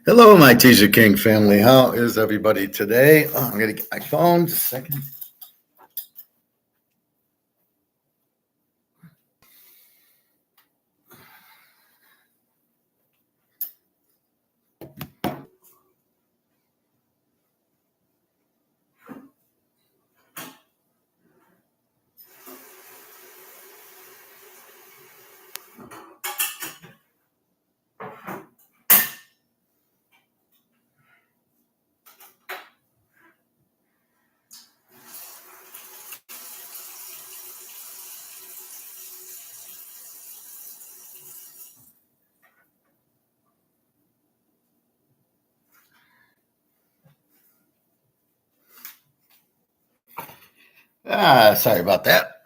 Hello, my Teaserking family. How is everybody today? Oh, I'm going to get my phone. Just a second. Sorry about that.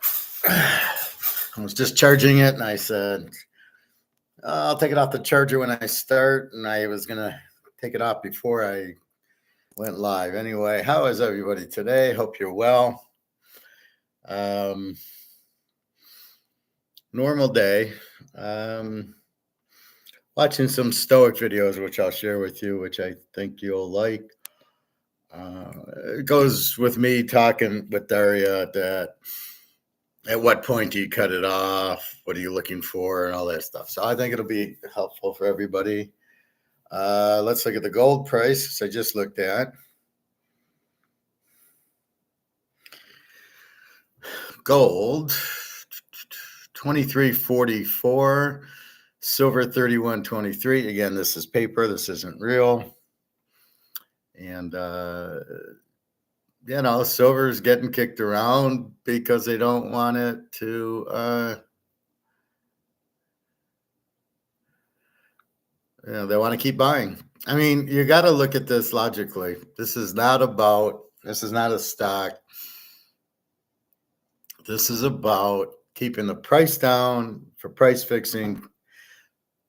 I was just charging it, and I said, I'll take it off the charger when I start, and I was going to take it off before I went live. Anyway, how is everybody today? Hope you're well. Normal day. Watching some stoic videos, which I'll share with you, which I think you'll like. It goes with me talking with Daria that at what point do you cut it off? What are you looking for? And all that stuff. So I think it'll be helpful for everybody. Let's look at the gold price. I just looked at. Gold, 23.44. Silver, 31.23. Again, this is paper. This isn't real. And, silver's getting kicked around because they don't want it to, they want to keep buying. I mean, you got to look at this logically. This is not a stock. This is about keeping the price down for price fixing.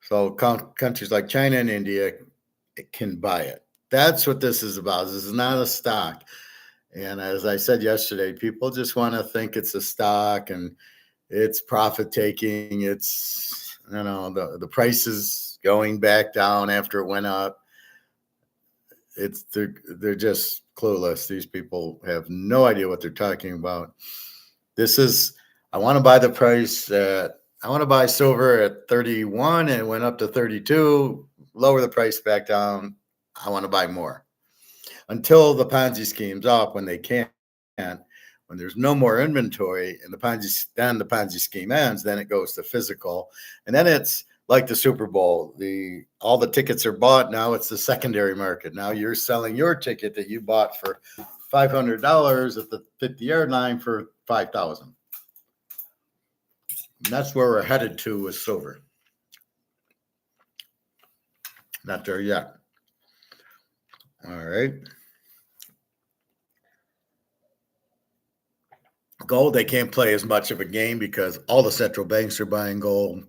So countries like China and India can buy it. That's what this is about. This is not a stock. And as I said yesterday, people just want to think it's a stock and it's profit taking. It's, the price is going back down after it went up. They're just clueless. These people have no idea what they're talking about. I want to buy I want to buy silver at 31 and it went up to 32, lower the price back down. I want to buy more until the Ponzi scheme's off when they can't. When there's no more inventory and the Ponzi scheme ends, then it goes to physical. And then it's like the Super Bowl. All the tickets are bought. Now it's the secondary market. Now you're selling your ticket that you bought for $500 at the 50-yard line for $5,000. And that's where we're headed to with silver. Not there yet. All right. Gold, they can't play as much of a game because all the central banks are buying gold.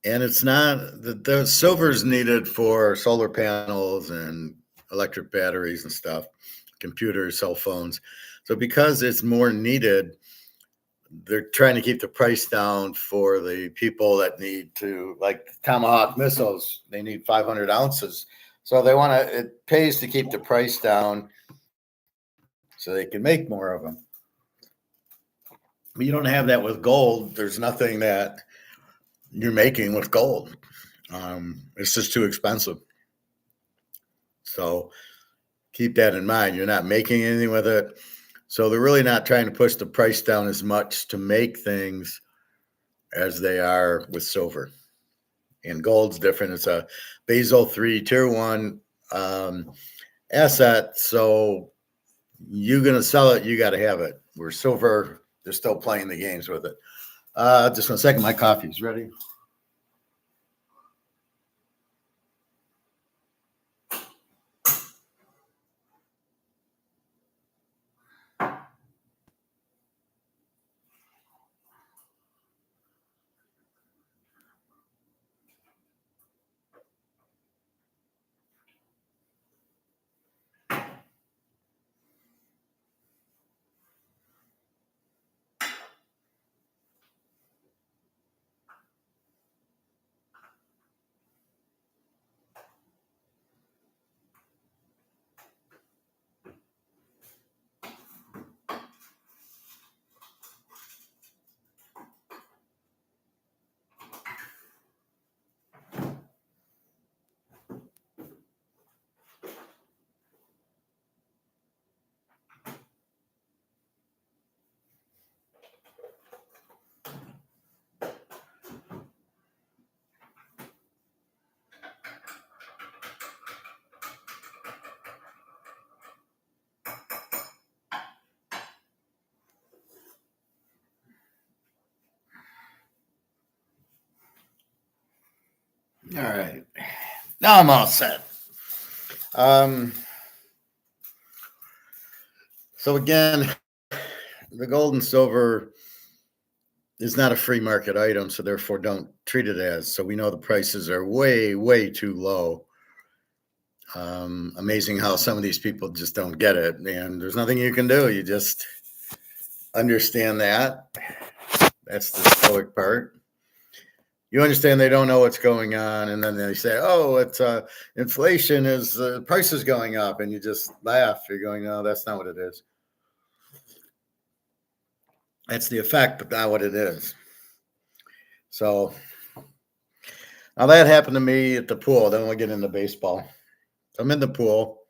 And it's not the silver's needed for solar panels and electric batteries and stuff, computers, cell phones. So because it's more needed, they're trying to keep the price down for the people that need to, like Tomahawk missiles, they need 500 ounces. So it pays to keep the price down so they can make more of them. But you don't have that with gold. There's nothing that you're making with gold. It's just too expensive. So keep that in mind. You're not making anything with it. So they're really not trying to push the price down as much to make things as they are with silver. And gold's different. It's a Basel 3 Tier 1 asset. So you're going to sell it, you got to have it. Where silver, they're still playing the games with it. Just 1 second. My coffee's ready. All right. Now I'm all set. Um, so again, the gold and silver is not a free market item, so therefore don't treat it as. So we know the prices are way, way too low. Amazing how some of these people just don't get it, and there's nothing you can do. You just understand that. That's the stoic part. You understand they don't know what's going on, and then they say, "Oh, it's inflation is the price is going up," and you just laugh. You're going, "No, that's not what it is. That's the effect, but not what it is." So now that happened to me at the pool. Then we'll get into baseball. So I'm in the pool.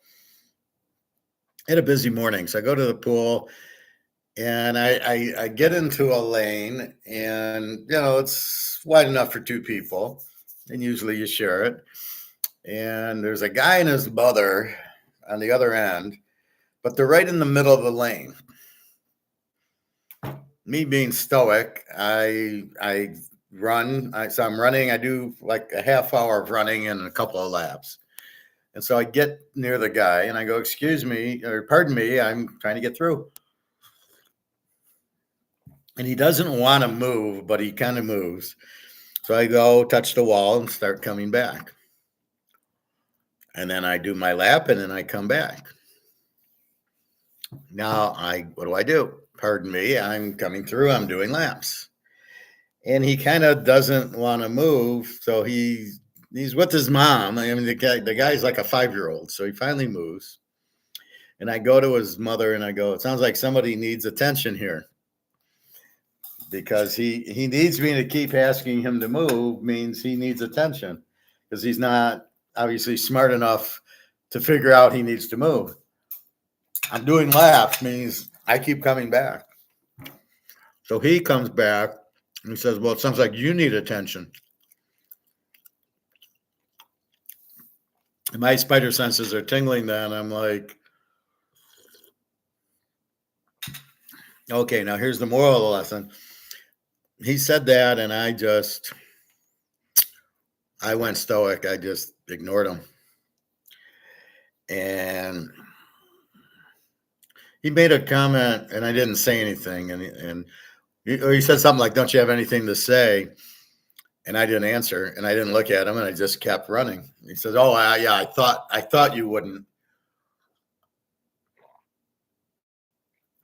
I had a busy morning, so I go to the pool, and I get into a lane, and it's wide enough for two people, and usually you share it. And there's a guy and his mother on the other end, but they're right in the middle of the lane. Me being stoic, I run. So I'm running. I do like a half hour of running and a couple of laps. And so I get near the guy and I go, "Excuse me, or pardon me, I'm trying to get through." And he doesn't want to move, but he kind of moves. So I go touch the wall and start coming back. And then I do my lap and then I come back. Now what do I do? Pardon me, I'm coming through, I'm doing laps. And he kind of doesn't want to move. So he's with his mom. I mean, the guy's like a 5-year-old. So he finally moves. And I go to his mother and I go, "It sounds like somebody needs attention here." Because he needs me to keep asking him to move means he needs attention, because he's not obviously smart enough to figure out he needs to move. I'm doing laps means I keep coming back. So he comes back and he says, "Well, it sounds like you need attention." And my spider senses are tingling then. I'm like, okay, now here's the moral of the lesson. He said that and I went stoic. I just ignored him. And he made a comment and I didn't say anything. And he said something like, "Don't you have anything to say?" And I didn't answer and I didn't look at him and I just kept running. He says, "Oh, yeah, I thought you wouldn't,"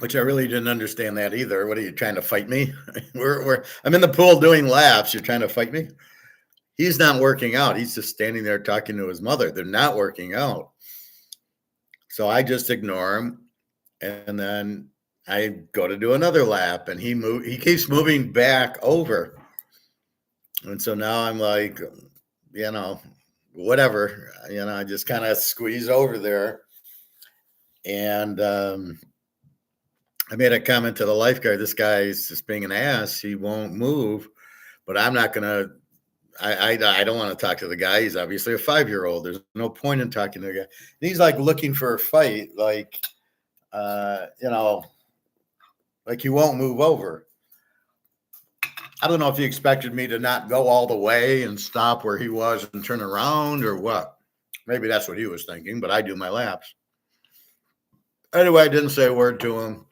which I really didn't understand that either. What are you trying to fight me? I'm in the pool doing laps. You're trying to fight me? He's not working out. He's just standing there talking to his mother. They're not working out. So I just ignore him. And then I go to do another lap and he keeps moving back over. And so now I'm like, whatever, I just kind of squeeze over there. And I made a comment to the lifeguard, "This guy is just being an ass. He won't move, but I'm not going to, I don't want to talk to the guy. He's obviously a 5-year-old. There's no point in talking to the guy." And he's like looking for a fight, like, like he won't move over. I don't know if he expected me to not go all the way and stop where he was and turn around or what. Maybe that's what he was thinking, but I do my laps. Anyway, I didn't say a word to him.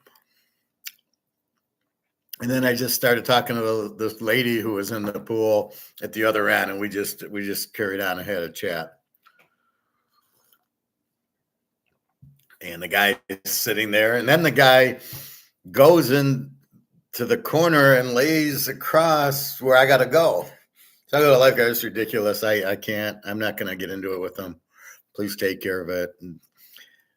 And then I just started talking to this lady who was in the pool at the other end, and we just carried on and had a chat. And the guy is sitting there, and then the guy goes in to the corner and lays across where I got to go. So I go to the lifeguard. "It's ridiculous. I can't. I'm not going to get into it with them. Please take care of it."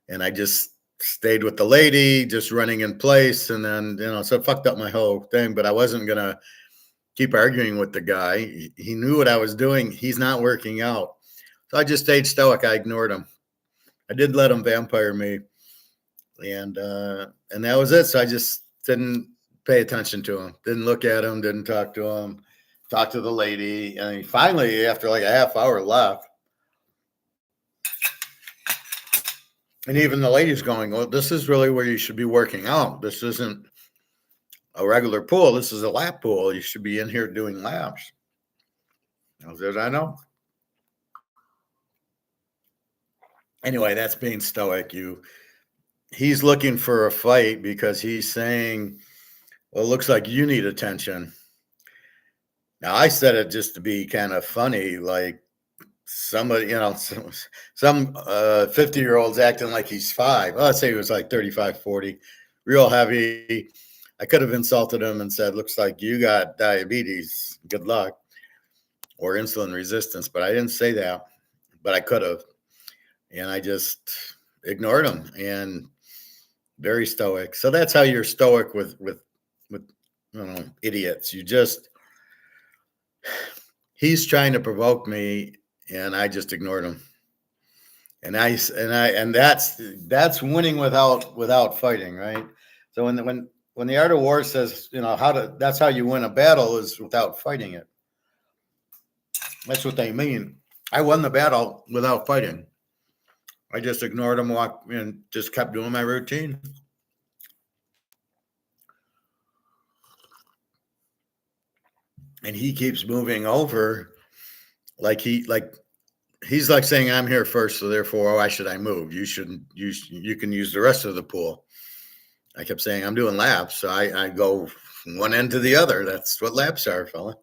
And I just stayed with the lady, just running in place. And then, so it fucked up my whole thing, but I wasn't going to keep arguing with the guy. He knew what I was doing. He's not working out. So I just stayed stoic. I ignored him. I did let him vampire me. And that was it. So I just didn't pay attention to him. Didn't look at him. Didn't talk to him. Talked to the lady. And finally, after like a half hour left, and even the lady's going, "Well, this is really where you should be working out. This isn't a regular pool. This is a lap pool. You should be in here doing laps." I said, "I know." Anyway, that's being stoic. He's looking for a fight because he's saying, well, it looks like you need attention. Now, I said it just to be kind of funny, like somebody, some 50-year-old's acting like he's five. Well, let's say he was like 35, 40, real heavy. I could have insulted him and said, looks like you got diabetes. Good luck. Or insulin resistance. But I didn't say that, but I could have. And I just ignored him, and very stoic. So that's how you're stoic with idiots. He's trying to provoke me, and I just ignored him. And that's winning without fighting, right? So when the art of war says, that's how you win a battle is without fighting it. That's what they mean. I won the battle without fighting. I just ignored him, walked, and just kept doing my routine. And he keeps moving over like he's like saying, I'm here first, so therefore, why should I move? You can use the rest of the pool. I kept saying, I'm doing laps, so I go from one end to the other. That's what laps are, fella.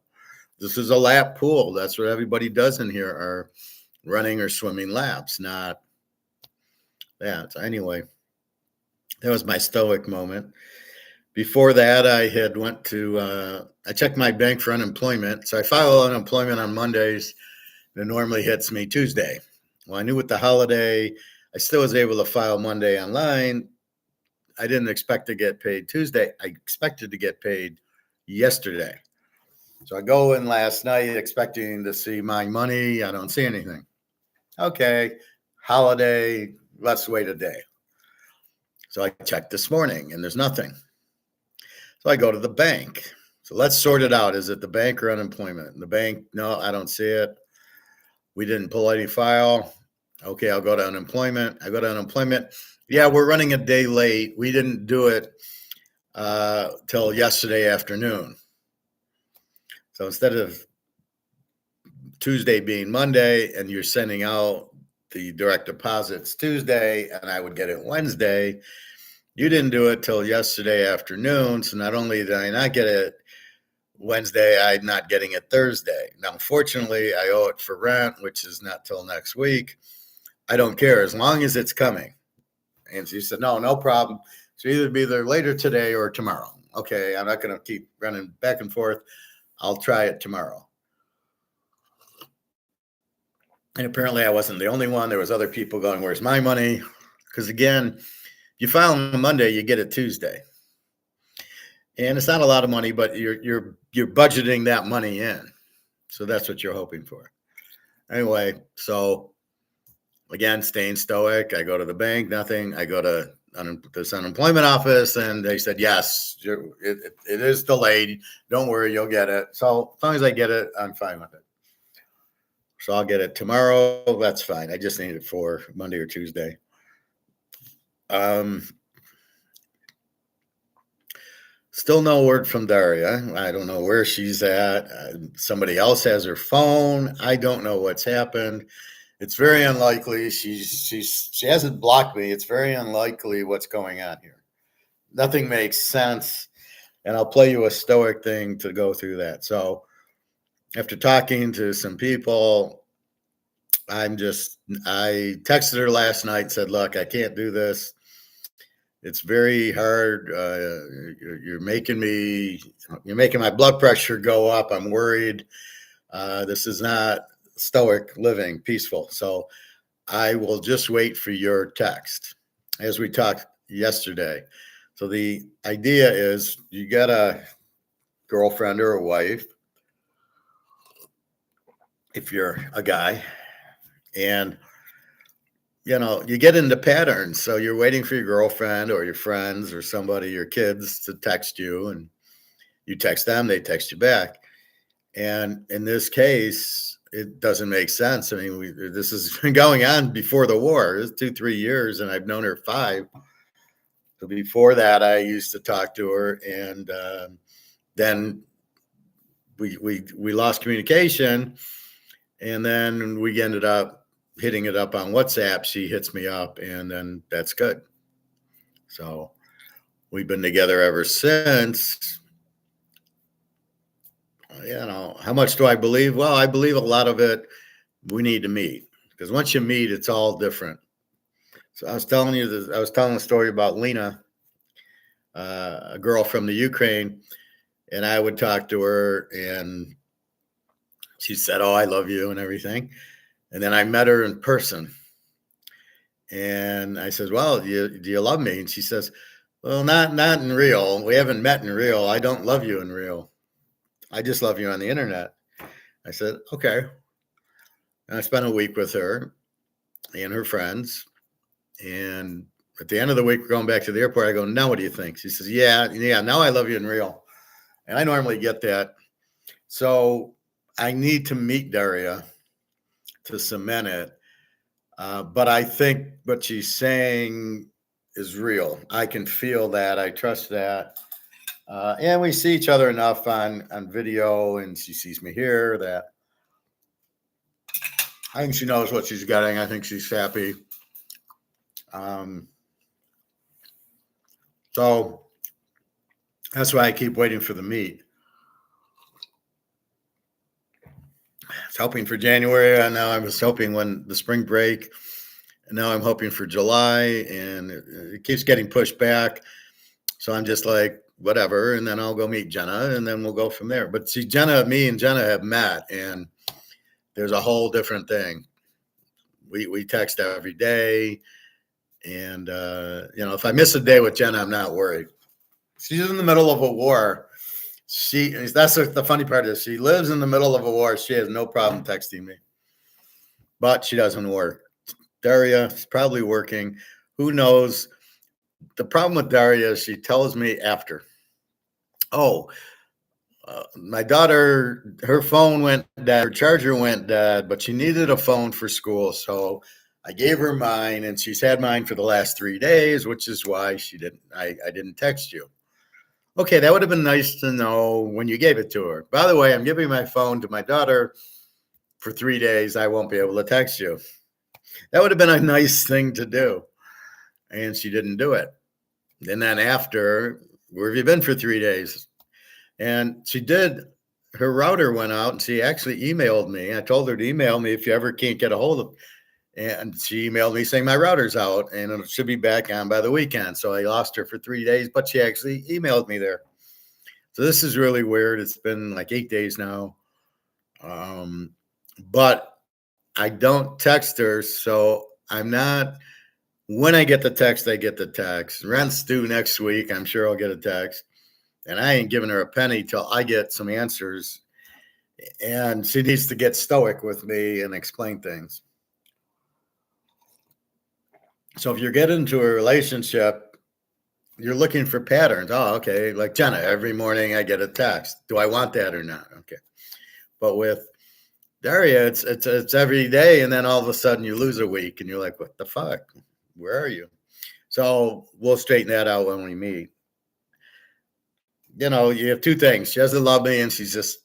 This is a lap pool. That's what everybody does in here, are running or swimming laps, not that. So anyway, that was my stoic moment. Before that, I had went to, I checked my bank for unemployment. So I file unemployment on Mondays. It normally hits me Tuesday. Well, I knew with the holiday, I still was able to file Monday online. I didn't expect to get paid Tuesday. I expected to get paid yesterday. So I go in last night expecting to see my money. I don't see anything. Okay, holiday, let's wait a day. So I checked this morning and there's nothing. So I go to the bank. So let's sort it out. Is it the bank or unemployment? The bank, no, I don't see it. We didn't pull any file. Okay, I'll go to unemployment. I go to unemployment. Yeah, we're running a day late. We didn't do it till yesterday afternoon. So instead of Tuesday being Monday and you're sending out the direct deposits Tuesday and I would get it Wednesday, you didn't do it till yesterday afternoon. So not only did I not get it Wednesday, I'm not getting it Thursday. Now, unfortunately, I owe it for rent, which is not till next week. I don't care as long as it's coming. And she said, no problem. So either be there later today or tomorrow. Okay, I'm not going to keep running back and forth. I'll try it tomorrow. And apparently I wasn't the only one. There was other people going, where's my money? Because again, you file on Monday, you get it Tuesday. And it's not a lot of money, but you're budgeting that money in. So that's what you're hoping for. Anyway, so again, staying stoic. I go to the bank, nothing. I go to this unemployment office, and they said, yes, it is delayed. Don't worry, you'll get it. So as long as I get it, I'm fine with it. So I'll get it tomorrow. That's fine. I just need it for Monday or Tuesday. Still no word from Daria. I don't know where she's at. Somebody else has her phone. I don't know what's happened. It's very unlikely. She hasn't blocked me. It's very unlikely what's going on here. Nothing makes sense. And I'll play you a stoic thing to go through that. So after talking to some people, I texted her last night, said, look, I can't do this. It's very hard. You're making my blood pressure go up. I'm worried. This is not stoic living, peaceful. So I will just wait for your text, as we talked yesterday. So the idea is you got a girlfriend or a wife, if you're a guy, and you get into patterns. So you're waiting for your girlfriend or your friends or somebody, your kids, to text you, and you text them, they text you back. And in this case, it doesn't make sense. I mean, this has been going on before the war. It's 2-3 years, and I've known her 5. So before that, I used to talk to her, and then we lost communication, and then we ended up hitting it up on WhatsApp, she hits me up, and then that's good. So we've been together ever since. How much do I believe? Well, I believe a lot of it we need to meet, because once you meet, it's all different. So I was telling you this, I was telling a story about Lena, a girl from the Ukraine, and I would talk to her, and she said, "Oh, I love you," and everything. And then I met her in person, and I said, "Well, do you love me?" And she says, "Well, not in real. We haven't met in real. I don't love you in real. I just love you on the internet." I said, "Okay." And I spent a week with her and her friends. And at the end of the week, we're going back to the airport. I go, "Now what do you think?" She says, "Yeah, now I love you in real." And I normally get that. So I need to meet Daria to cement it. But I think what she's saying is real. I can feel that. I trust that. And we see each other enough on video, and she sees me here that I think she knows what she's getting. I think she's happy. Um, so that's why I keep waiting for the meet. I was hoping for January, and now I was hoping when the spring break, and now I'm hoping for July, and it keeps getting pushed back. So I'm just like, whatever, and then I'll go meet Jenna, and then we'll go from there. But see, me and Jenna have met, and there's a whole different thing. We text every day, and if I miss a day with Jenna, I'm not worried. She's in the middle of a war. That's the funny part is she lives in the middle of a war. She has no problem texting me, but she doesn't work. Daria is probably working. Who knows? The problem with Daria is she tells me after. Oh, my daughter, her phone went dead, her charger went dead, but she needed a phone for school. So I gave her mine, and she's had mine for the last 3 days, which is why I didn't text you. Okay, that would have been nice to know when you gave it to her. By the way, I'm giving my phone to my daughter for 3 days. I won't be able to text you. That would have been a nice thing to do. And she didn't do it. And then after, where have you been for 3 days? And she did. Her router went out, and she actually emailed me. I told her to email me if you ever can't get a hold of. And she emailed me saying my router's out, and it should be back on by the weekend. So I lost her for 3 days, but she actually emailed me there. So this is really weird. It's been like 8 days now. But I don't text her, so I'm not. When I get the text, I get the text. Rent's due next week. I'm sure I'll get a text. And I ain't giving her a penny till I get some answers. And she needs to get stoic with me and explain things. So if you're getting into a relationship, you're looking for patterns. Oh, okay. Like Jenna, every morning I get a text. Do I want that or not? Okay. But with Daria, it's every day, and then all of a sudden you lose a week, and you're like, what the fuck? Where are you? So we'll straighten that out when we meet. You have two things. She doesn't love me, and she's just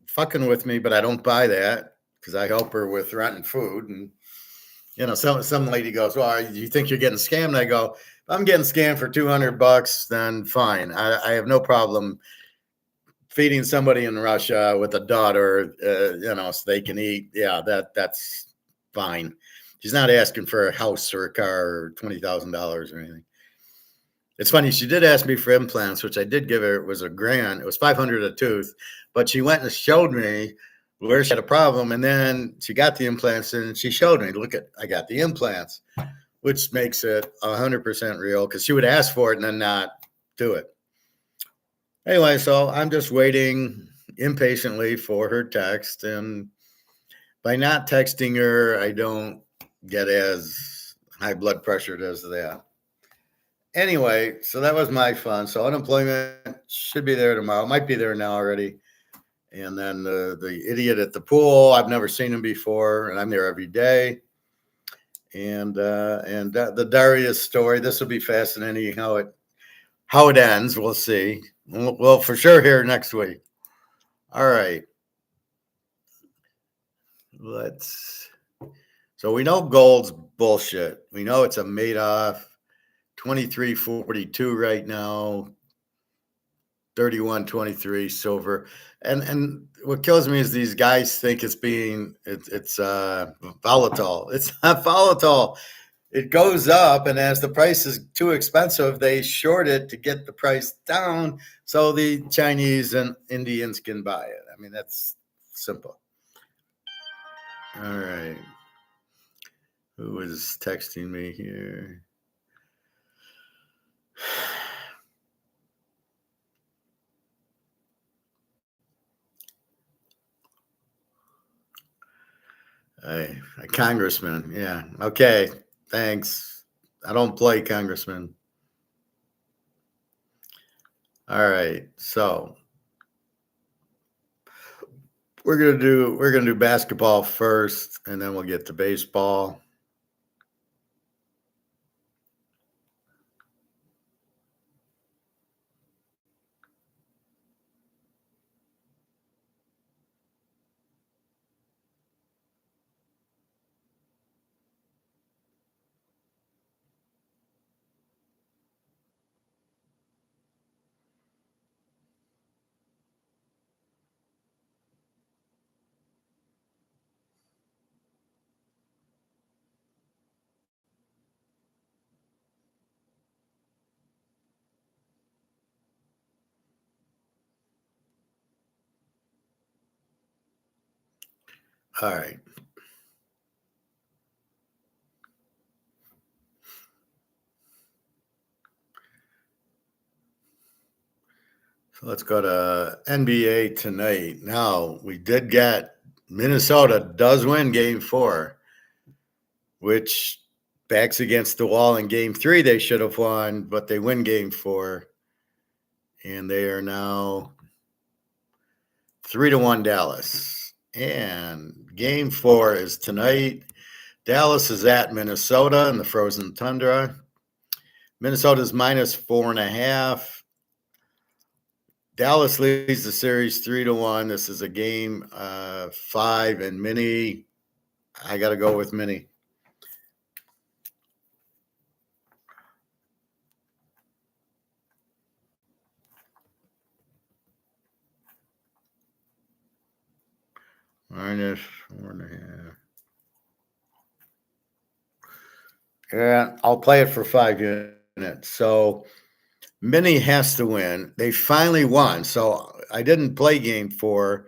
fucking with me, but I don't buy that because I help her with rent and food. And some lady goes, "Well, you think you're getting scammed?" And I go, "If I'm getting scammed for $200, then fine. I have no problem feeding somebody in Russia with a daughter, so they can eat. Yeah, that's fine. She's not asking for a house or a car or $20,000 or anything." It's funny. She did ask me for implants, which I did give her. It was a grand. It was $500 a tooth, but she went and showed me where she had a problem, and then she got the implants, and she showed me, "Look I got the implants," which makes it 100% real because she would ask for it and then not do it. Anyway, so I'm just waiting impatiently for her text, and by not texting her, I don't get as high blood pressure as that. Anyway, so that was my fun. So unemployment should be there tomorrow. Might be there now already. And then the idiot at the pool, I've never seen him before, and I'm there every day. And the Darius story, this will be fascinating how it ends. We'll see. We'll for sure hear next week. All right. So So we know gold's bullshit. We know it's a Madoff 23.42 right now, 31.23 silver. And what kills me is these guys think it's volatile. It's not volatile. It goes up, and as the price is too expensive, they short it to get the price down so the Chinese and Indians can buy it. I mean, that's simple. All right. Who is texting me here? A congressman. Yeah. Okay. Thanks. I don't play congressman. All right. So we're gonna do basketball first, and then we'll get to baseball. All right. So let's go to NBA tonight. Now, we did get Minnesota does win game 4, which backs against the wall in game 3. They should have won, but they win game 4. And they are now 3-1 Dallas. And game 4 is tonight. Dallas is at Minnesota in the frozen tundra. Minnesota's -4.5. Dallas leads the series 3-1. This is a game 5, and Mini. I got to go with Mini. -4.5. Yeah, I'll play it for 5 units. So Mini has to win. They finally won. So I didn't play game 4.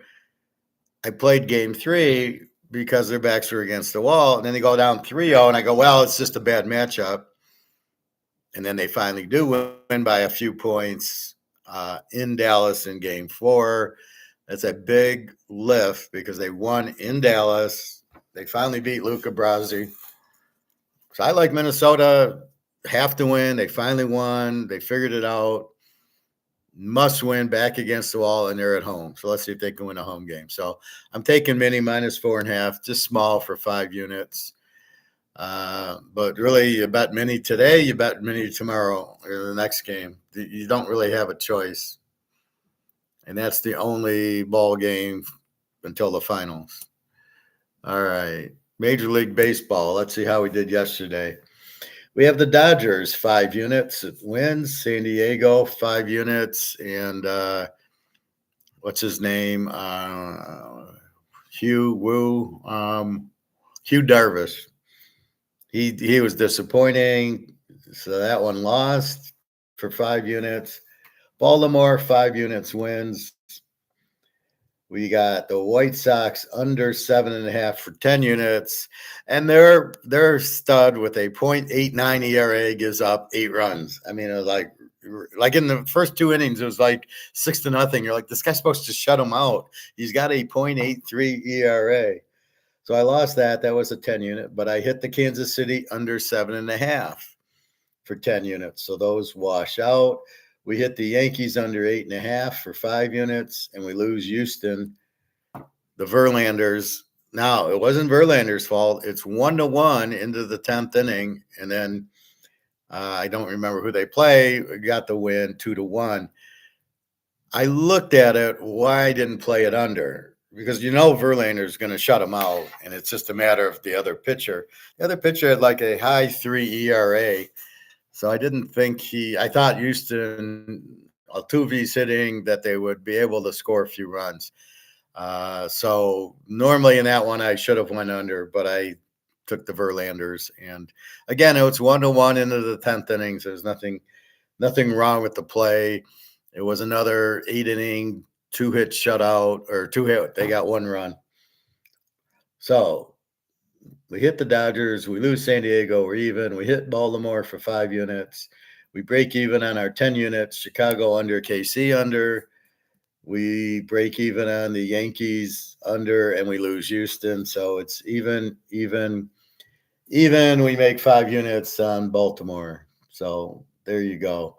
I played game 3 because their backs were against the wall. And then they go down 3-0, and I go, well, it's just a bad matchup. And then they finally do win by a few points in Dallas in game 4. That's a big lift because they won in Dallas. They finally beat Luka Brasi. So I like Minnesota. Have to win. They finally won. They figured it out. Must win, back against the wall, and they're at home. So let's see if they can win a home game. So I'm taking Mini -4.5, just small for 5 units. But really, you bet Mini today, you bet Mini tomorrow or the next game. You don't really have a choice. And that's the only ball game until the finals. All right. Major League Baseball. Let's see how we did yesterday. We have the Dodgers, 5 units. It wins. San Diego, 5 units. And what's his name? Hugh Darvish. He was disappointing. So that one lost for 5 units. Baltimore, 5 units wins. We got the White Sox under 7.5 for 10 units. And their stud with a .89 ERA gives up 8 runs. I mean, it was like in the first 2 innings, it was like 6-0. You're like, this guy's supposed to shut him out. He's got a .83 ERA. So I lost that. That was a 10 unit, but I hit the Kansas City under 7.5 for 10 units. So those wash out. We hit the Yankees under 8.5 for 5 units, and we lose Houston. The Verlanders. Now, it wasn't Verlander's fault. It's 1-1 into the 10th inning, and then I don't remember who they play. We got the win 2-1. I looked at it. Why I didn't play it under? because Verlander's going to shut him out, and it's just a matter of the other pitcher. The other pitcher had like a high 3 ERA, so I didn't think I thought Houston Altuve's hitting that they would be able to score a few runs. So normally in that one I should have went under, but I took the Verlanders, and again it was 1-1 into the 10th innings. There's nothing wrong with the play. It was another 8 inning, 2-hit shutout, or 2-hit. They got 1 run. So we hit the Dodgers. We lose San Diego. We're even. We hit Baltimore for 5 units. We break even on our 10 units. Chicago under, KC under. We break even on the Yankees under, and we lose Houston. So it's even. We make 5 units on Baltimore. So there you go.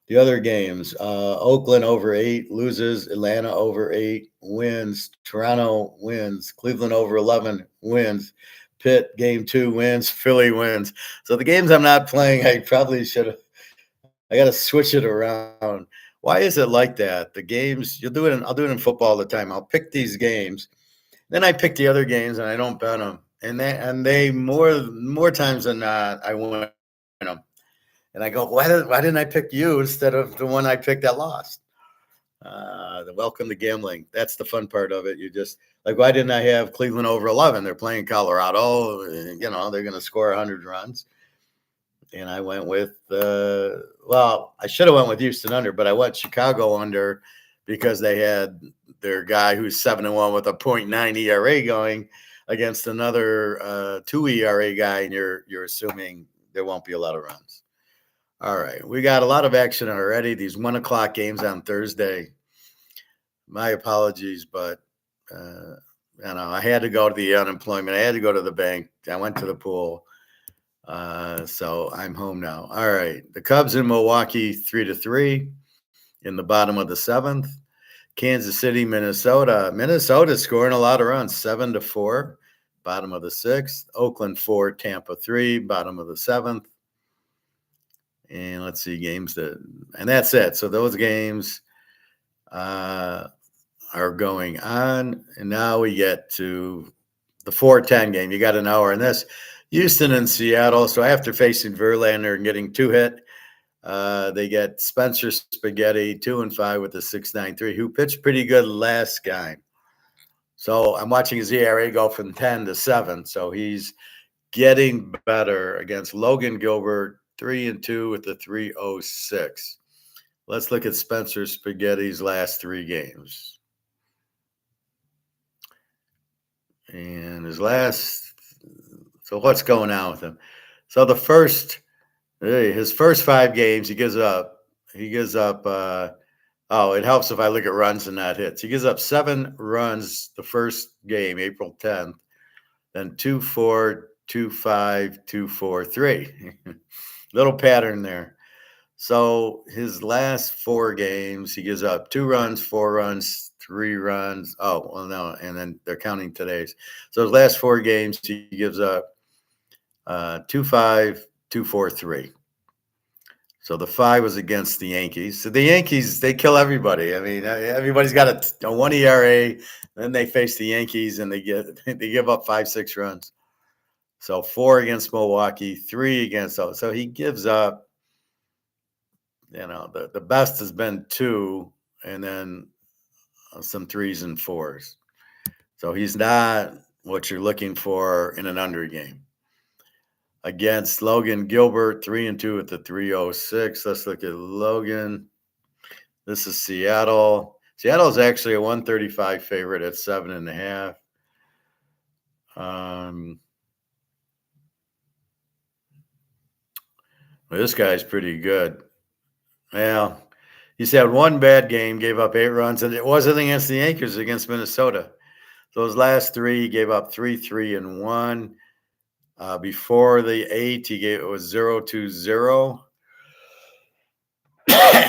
The other games, Oakland over 8, loses. Atlanta over 8, wins. Toronto wins. Cleveland over 11, wins. Pitt, game 2, wins. Philly wins. So the games I'm not playing, I probably should have. I got to switch it around. Why is it like that? The games, I'll do it in football all the time. I'll pick these games. Then I pick the other games, and I don't bet them. And they more times than not, I win them. And I go, why didn't I pick you instead of the one I picked that lost? The welcome to gambling. That's the fun part of it. You just like, why didn't I have Cleveland over 11? They're playing Colorado. They're going to score 100 runs. And I went with, I should have went with Houston under, but I went Chicago under because they had their guy who's 7-1 with a .9 ERA going against another 2 ERA guy, and you're assuming there won't be a lot of runs. All right, we got a lot of action already. These 1 o'clock games on Thursday. My apologies, but I had to go to the unemployment. I had to go to the bank. I went to the pool. So I'm home now. All right, the Cubs in Milwaukee 3-3 in the bottom of the 7th. Kansas City, Minnesota. Minnesota scoring a lot of runs, 7-4, bottom of the 6th. Oakland 4, Tampa 3, bottom of the 7th. And let's see and that's it. So those games are going on. And now we get to the 4-10 game. You got an hour in this. Houston and Seattle. So after facing Verlander and getting 2 hit, they get Spencer Spaghetti 2-5 with a 6.93, who pitched pretty good last game. So I'm watching his ERA go from 10 to 7. So he's getting better against Logan Gilbert, 3-2 with the 3.06. Let's look at Spencer Spaghetti's last 3 games. And his what's going on with him? So his first 5 games, he gives up. It helps if I look at runs and not hits. He gives up 7 runs the first game, April 10th, then 2-4, 2-5, 2-4, 3. Little pattern there. So his last 4 games, he gives up 2 runs, 4 runs, 3 runs. Oh, well, no. And then they're counting today's. So his last 4 games, he gives up 2-5, 2-4, 3. So the 5 was against the Yankees. So the Yankees, they kill everybody. I mean, everybody's got a 1 ERA. Then they face the Yankees, and they give up 5-6 runs. So 4 against Milwaukee, 3 against. So he gives up. The best has been 2, and then some 3s and 4s. So he's not what you're looking for in an under game. Against Logan Gilbert, 3-2 with the 3.06. Let's look at Logan. This is Seattle. Seattle is actually a 135 favorite at 7.5. Well, this guy's pretty good. Well, he's had 1 bad game, gave up 8 runs, and it wasn't against the Yankees, against Minnesota. Those last 3, he gave up 3, 3, and 1. Before the 8, it was 0-0.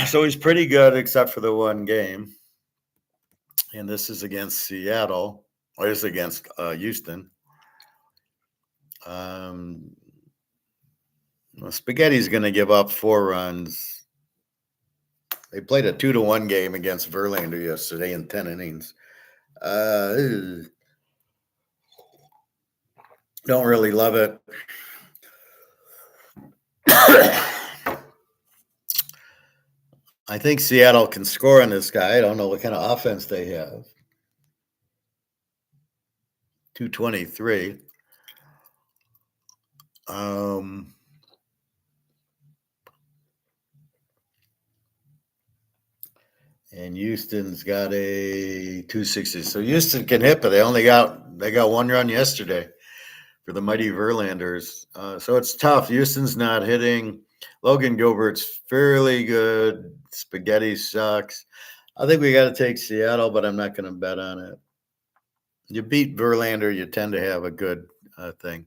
So he's pretty good except for the 1 game. And this is against Seattle. Or this is against Houston. Spaghetti's going to give up 4 runs. They played a 2-1 game against Verlander yesterday in 10 innings. Ew. Don't really love it. I think Seattle can score on this guy. I don't know what kind of offense they have. 223. Um, and Houston's got a 260. So Houston can hit, but they got one run yesterday for the mighty Verlanders. So it's tough. Houston's not hitting. Logan Gilbert's fairly good. Spaghetti sucks. I think we got to take Seattle, but I'm not going to bet on it. You beat Verlander, you tend to have a good thing.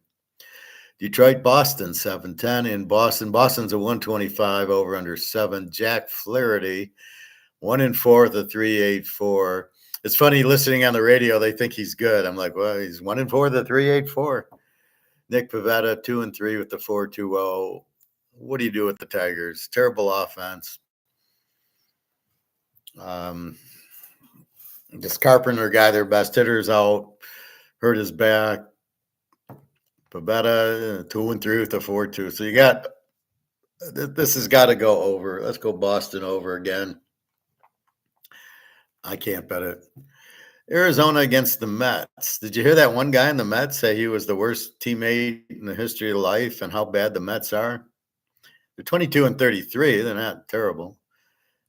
Detroit, Boston, 710 in Boston. Boston's a 125 over under 7. Jack Flaherty, 1-4 with a 3.84. It's funny listening on the radio, they think he's good. I'm like, well, he's 1-4 with a 3.84. Nick Pivetta, 2-3 with the 4.20. What do you do with the Tigers? Terrible offense. This Carpenter guy, their best hitter's out, hurt his back. Pivetta, 2-3 with the 4.2. So you got this has got to go over. Let's go Boston over again. I can't bet it. Arizona against the Mets. Did you hear that one guy in the Mets say he was the worst teammate in the history of life and how bad the Mets are? They're 22-33. They're not terrible.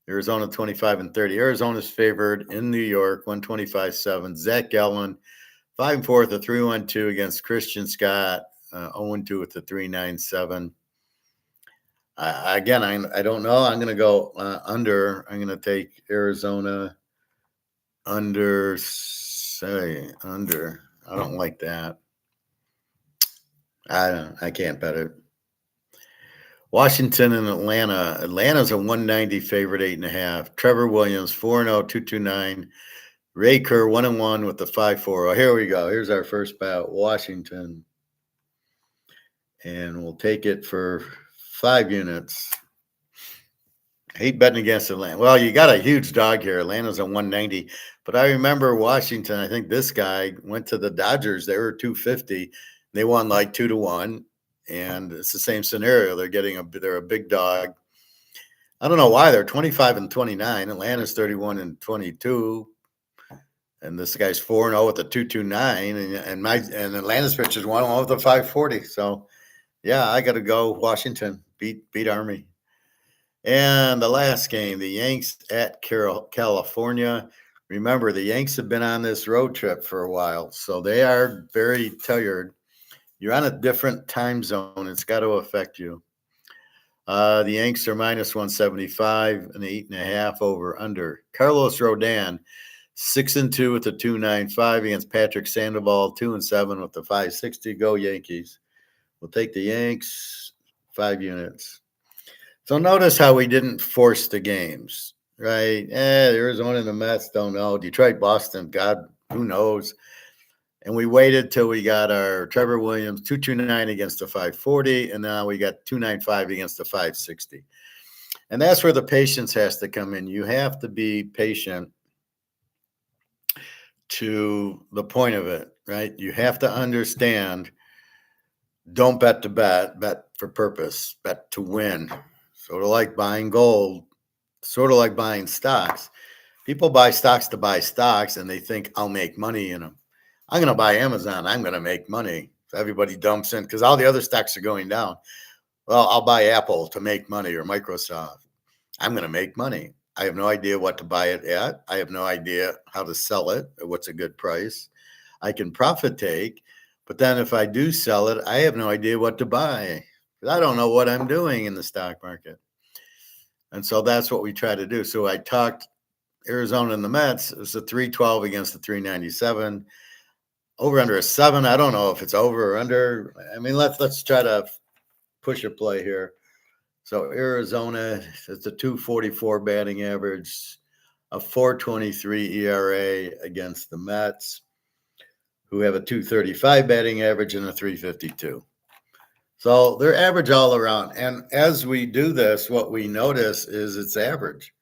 Arizona 25-30. Arizona's favored in New York, 125-7. Zach Gallen, 5-4 with a 3.12 against Christian Scott, 0-2 with the 3.97. Again, I don't know. I'm going to go under. I'm going to take Arizona under. Say under. I don't like that. I can't bet it. Washington and Atlanta. Atlanta's a 190 favorite, 8.5. Trevor Williams, 4-0, 229. Ray Kerr, 1-1 with the 5-4. Oh, here we go. Here's our first bet. Washington. And we'll take it for 5 units. I hate betting against Atlanta. Well, you got a huge dog here. Atlanta's a 190. But I remember Washington, I think this guy went to the Dodgers. They were 250. They won like 2-1. And it's the same scenario. They're a big dog. I don't know why. They're 25-29. Atlanta's 31-22. And this guy's 4-0 with a 229. And Atlanta's pitcher's 1-0 with a 540. So yeah, I gotta go Washington. Beat Army. And the last game, the Yanks at California. Remember, the Yanks have been on this road trip for a while, so they are very tired. You're on a different time zone. It's got to affect you. The Yanks are minus 175, an 8.5 over under. Carlos Rodon, 6-2 with the 2.95 against Patrick Sandoval, 2-7 with the 5.60. Go Yankees. We'll take the Yanks, 5 units. So notice how we didn't force the games, right? Arizona and the Mets don't know. Detroit, Boston, God, who knows? And we waited till we got our Trevor Williams 229 against the 540, and now we got 295 against the 560. And that's where the patience has to come in. You have to be patient to the point of it, right? You have to understand, don't bet to bet for purpose, bet to win. Sort of like buying gold, sort of like buying stocks. People buy stocks to buy stocks, and they think, I'll make money in them. I'm going to buy Amazon. I'm going to make money. So everybody dumps in because all the other stocks are going down. Well, I'll buy Apple to make money or Microsoft. I'm going to make money. I have no idea what to buy it at. I have no idea how to sell it or what's a good price. I can profit take, but then if I do sell it, I have no idea what to buy. I don't know what I'm doing in the stock market. And so that's what we try to do. So I talked Arizona and the Mets. It was a 312 against the 397. Over under a 7. I don't know if it's over or under. I mean, let's try to push a play here. So Arizona, it's a 244 batting average, a 4.23 ERA against the Mets, who have a 235 batting average and a 352. So they're average all around. And as we do this, what we notice is it's average.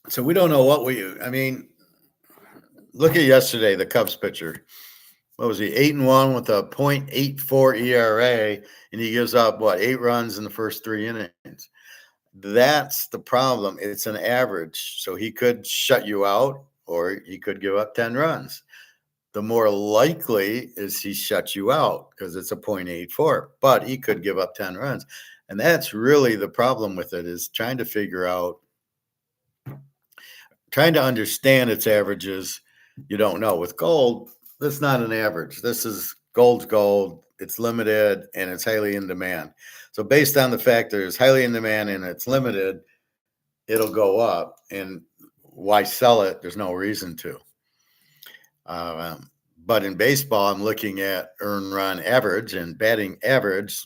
So we don't know I mean, look at yesterday, the Cubs pitcher. What was he? 8-1 with a .84 ERA, and he gives up what, 8 runs in the first 3 innings. That's the problem. It's an average. So he could shut you out or he could give up 10 runs. The more likely is he shuts you out because it's a .84, but he could give up 10 runs. And that's really the problem with it, is trying to understand its averages. You don't know. With gold, that's not an average. This is gold's gold. It's limited and it's highly in demand. So based on the fact that it's highly in demand and it's limited, it'll go up. And why sell it? There's no reason to. But in baseball, I'm looking at earned run average, and batting average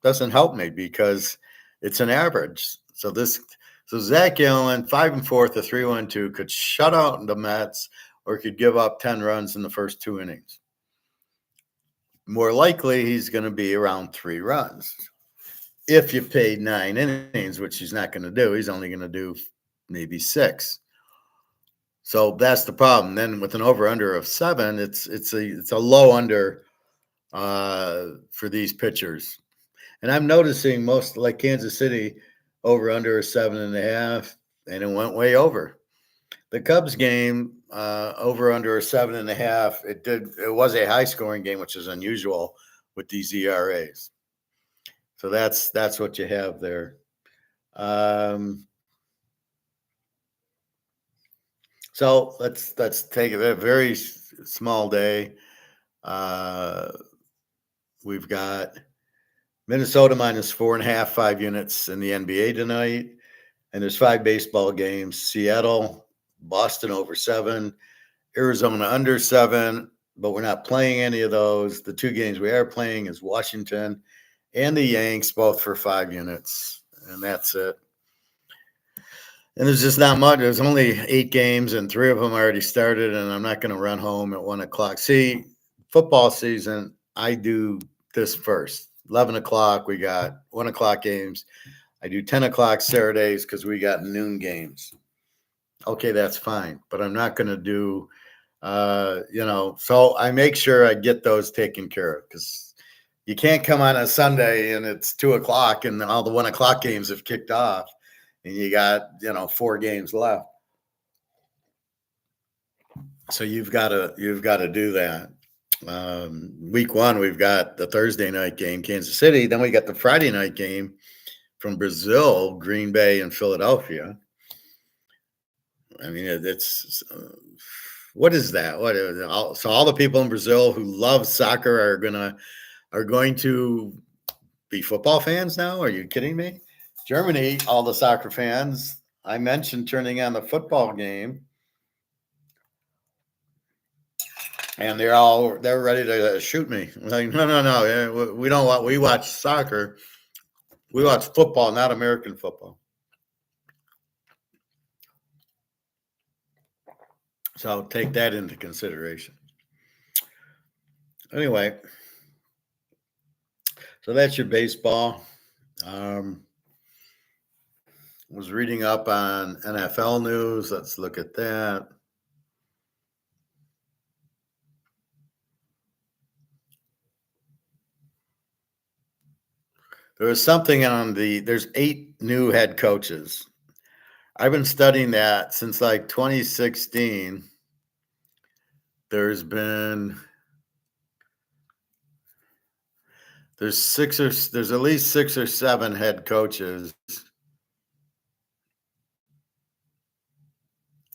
doesn't help me because it's an average. So Zach Gallen, 5-4, a 3.12, could shut out the Mets or could give up 10 runs in the first 2 innings. More likely, he's going to be around 3 runs. If you paid 9 innings, which he's not going to do, he's only going to do maybe 6. So that's the problem. Then with an over/under of 7, it's a low under for these pitchers. And I'm noticing most, like Kansas City, over/under 7.5, and it went way over. The Cubs game, over/under 7.5. It was a high scoring game, which is unusual with these ERAs. So that's what you have there. So let's take a very small day. We've got Minnesota minus 4.5, 5 units in the NBA tonight. And there's 5 baseball games. Seattle, Boston over 7, Arizona under 7, but we're not playing any of those. The 2 games we are playing is Washington and the Yanks, both for 5 units. And that's it. And there's just not much. There's only 8 games, and 3 of them already started, and I'm not going to run home at 1 o'clock. See, football season, I do this first. 11 o'clock, we got 1 o'clock games. I do 10 o'clock Saturdays because we got noon games. Okay, that's fine, but I'm not going to do, so I make sure I get those taken care of, because you can't come on a Sunday and it's 2 o'clock and all the 1 o'clock games have kicked off. And you got, 4 games left. So you've got to do that. Week 1, we've got the Thursday night game, Kansas City. Then we got the Friday night game from Brazil, Green Bay and Philadelphia. I mean, it's what is that? So all the people in Brazil who love soccer are going to be football fans now? Are you kidding me? Germany, all the soccer fans, I mentioned turning on the football game, and they're ready to shoot me. Like, no. We don't want. We watch soccer. We watch football, not American football. So take that into consideration. Anyway, so that's your baseball. Was reading up on NFL news. Let's look at that. There was something there's 8 new head coaches. I've been studying that since like 2016. There's at least 6 or 7 head coaches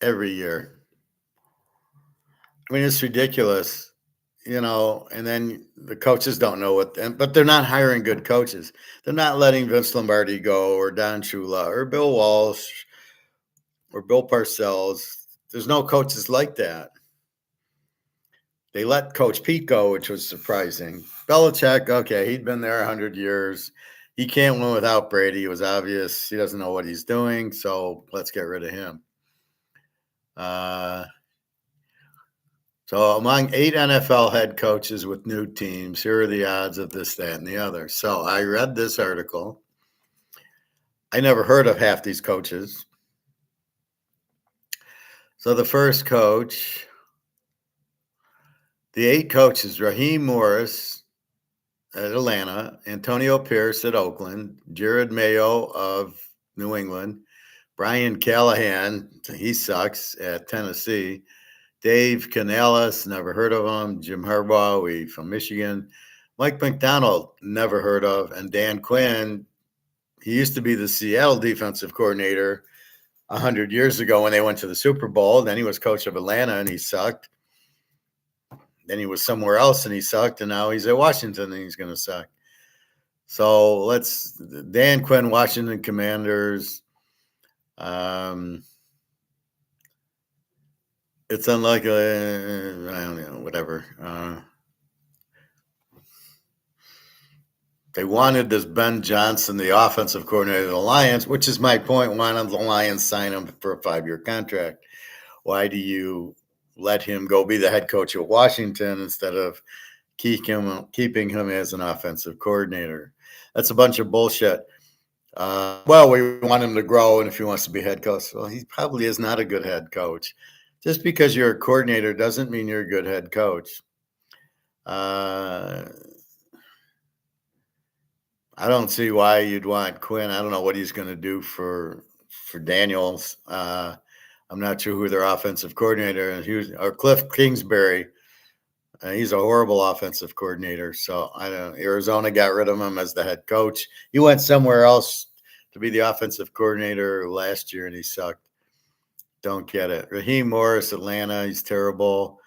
every year. I mean, it's ridiculous, and then the coaches don't know but they're not hiring good coaches. They're not letting Vince Lombardi go, or Don Shula, or Bill Walsh, or Bill Parcells. There's no coaches like that. They let Coach Pete go, which was surprising. Belichick, okay, he'd been there 100 years. He can't win without Brady. It was obvious. He doesn't know what he's doing, so let's get rid of him. So among 8 NFL head coaches with new teams, here are the odds of this, that, and the other. So I read this article. I never heard of half these coaches. So the first coach, the 8 coaches: Raheem Morris at Atlanta, Antonio Pierce at Oakland, Jared Mayo of New England, Brian Callahan, he sucks, at Tennessee, Dave Canales, never heard of him, Jim Harbaugh, from Michigan, Mike McDonald, never heard of, and Dan Quinn, he used to be the Seattle defensive coordinator 100 years ago when they went to the Super Bowl. Then he was coach of Atlanta and he sucked. Then he was somewhere else and he sucked, and now he's at Washington and he's going to suck. So Dan Quinn, Washington Commanders. It's unlikely, I don't know, whatever. They wanted this Ben Johnson, the offensive coordinator of the Lions, which is my point. Why don't the Lions sign him for a 5-year contract? Why do you let him go be the head coach of Washington instead of keeping him as an offensive coordinator? That's a bunch of bullshit. Well, we want him to grow, and if he wants to be head coach, well, he probably is not a good head coach. Just because you're a coordinator doesn't mean you're a good head coach. I don't see why you'd want Quinn. I don't know what he's going to do for Daniels. I'm not sure who their offensive coordinator is. Or Cliff Kingsbury. He's a horrible offensive coordinator. So I don't. Arizona got rid of him as the head coach. He went somewhere else to be the offensive coordinator last year, and he sucked. Don't get it. Raheem Morris, Atlanta. He's terrible.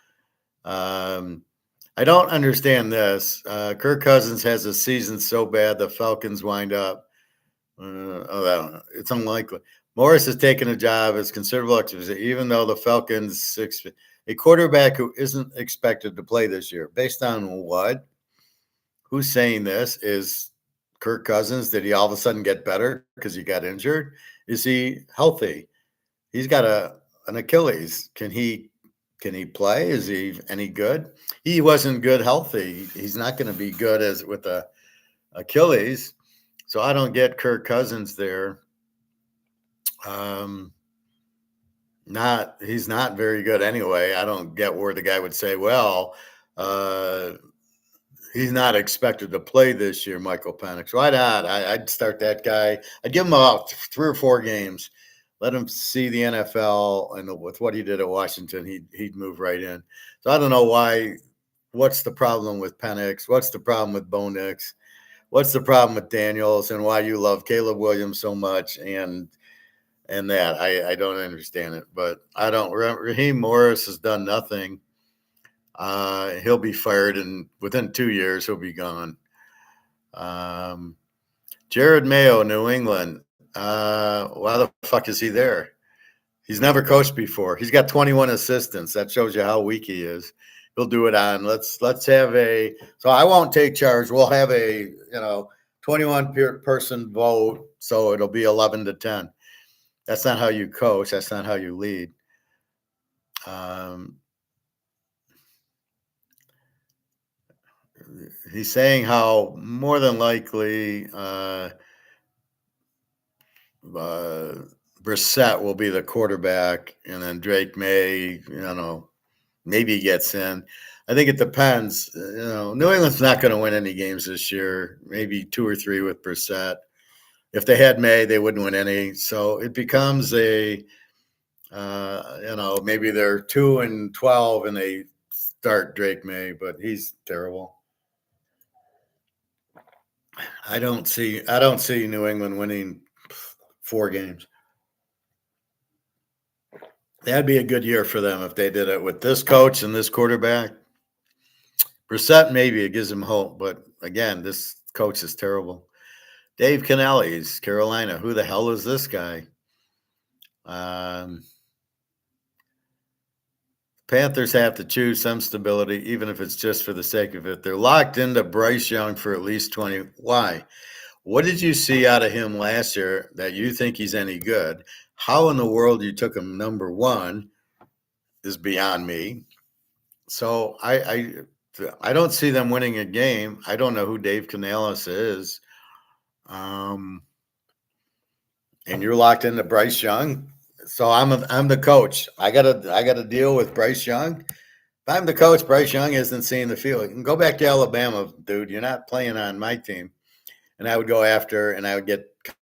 I don't understand this. Kirk Cousins has a season so bad the Falcons wind up. I don't know. It's unlikely. Morris has taken a job as considerable expense, even though the Falcons a quarterback who isn't expected to play this year. Based on what? Who's saying this? Is Kirk Cousins? Did he all of a sudden get better because he got injured? Is he healthy? He's got an Achilles. Can he play? Is he any good? He wasn't good healthy. He's not going to be good as with a Achilles. So I don't get Kirk Cousins there. He's not very good anyway. I don't get where the guy would say, well, he's not expected to play this year, Michael Penix. Why not? I'd start that guy. I'd give him about 3 or 4 games. Let him see the NFL, and with what he did at Washington, he'd move right in. So I don't know why. What's the problem with Penix? What's the problem with Bo Nix? What's the problem with Daniels, and why you love Caleb Williams so much? And that I don't understand it, but I don't. Raheem Morris has done nothing. He'll be fired, and within 2 years he'll be gone. Jared Mayo, New England. Why the fuck is he there? He's never coached before. He's got 21 assistants. That shows you how weak he is. He'll do it on. Let's have a. So I won't take charge. We'll have a 21 person vote. So it'll be 11-10. That's not how you coach. That's not how you lead. He's saying how more than likely Brissett will be the quarterback, and then Drake May, maybe gets in. I think it depends. New England's not going to win any games this year. Maybe 2 or 3 with Brissett. If they had May, they wouldn't win any. So it becomes maybe they're 2-12 and they start Drake May, but he's terrible. I don't see New England winning 4 games. That'd be a good year for them if they did it with this coach and this quarterback. Brissett, maybe it gives him hope, but again, this coach is terrible. Dave Canales, Carolina. Who the hell is this guy? Panthers have to choose some stability, even if it's just for the sake of it. They're locked into Bryce Young for at least 20. Why? What did you see out of him last year that you think he's any good? How in the world you took him number 1 is beyond me. So I don't see them winning a game. I don't know who Dave Canales is. And you're locked into Bryce Young. So I'm the coach. I gotta deal with Bryce Young. If I'm the coach, Bryce Young isn't seeing the field. You can go back to Alabama, dude. You're not playing on my team. And I would go after, and I would get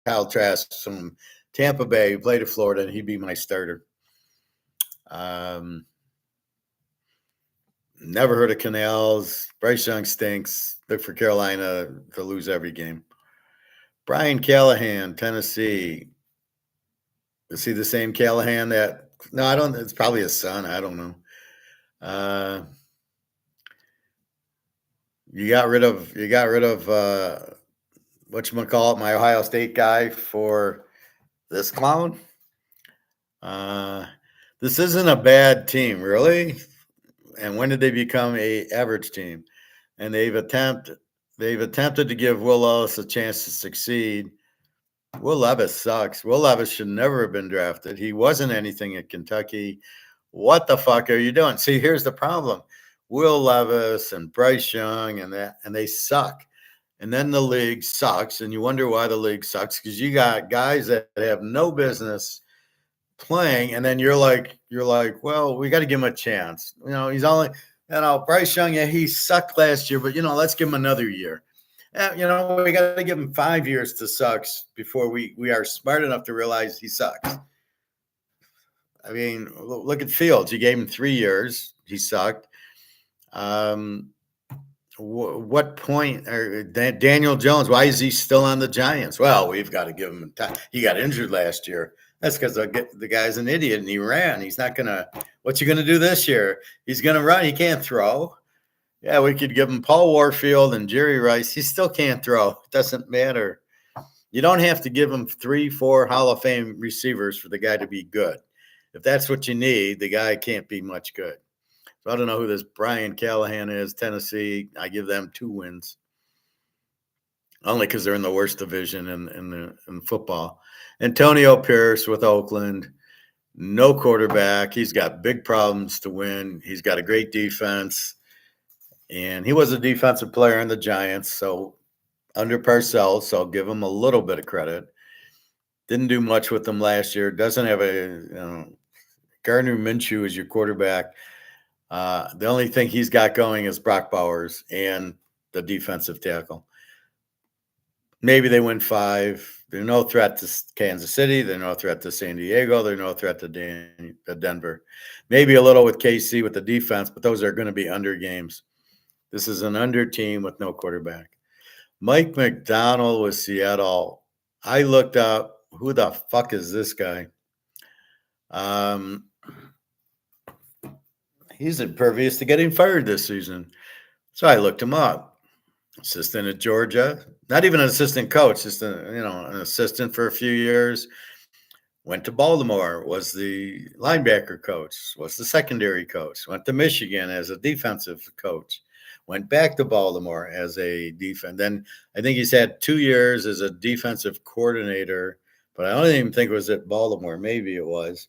Kyle Trask from Tampa Bay, who played at Florida, and he'd be my starter. Um, Never heard of Canals. Bryce Young stinks. Look for Carolina to lose every game. Brian Callahan, Tennessee. Is he the same Callahan that? No, I don't. It's probably his son. I don't know. Uh, you got rid of whatchamacallit, my Ohio State guy for this clown. Uh, this isn't a bad team, really. And when did they become a average team? And they've attempted to give Will Levis a chance to succeed. Will Levis sucks. Will Levis should never have been drafted. He wasn't anything at Kentucky. What the fuck are you doing? See, here's the problem. Will Levis and Bryce Young and they suck. And then the league sucks, and you wonder why the league sucks, because you got guys that have no business playing, and then you're like, well, we got to give him a chance. He's only, Bryce Young, yeah, he sucked last year, but let's give him another year. We got to give him 5 years to sucks before we are smart enough to realize he sucks. I mean, look at Fields. You gave him 3 years. He sucked. What point? Daniel Jones, why is he still on the Giants? Well, we've got to give him time. He got injured last year. That's because the guy's an idiot and he ran. He's not going to – what's he going to do this year? He's going to run. He can't throw. Yeah, we could give him Paul Warfield and Jerry Rice. He still can't throw. It doesn't matter. You don't have to give him 3, 4 Hall of Fame receivers for the guy to be good. If that's what you need, the guy can't be much good. So I don't know who this Brian Callahan is, Tennessee. I give them 2 wins. Only because they're in the worst division in football. Antonio Pierce with Oakland. No quarterback. He's got big problems to win. He's got a great defense. And he was a defensive player in the Giants, so under Parcells, so I'll give him a little bit of credit. Didn't do much with them last year. Doesn't have Gardner Minshew is your quarterback. The only thing he's got going is Brock Bowers and the defensive tackle. Maybe they win 5. They're no threat to Kansas City. They're no threat to San Diego. They're no threat to Denver. Maybe a little with KC with the defense, but those are going to be under games. This is an under team with no quarterback. Mike McDonald with Seattle. I looked up, who the fuck is this guy? He's impervious to getting fired this season. So I looked him up. Assistant at Georgia. Not even an assistant coach, just an assistant for a few years. Went to Baltimore, was the linebacker coach, was the secondary coach. Went to Michigan as a defensive coach. Went back to Baltimore as a defense. Then I think he's had 2 years as a defensive coordinator, but I don't even think it was at Baltimore. Maybe it was.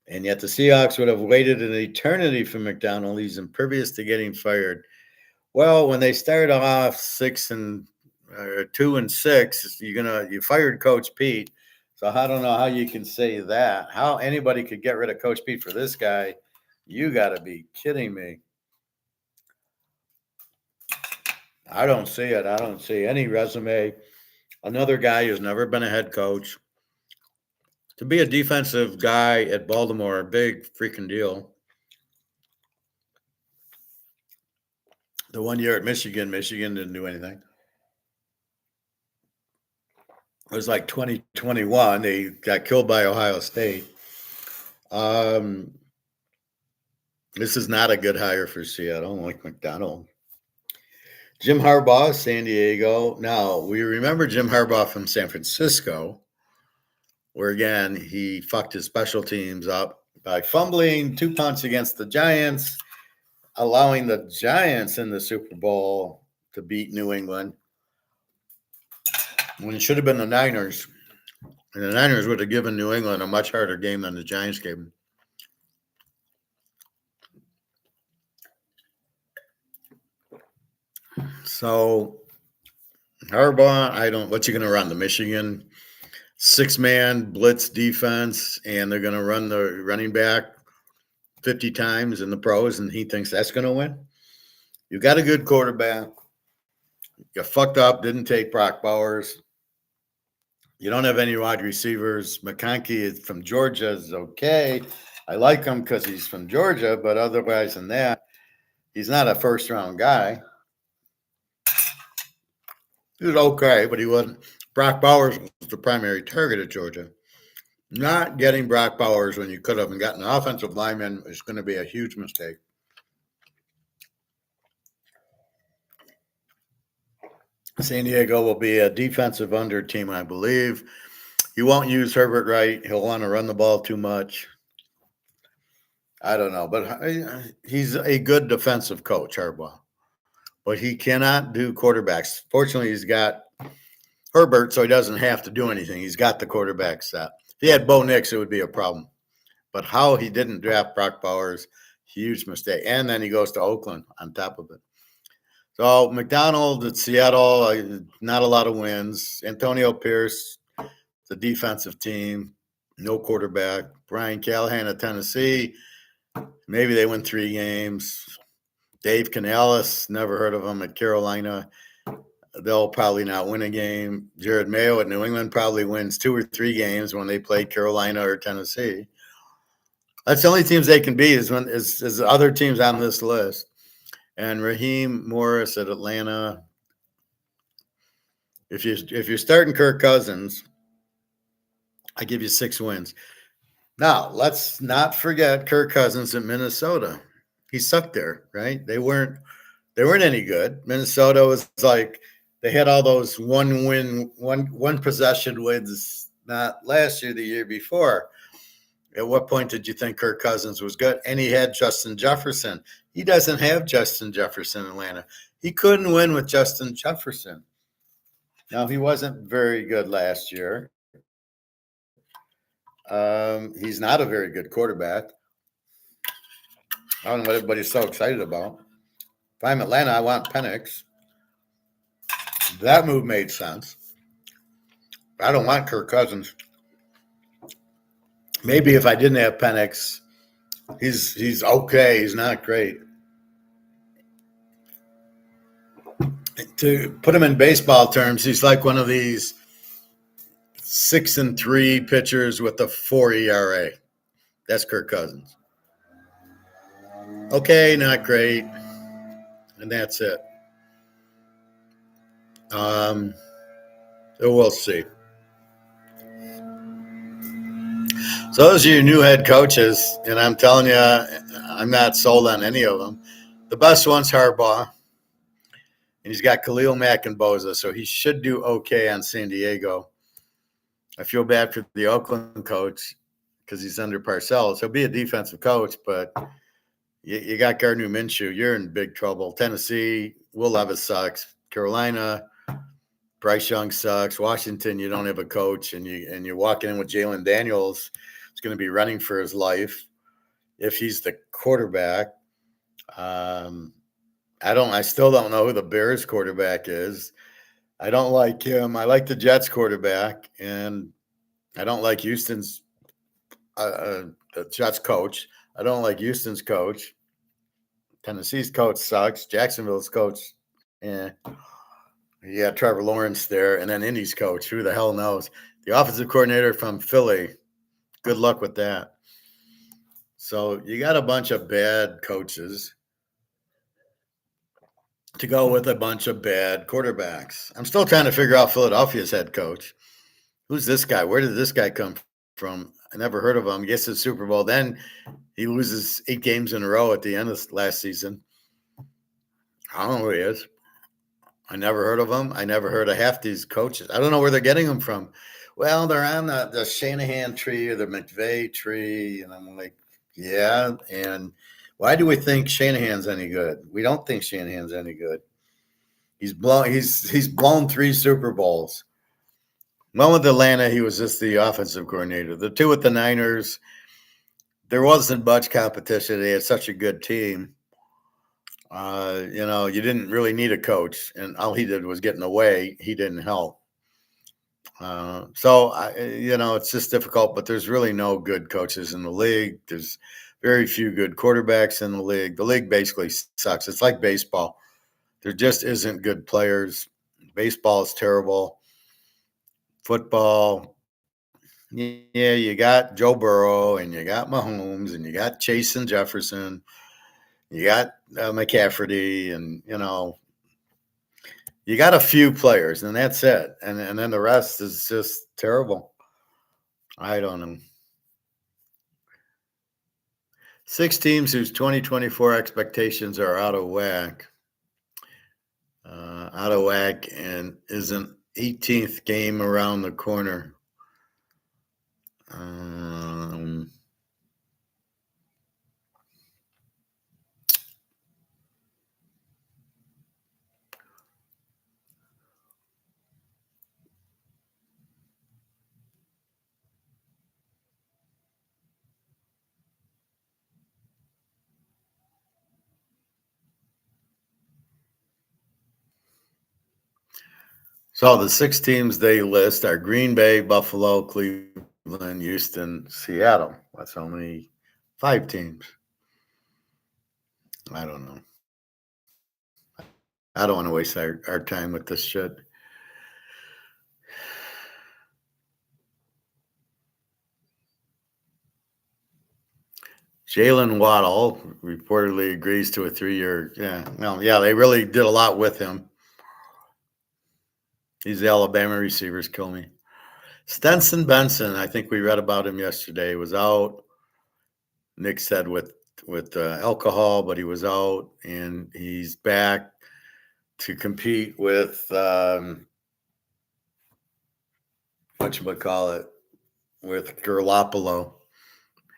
And yet the Seahawks would have waited an eternity for McDonald. He's impervious to getting fired. Well, when they started off 2-6, you fired Coach Pete. So I don't know how you can say that. How anybody could get rid of Coach Pete for this guy? You got to be kidding me. I don't see it. I don't see any resume. Another guy who's never been a head coach. To be a defensive guy at Baltimore, a big freaking deal. The 1 year at Michigan didn't do anything. It was like 2021. They got killed by Ohio State. This is not a good hire for Seattle, like McDonald. Jim Harbaugh, San Diego. Now, we remember Jim Harbaugh from San Francisco, where, again, he fucked his special teams up by fumbling 2 punts against the Giants, allowing the Giants in the Super Bowl to beat New England when it should have been the Niners. And the Niners would have given New England a much harder game than the Giants gave them. So Harbaugh, what's he going to run? The Michigan 6-man blitz defense, and they're going to run the running back 50 times in the pros, and he thinks that's going to win. You got a good quarterback. You fucked up, didn't take Brock Bowers. You don't have any wide receivers. McConkey is from Georgia is okay. I like him because he's from Georgia, but otherwise than that, he's not a first-round guy. He was okay, but he wasn't. Brock Bowers was the primary target at Georgia. Not getting Brock Bowers when you could have and gotten an offensive lineman is going to be a huge mistake. San Diego will be a defensive under team, I believe. He won't use Herbert right. He'll want to run the ball too much. I don't know, but he's a good defensive coach, Harbaugh. But he cannot do quarterbacks. Fortunately, he's got Herbert, so he doesn't have to do anything. He's got the quarterback set. If he had Bo Nix, it would be a problem. But how he didn't draft Brock Bowers, huge mistake. And then he goes to Oakland on top of it. So McDonald at Seattle, not a lot of wins. Antonio Pierce, the defensive team, no quarterback. Brian Callahan at Tennessee, maybe they win 3 games. Dave Canales, never heard of him at Carolina. They'll probably not win a game. Jared Mayo at New England probably wins 2 or 3 games when they play Carolina or Tennessee. That's the only teams they can beat is other teams on this list. And Raheem Morris at Atlanta. If you're starting Kirk Cousins, I give you 6 wins. Now, let's not forget Kirk Cousins in Minnesota. He sucked there, right? They weren't any good. Minnesota was like they had all those one possession wins, not last year, the year before. At what point did you think Kirk Cousins was good? And he had Justin Jefferson. He doesn't have Justin Jefferson in Atlanta. He couldn't win with Justin Jefferson. Now, he wasn't very good last year. He's not a very good quarterback. I don't know what everybody's so excited about. If I'm Atlanta, I want Penix. That move made sense. I don't want Kirk Cousins. Maybe if I didn't have Penix, he's okay. He's not great. To put him in baseball terms, he's like one of these 6-3 pitchers with a 4 ERA. That's Kirk Cousins. Okay, not great, and that's it. We'll see. So those are your new head coaches, and I'm telling you, I'm not sold on any of them. The best one's Harbaugh, and he's got Khalil Mack and Boza, so he should do okay on San Diego. I feel bad for the Oakland coach because he's under Parcells. He'll be a defensive coach, but you got Gardner Minshew. You're in big trouble. Tennessee, Will Levis sucks. Carolina, Bryce Young sucks. Washington, you don't have a coach, and you're walking in with Jalen Daniels. He's going to be running for his life if he's the quarterback. I still don't know who the Bears quarterback is. I don't like him. I like the Jets quarterback, and I don't like Houston's the Jets coach. I don't like Houston's coach. Tennessee's coach sucks. Jacksonville's coach, yeah. Yeah, Trevor Lawrence there, and then Indy's coach. Who the hell knows? The offensive coordinator from Philly. Good luck with that. So you got a bunch of bad coaches to go with a bunch of bad quarterbacks. I'm still trying to figure out Philadelphia's head coach. Who's this guy? Where did this guy come from? I never heard of him. Gets to the Super Bowl. Then he loses 8 games in a row at the end of last season. I don't know who he is. I never heard of him. I never heard of half these coaches. I don't know where they're getting them from. Well, they're on the Shanahan tree or the McVay tree. And I'm like, yeah. And why do we think Shanahan's any good? We don't think Shanahan's any good. He's blown 3 Super Bowls. One with Atlanta, he was just the offensive coordinator. The 2 with the Niners, there wasn't much competition. They had such a good team. You didn't really need a coach, and all he did was get in the way. He didn't help. It's just difficult, but there's really no good coaches in the league. There's very few good quarterbacks in the league. The league basically sucks. It's like baseball. There just isn't good players. Baseball is terrible. Football, yeah, you got Joe Burrow and you got Mahomes and you got Chase and Jefferson. You got McCafferty, and you got a few players, and that's it. And then the rest is just terrible. I don't know. 6 teams whose 2024 expectations are out of whack, and is an 18th game around the corner. So the 6 teams they list are Green Bay, Buffalo, Cleveland, Houston, Seattle. That's only 5 teams. I don't know. I don't want to waste our time with this shit. Jalen Waddle reportedly agrees to a 3-year. They really did a lot with him. These Alabama receivers kill me. Stenson Benson, I think we read about him yesterday, was out. Nick said with alcohol, but he was out, and he's back to compete with whatchamacallit, with Garoppolo.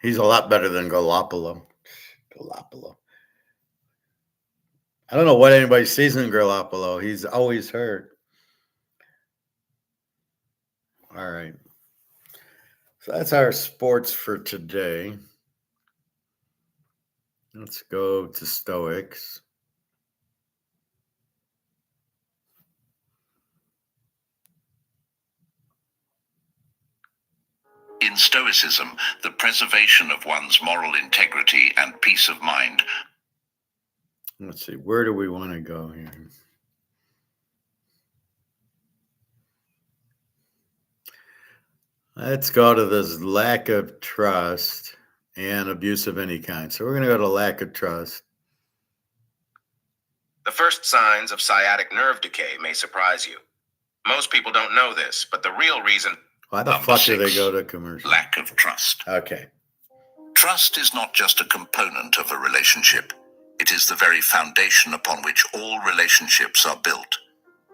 He's a lot better than Garoppolo. I don't know what anybody sees in Garoppolo. He's always hurt. All right. So that's our sports for today. Let's go to Stoics. In Stoicism, the preservation of one's moral integrity and peace of mind. Let's see, where do we want to go here? Let's go to this lack of trust and abuse of any kind. So we're going to go to lack of trust. The first signs of sciatic nerve decay may surprise you. Most people don't know this, but the real reason... Why the fuck do they go to commercial? Lack of trust. Okay. Trust is not just a component of a relationship. It is the very foundation upon which all relationships are built.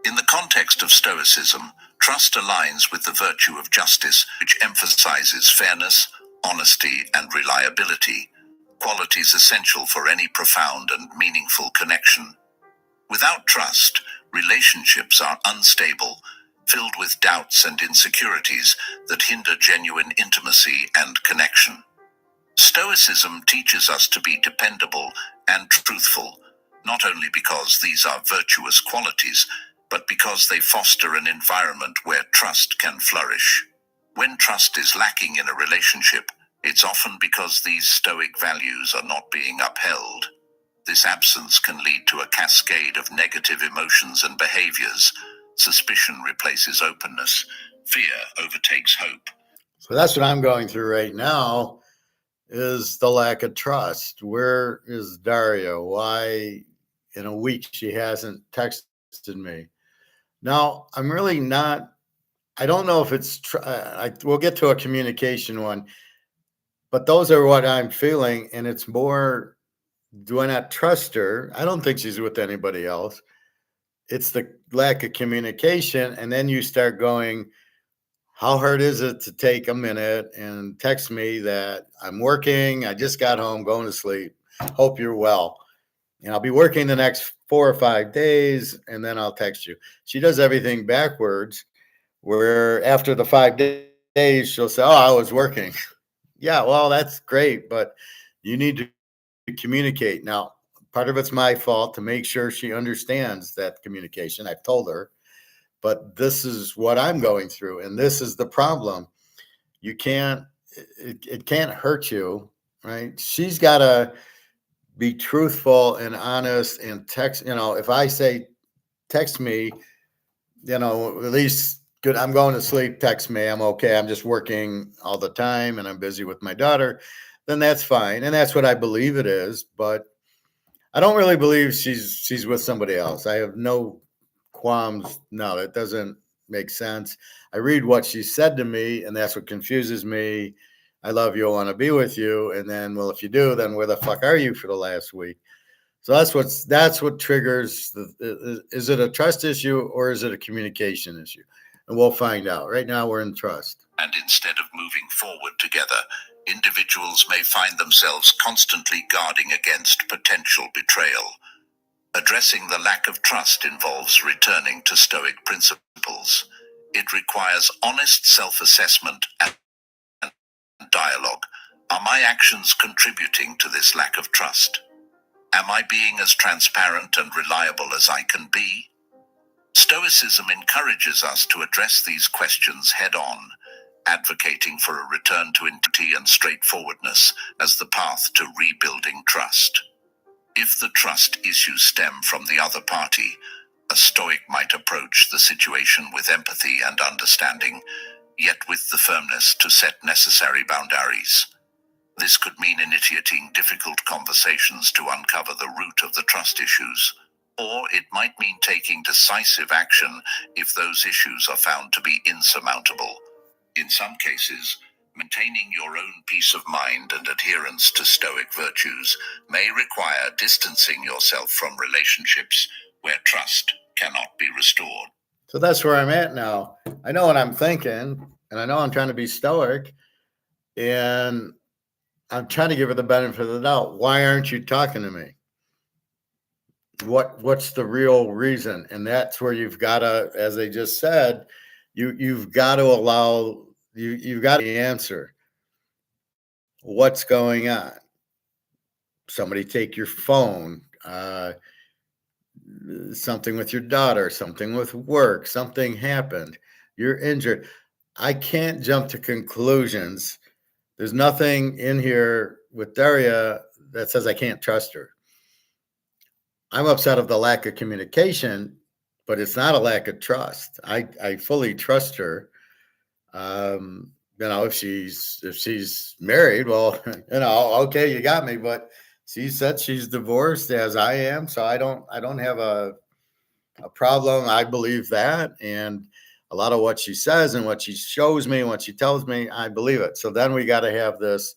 In the context of Stoicism, trust aligns with the virtue of justice, which emphasizes fairness, honesty, and reliability, qualities essential for any profound and meaningful connection. Without trust, relationships are unstable, filled with doubts and insecurities that hinder genuine intimacy and connection. Stoicism teaches us to be dependable and truthful, not only because these are virtuous qualities, but because they foster an environment where trust can flourish. When trust is lacking in a relationship, it's often because these Stoic values are not being upheld. This absence can lead to a cascade of negative emotions and behaviors. Suspicion replaces openness. Fear overtakes hope. So that's what I'm going through right now, is the lack of trust. Where is Daria? Why in a week she hasn't texted me? Now, I'm really not, I don't know if it's, we'll get to a communication one, but those are what I'm feeling. And it's more, do I not trust her? I don't think she's with anybody else. It's the lack of communication. And then you start going, how hard is it to take a minute and text me that I'm working, I just got home, going to sleep, hope you're well. And I'll be working the next 4 or 5 days, and then I'll text you. She does everything backwards, where after the 5 days, she'll say, oh, I was working. Yeah, well, that's great, but you need to communicate. Now, part of it's my fault to make sure she understands that communication. I've told her, but this is what I'm going through, and this is the problem. You can't, it can't hurt you, right? She's got to be truthful and honest and text. If I say text me, at least good. I'm going to sleep. Text me. I'm okay. I'm just working all the time and I'm busy with my daughter. Then that's fine, and that's what I believe it is. But I don't really believe she's with somebody else. I have no qualms. No, that doesn't make sense. I read what she said to me, and that's what confuses me. I love you. I want to be with you. And then, well, if you do, then where the fuck are you for the last week? So that's what triggers is it a trust issue or is it a communication issue? And we'll find out. Right now we're in trust. And instead of moving forward together, individuals may find themselves constantly guarding against potential betrayal. Addressing the lack of trust involves returning to Stoic principles. It requires honest self-assessment and dialogue. Are my actions contributing to this lack of trust? Am I being as transparent and reliable as I can be? Stoicism encourages us to address these questions head-on, advocating for a return to integrity and straightforwardness as the path to rebuilding trust. If the trust issues stem from the other party, a Stoic might approach the situation with empathy and understanding, yet with the firmness to set necessary boundaries. This could mean initiating difficult conversations to uncover the root of the trust issues, or it might mean taking decisive action if those issues are found to be insurmountable. In some cases, maintaining your own peace of mind and adherence to Stoic virtues may require distancing yourself from relationships where trust cannot be restored. So that's where I'm at now. I know what I'm thinking, and I know I'm trying to be Stoic, and I'm trying to give her the benefit of the doubt. Why aren't you talking to me? What's the real reason? And that's where you've got to, as they just said, you've got to allow you've got to answer what's going on. Somebody take your phone, something with your daughter, something with work, something happened, you're injured. I can't jump to conclusions. There's nothing in here with Daria that says I can't trust her. I'm upset of the lack of communication, but it's not a lack of trust. I fully trust her. If she's married, well, okay, you got me. But she said she's divorced, as I am, so I don't have a problem. I believe that, and a lot of what she says and what she shows me and what she tells me, I believe it. So then we got to have this.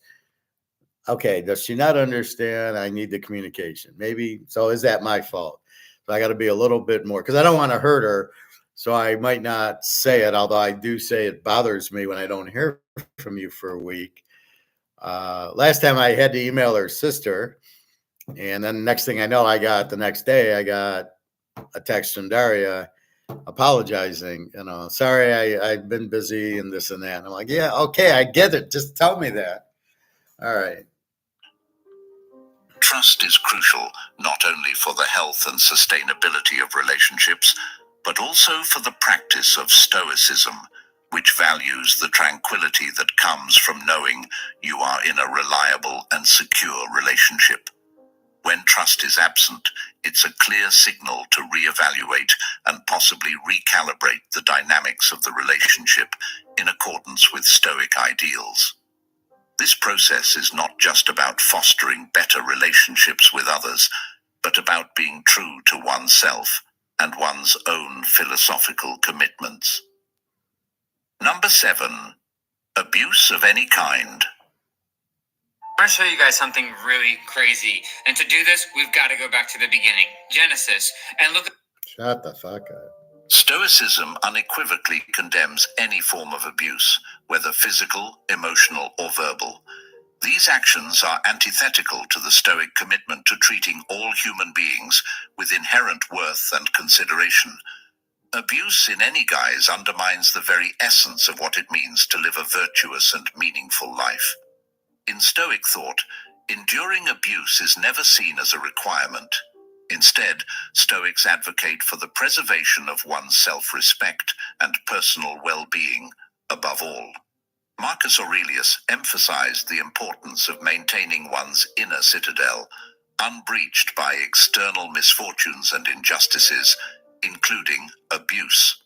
Okay, does she not understand? I need the communication. Maybe so. Is that my fault? So I got to be a little bit more because I don't want to hurt her. So I might not say it, although I do say it bothers me when I don't hear from you for a week. Last time I had to email her sister, and then next thing I know, the next day I got a text from Daria apologizing. Sorry, I've been busy and this and that. And I'm like, yeah, okay, I get it. Just tell me that. All right. Trust is crucial not only for the health and sustainability of relationships, but also for the practice of Stoicism, which values the tranquility that comes from knowing you are in a reliable and secure relationship. When trust is absent, it's a clear signal to reevaluate and possibly recalibrate the dynamics of the relationship in accordance with Stoic ideals. This process is not just about fostering better relationships with others, but about being true to oneself and one's own philosophical commitments. Number 7, abuse of any kind. I want to show you guys something really crazy. And to do this, we've got to go back to the beginning, Genesis, and look at... Shut the fuck up. Stoicism unequivocally condemns any form of abuse, whether physical, emotional, or verbal. These actions are antithetical to the Stoic commitment to treating all human beings with inherent worth and consideration. Abuse in any guise undermines the very essence of what it means to live a virtuous and meaningful life. In Stoic thought, enduring abuse is never seen as a requirement. Instead, Stoics advocate for the preservation of one's self-respect and personal well-being above all. Marcus Aurelius emphasized the importance of maintaining one's inner citadel, unbreached by external misfortunes and injustices, including abuse.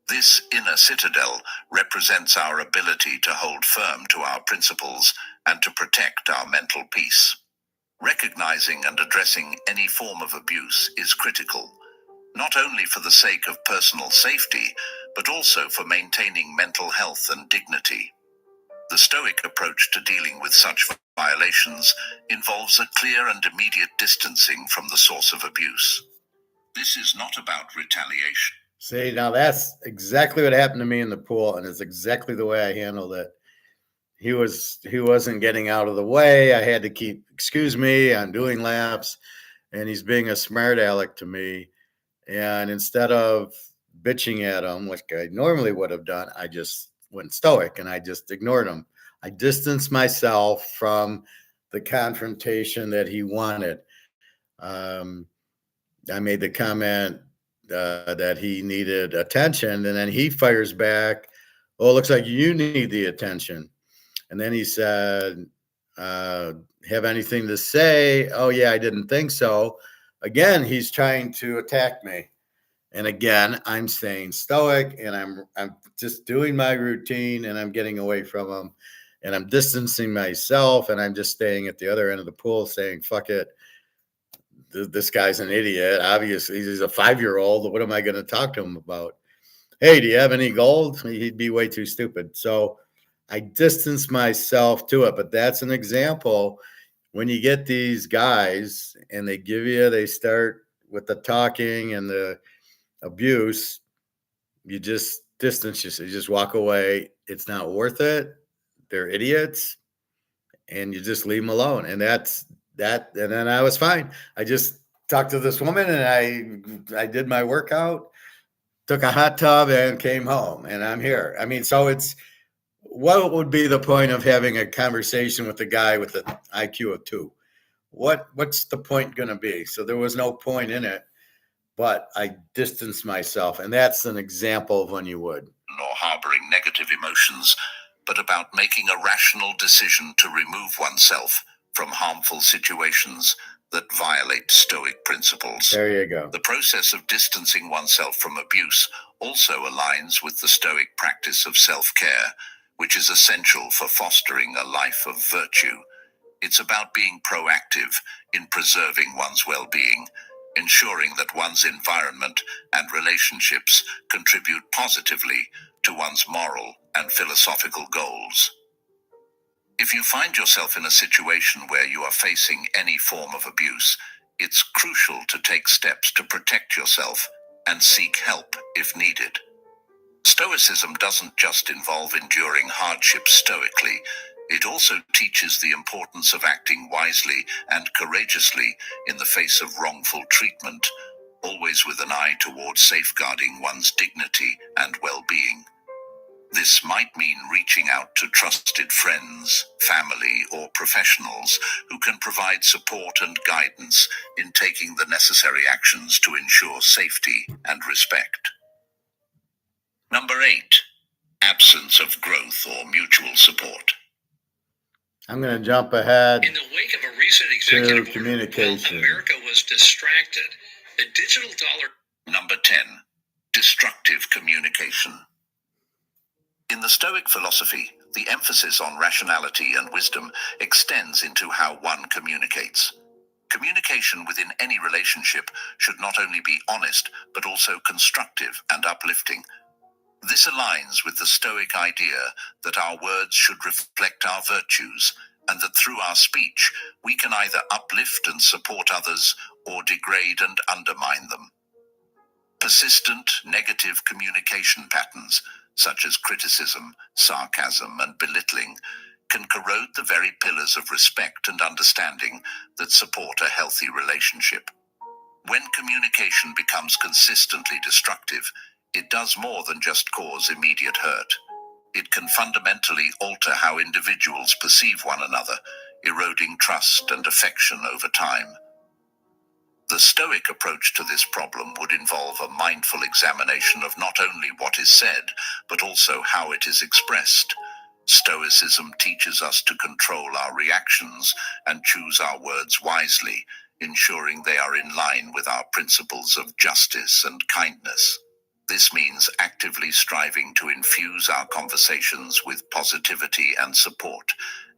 This inner citadel represents our ability to hold firm to our principles and to protect our mental peace. Recognizing and addressing any form of abuse is critical, not only for the sake of personal safety, but also for maintaining mental health and dignity. The Stoic approach to dealing with such violations involves a clear and immediate distancing from the source of abuse. This is not about retaliation. See, now that's exactly what happened to me in the pool, and it's exactly the way I handled it. He wasn't getting out of the way. I had to keep, excuse me, I'm doing laps, and he's being a smart aleck to me. And instead of bitching at him, like I normally would have done, I just went stoic and I just ignored him. I distanced myself from the confrontation that he wanted. I made the comment that he needed attention, and then he fires back, "Oh, it looks like you need the attention." And then he said, "Have anything to say?" "Oh, yeah, I didn't think so." Again, he's trying to attack me. And again, I'm staying stoic and I'm just doing my routine and I'm getting away from him and I'm distancing myself and I'm just staying at the other end of the pool saying, fuck it. This guy's an idiot. Obviously, he's a 5-year-old. What am I going to talk to him about? Hey, do you have any gold? He'd be way too stupid. So I distance myself to it. But that's an example when you get these guys and they start with the talking and the abuse, you just distance yourself. You just walk away. It's not worth it. They're idiots. And you just leave them alone. And that's that. And then I was fine. I just talked to this woman and I did my workout, took a hot tub and came home and I'm here. I mean, so it's what would be the point of having a conversation with a guy with an IQ of 2? What's the point going to be? So there was no point in it. But I distance myself, and that's an example of when you would. Nor harboring negative emotions, but about making a rational decision to remove oneself from harmful situations that violate Stoic principles. There you go. The process of distancing oneself from abuse also aligns with the Stoic practice of self-care, which is essential for fostering a life of virtue. It's about being proactive in preserving one's well-being, ensuring that one's environment and relationships contribute positively to one's moral and philosophical goals. If you find yourself in a situation where you are facing any form of abuse, it's crucial to take steps to protect yourself and seek help if needed. Stoicism doesn't just involve enduring hardship stoically. It also teaches the importance of acting wisely and courageously in the face of wrongful treatment, always with an eye towards safeguarding one's dignity and well-being. This might mean reaching out to trusted friends, family, or professionals who can provide support and guidance in taking the necessary actions to ensure safety and respect. Number 8, absence of growth or mutual support. I'm going to jump ahead. In the wake of a recent executive order, while America was distracted, the digital dollar. Number 10, destructive communication. In the Stoic philosophy, the emphasis on rationality and wisdom extends into how one communicates. Communication within any relationship should not only be honest, but also constructive and uplifting. This aligns with the Stoic idea that our words should reflect our virtues, and that through our speech, we can either uplift and support others or degrade and undermine them. Persistent negative communication patterns, such as criticism, sarcasm, and belittling, can corrode the very pillars of respect and understanding that support a healthy relationship. When communication becomes consistently destructive, it does more than just cause immediate hurt. It can fundamentally alter how individuals perceive one another, eroding trust and affection over time. The Stoic approach to this problem would involve a mindful examination of not only what is said, but also how it is expressed. Stoicism teaches us to control our reactions and choose our words wisely, ensuring they are in line with our principles of justice and kindness. This means actively striving to infuse our conversations with positivity and support,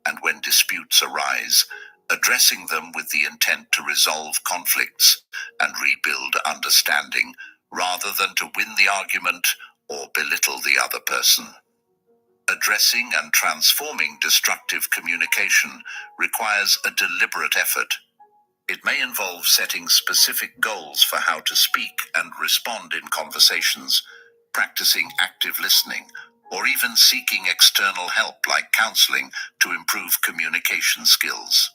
and when disputes arise, addressing them with the intent to resolve conflicts and rebuild understanding, rather than to win the argument or belittle the other person. Addressing and transforming destructive communication requires a deliberate effort. It may involve setting specific goals for how to speak and respond in conversations, practicing active listening, or even seeking external help like counseling to improve communication skills.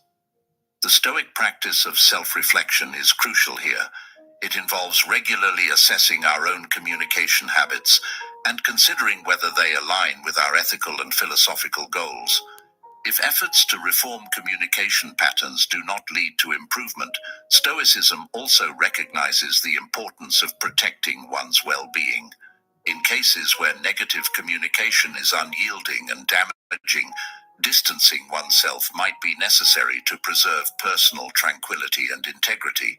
The Stoic practice of self-reflection is crucial here. It involves regularly assessing our own communication habits and considering whether they align with our ethical and philosophical goals. If efforts to reform communication patterns do not lead to improvement, Stoicism also recognizes the importance of protecting one's well-being. In cases where negative communication is unyielding and damaging, distancing oneself might be necessary to preserve personal tranquility and integrity.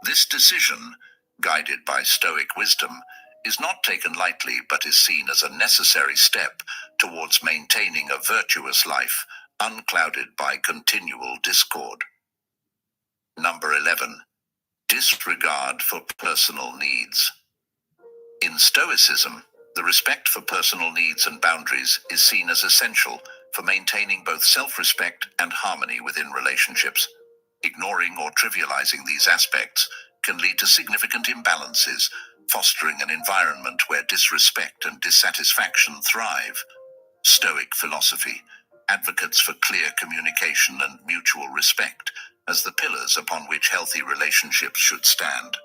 This decision, guided by Stoic wisdom, is not taken lightly but is seen as a necessary step towards maintaining a virtuous life, unclouded by continual discord. Number 11. Disregard for personal needs. In Stoicism, the respect for personal needs and boundaries is seen as essential for maintaining both self-respect and harmony within relationships. Ignoring or trivializing these aspects can lead to significant imbalances, fostering an environment where disrespect and dissatisfaction thrive. Stoic philosophy advocates for clear communication and mutual respect as the pillars upon which healthy relationships should stand.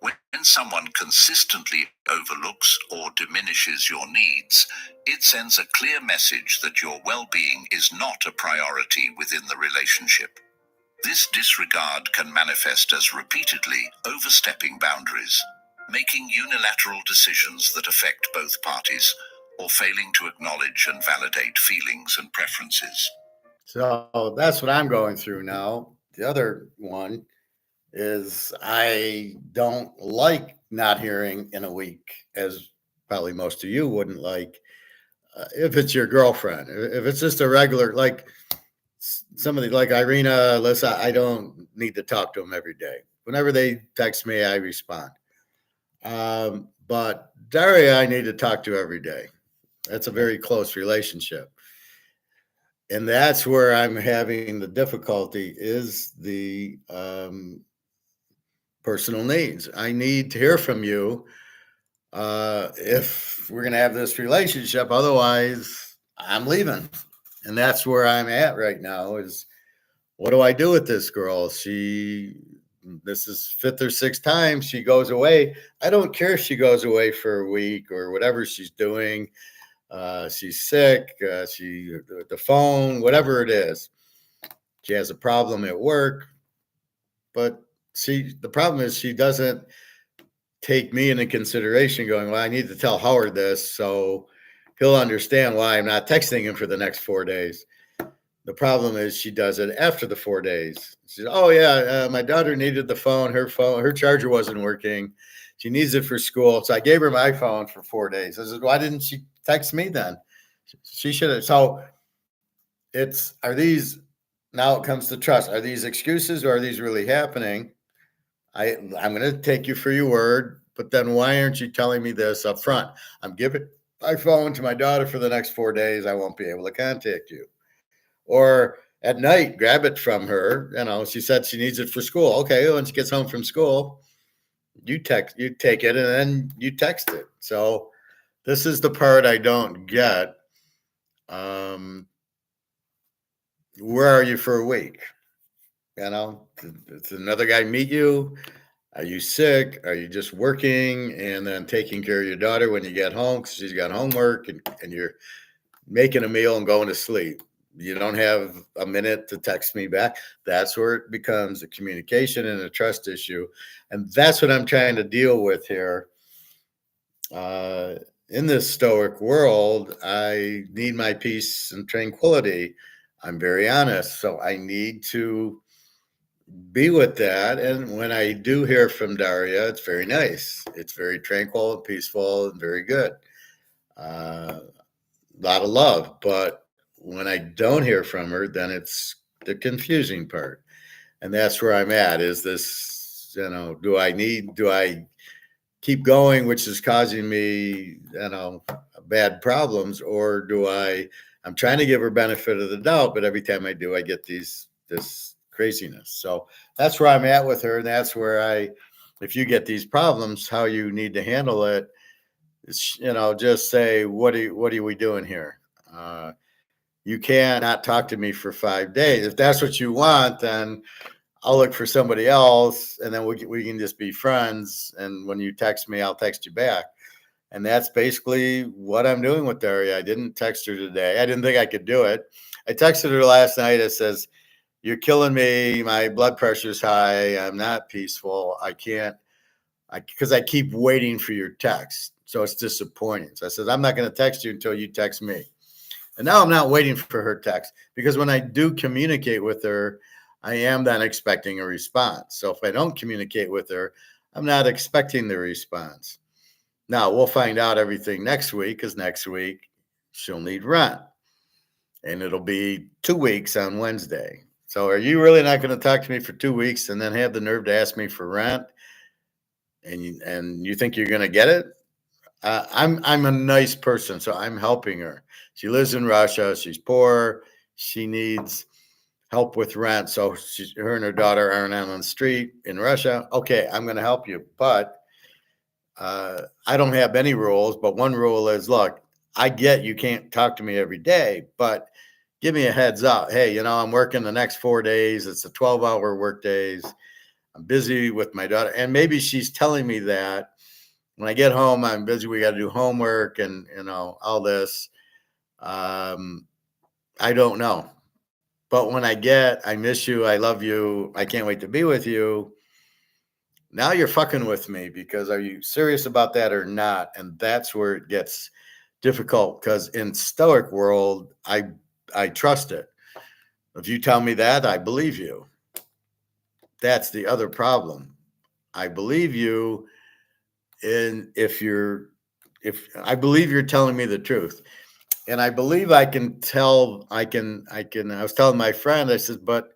When someone consistently overlooks or diminishes your needs, it sends a clear message that your well-being is not a priority within the relationship. This disregard can manifest as repeatedly overstepping boundaries, making unilateral decisions that affect both parties, or failing to acknowledge and validate feelings and preferences. So that's what I'm going through now. The other one is I don't like not hearing in a week, as probably most of you wouldn't like, if it's your girlfriend. If it's just a regular, like somebody like Irina, Alyssa, I don't need to talk to them every day. Whenever they text me, I respond. But Daria, I need to talk to every day. That's a very close relationship. And that's where I'm having the difficulty is the personal needs. I need to hear from you if we're going to have this relationship. Otherwise, I'm leaving. And that's where I'm at right now is what do I do with this girl? This is fifth or sixth time she goes away. I don't care if she goes away for a week or whatever she's doing. She's sick, the phone, whatever it is. She has a problem at work, but the problem is she doesn't take me into consideration going, well, I need to tell Howard this so he'll understand why I'm not texting him for the next 4 days. The problem is she does it after the 4 days. She says, oh yeah, my daughter needed the phone, her charger wasn't working. She needs it for school. So I gave her my phone for 4 days. I said, why didn't she text me then? She should have. So now it comes to trust. Are these excuses or are these really happening? I'm going to take you for your word, but then why aren't you telling me this up front? I'm giving my phone to my daughter for the next 4 days. I won't be able to contact you. Or at night, grab it from her. She said she needs it for school. Okay, when she gets home from school, you take it and then you text it. So this is the part I don't get. Where are you for a week? Does another guy meet you? Are you sick? Are you just working and then taking care of your daughter when you get home because she's got homework and you're making a meal and going to sleep? you don't have a minute to text me back. That's where it becomes a communication and a trust issue. And that's what I'm trying to deal with here. In this stoic world, I need my peace and tranquility. I'm very honest. So I need to be with that. And when I do hear from Daria, it's very nice. It's very tranquil and peaceful and very good. A lot of love. But when I don't hear from her, then it's the confusing part. And that's where I'm at. Is this, do I keep going, which is causing me, bad problems, or I'm trying to give her benefit of the doubt, but every time I do, I get this craziness. So that's where I'm at with her. And that's where if you get these problems, how you need to handle it is, just say, what are we doing here? You can't not talk to me for 5 days. If that's what you want, then I'll look for somebody else, and then we can just be friends. And when you text me, I'll text you back. And that's basically what I'm doing with Daria. I didn't text her today. I didn't think I could do it. I texted her last night. It says, "You're killing me. My blood pressure's high. I'm not peaceful. I can't, because I keep waiting for your text. So it's disappointing." So I said, "I'm not going to text you until you text me." And now I'm not waiting for her text, because when I do communicate with her, I am then expecting a response. So if I don't communicate with her, I'm not expecting the response. Now we'll find out everything next week, because next week she'll need rent, and it'll be 2 weeks on Wednesday. So are you really not going to talk to me for 2 weeks and then have the nerve to ask me for rent? And you think you're going to get it? I'm a nice person, so I'm helping her. She lives in Russia. She's poor. She needs help with rent. So her and her daughter aren't out on the street in Russia. Okay, I'm going to help you. But I don't have any rules. But one rule is, look, I get you can't talk to me every day, but give me a heads up. Hey, I'm working the next 4 days. It's a 12-hour work days. I'm busy with my daughter. And maybe she's telling me that when I get home, I'm busy. We got to do homework and, all this. I don't know. But when I miss you, I love you, I can't wait to be with you. Now you're fucking with me, because are you serious about that or not? And that's where it gets difficult, because in stoic world, I trust it. If you tell me that, I believe you. That's the other problem. I believe you. And if I believe you're telling me the truth, and I believe I can tell, I was telling my friend, I said, but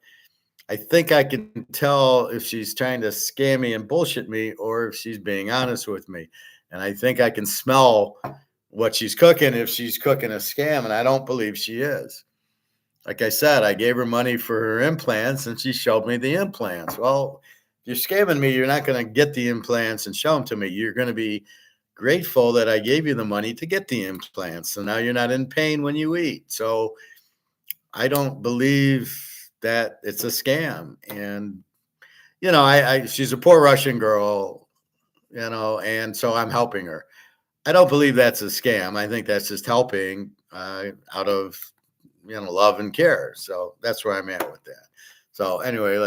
I think I can tell if she's trying to scam me and bullshit me, or if she's being honest with me. And I think I can smell what she's cooking, if she's cooking a scam, and I don't believe she is. Like I said, I gave her money for her implants, and she showed me the implants. Well, if you're scamming me, you're not going to get the implants and show them to me. You're going to be grateful that I gave you the money to get the implants. So now you're not in pain when you eat. So I don't believe that it's a scam. And, she's a poor Russian girl, and so I'm helping her. I don't believe that's a scam. I think that's just helping out of, love and care. So that's where I'm at with that. So anyway,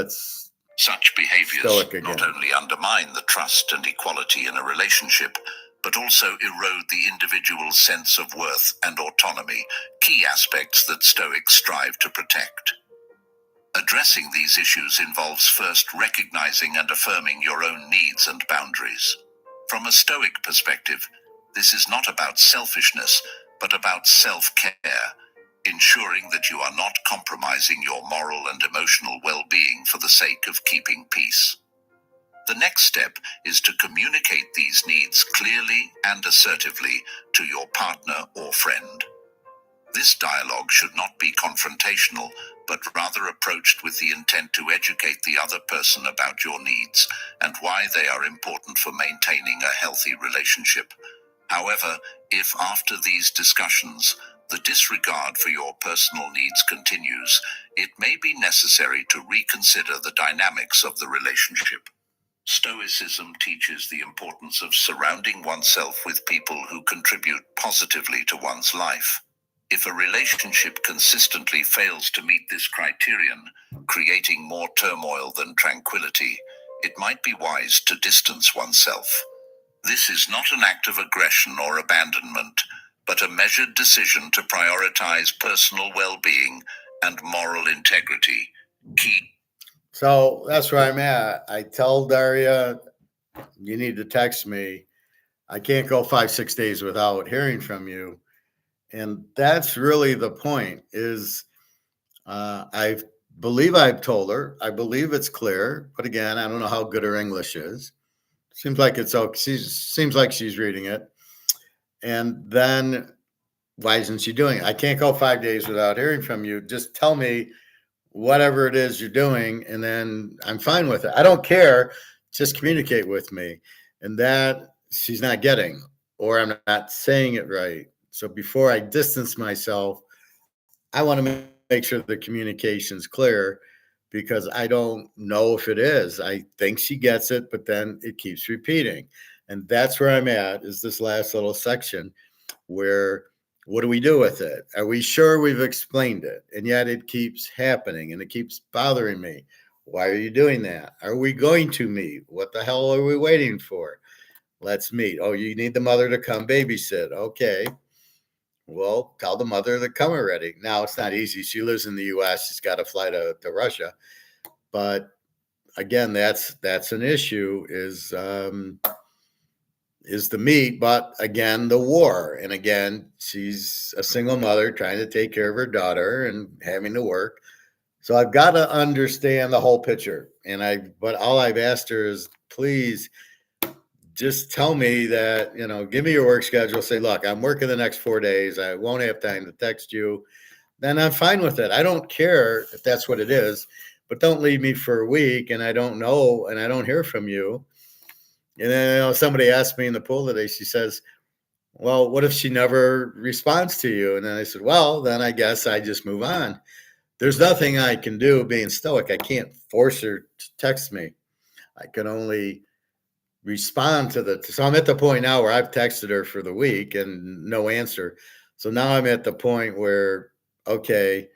Such behaviors stoic again. not only undermine the trust and equality in a relationship, but also erode the individual's sense of worth and autonomy, key aspects that Stoics strive to protect. Addressing these issues involves first recognizing and affirming your own needs and boundaries. From a Stoic perspective, this is not about selfishness, but about self-care, ensuring that you are not compromising your moral and emotional well-being for the sake of keeping peace. The next step is to communicate these needs clearly and assertively to your partner or friend. This dialogue should not be confrontational, but rather approached with the intent to educate the other person about your needs and why they are important for maintaining a healthy relationship. However, if after these discussions, the disregard for your personal needs continues, it may be necessary to reconsider the dynamics of the relationship. Stoicism teaches the importance of surrounding oneself with people who contribute positively to one's life. If a relationship consistently fails to meet this criterion, creating more turmoil than tranquility, it might be wise to distance oneself. This is not an act of aggression or abandonment, but a measured decision to prioritize personal well-being and moral integrity. Key. So that's where I'm at. I tell Daria, you need to text me. I can't go 5-6 days without hearing from you. And that's really the point is I believe I've told her. I believe it's clear. But again, I don't know how good her English is. Seems like it's okay. Seems like she's reading it. And then why isn't she doing it? I can't go 5 days without hearing from you. Just tell me whatever it is you're doing, and then I'm fine with it. I don't care. Just communicate with me. And that she's not getting, or I'm not saying it right. So before I distance myself, I want to make sure the communication's clear because I don't know if it is. I think she gets it, but then it keeps repeating. And that's where I'm at is this last little section where what do we do with it? Are we sure we've explained it? And yet it keeps happening and it keeps bothering me. Why are you doing that? Are we going to meet? What the hell are we waiting for? Let's meet. Oh, you need the mother to come babysit. Okay. Well, tell the mother to come already. Now it's not easy. She lives in the US. She's got to fly to Russia. But again, that's an issue is the meat, but again, the war. And again, she's a single mother trying to take care of her daughter and having to work. So I've got to understand the whole picture. But all I've asked her is, please just tell me that, give me your work schedule. Say, look, I'm working the next 4 days. I won't have time to text you. Then I'm fine with it. I don't care if that's what it is, but don't leave me for a week and I don't know and I don't hear from you. And then somebody asked me in the pool today, she says, well, what if she never responds to you? And then I said, well, then I guess I just move on. There's nothing I can do being stoic. I can't force her to text me. I can only respond to so I'm at the point now where I've texted her for the week and no answer. So now I'm at the point where, okay,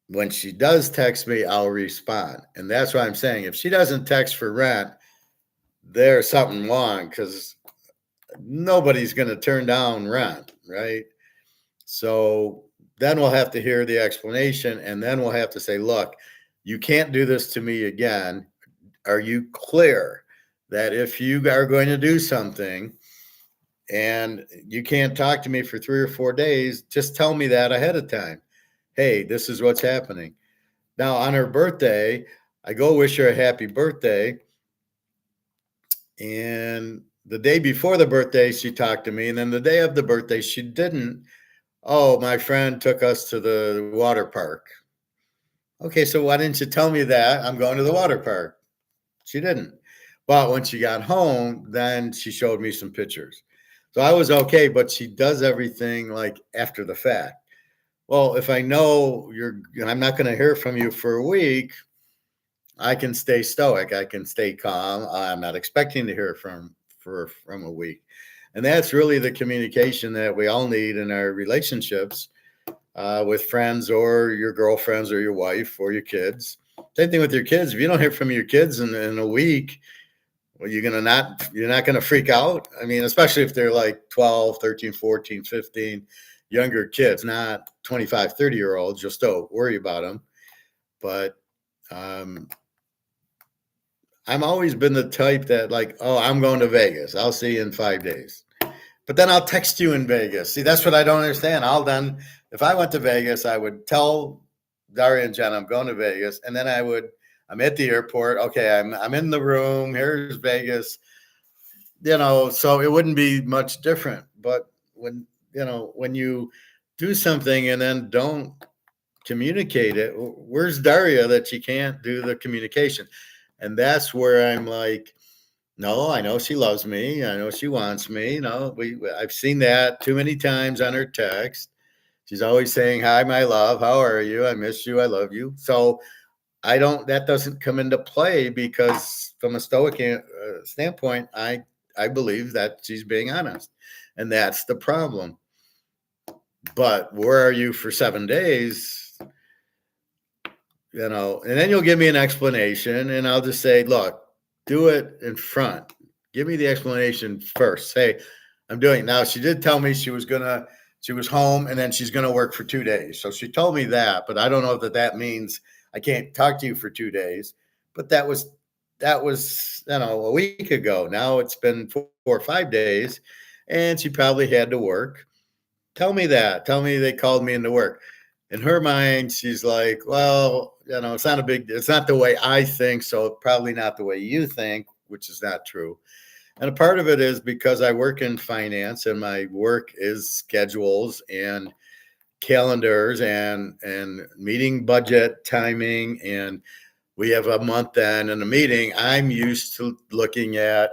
when she does text me, I'll respond. And that's why I'm saying if she doesn't text for rent, there's something wrong because nobody's going to turn down rent, right? So then we'll have to hear the explanation and then we'll have to say, look, you can't do this to me again. Are you clear that if you are going to do something and you can't talk to me for 3 or 4 days, just tell me that ahead of time. Hey, this is what's happening. Now, on her birthday, I go wish her a happy birthday. And the day before the birthday, she talked to me. And then the day of the birthday, she didn't. Oh, my friend took us to the water park. Okay, so why didn't you tell me that? I'm going to the water park. She didn't. But when she got home, then she showed me some pictures. So I was okay, but she does everything like after the fact. Well, if I know I'm not going to hear from you for a week, I can stay stoic. I can stay calm. I'm not expecting to hear from a week. And that's really the communication that we all need in our relationships with friends or your girlfriends or your wife or your kids. Same thing with your kids. If you don't hear from your kids in a week, well, you're not going to freak out. I mean, especially if they're like 12, 13, 14, 15, younger kids, not 25, 30-year-olds. You'll still worry about them. But I've always been the type that like, oh, I'm going to Vegas. I'll see you in 5 days. But then I'll text you in Vegas. See, that's what I don't understand. If I went to Vegas, I would tell Daria and Jen I'm going to Vegas. And then I'm at the airport. Okay, I'm in the room. Here's Vegas. So it wouldn't be much different. But when you do something and then don't communicate it, where's Daria that she can't do the communication? And that's where I'm like, no, I know she loves me. I know she wants me. I've seen that too many times on her text. She's always saying, hi, my love. How are you? I miss you. I love you. So that doesn't come into play because from a stoic standpoint, I believe that she's being honest. And that's the problem. but where are you for 7 days? And then you'll give me an explanation, and I'll just say, look, do it in front. Give me the explanation first. Say, I'm doing it. Now, she did tell me she was home, and then she's going to work for 2 days. So she told me that, but I don't know that means I can't talk to you for 2 days. But that was, a week ago. Now it's been 4 or 5 days, and she probably had to work. Tell me that. Tell me they called me into work. In her mind, she's like, well, it's not the way I think, so probably not the way you think, which is not true. And a part of it is because I work in finance, and my work is schedules and calendars and meeting budget timing, and we have a month end and a meeting. I'm used to looking at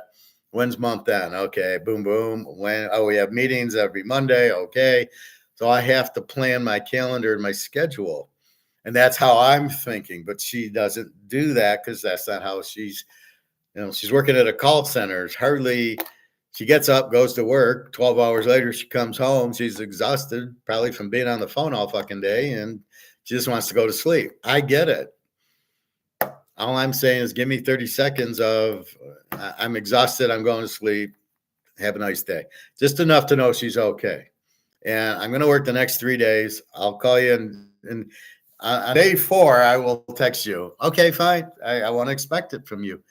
when's month end. Okay, boom, boom. We have meetings every Monday. Okay. So I have to plan my calendar and my schedule. And that's how I'm thinking. But she doesn't do that because that's not how she's working at a call center. She gets up, goes to work. 12 hours later, she comes home. She's exhausted, probably from being on the phone all fucking day. And she just wants to go to sleep. I get it. All I'm saying is give me 30 seconds of I'm exhausted. I'm going to sleep. Have a nice day. Just enough to know she's okay. And I'm going to work the next 3 days. I'll call you. And on day 4, I will text you. Okay, fine. I won't expect it from you.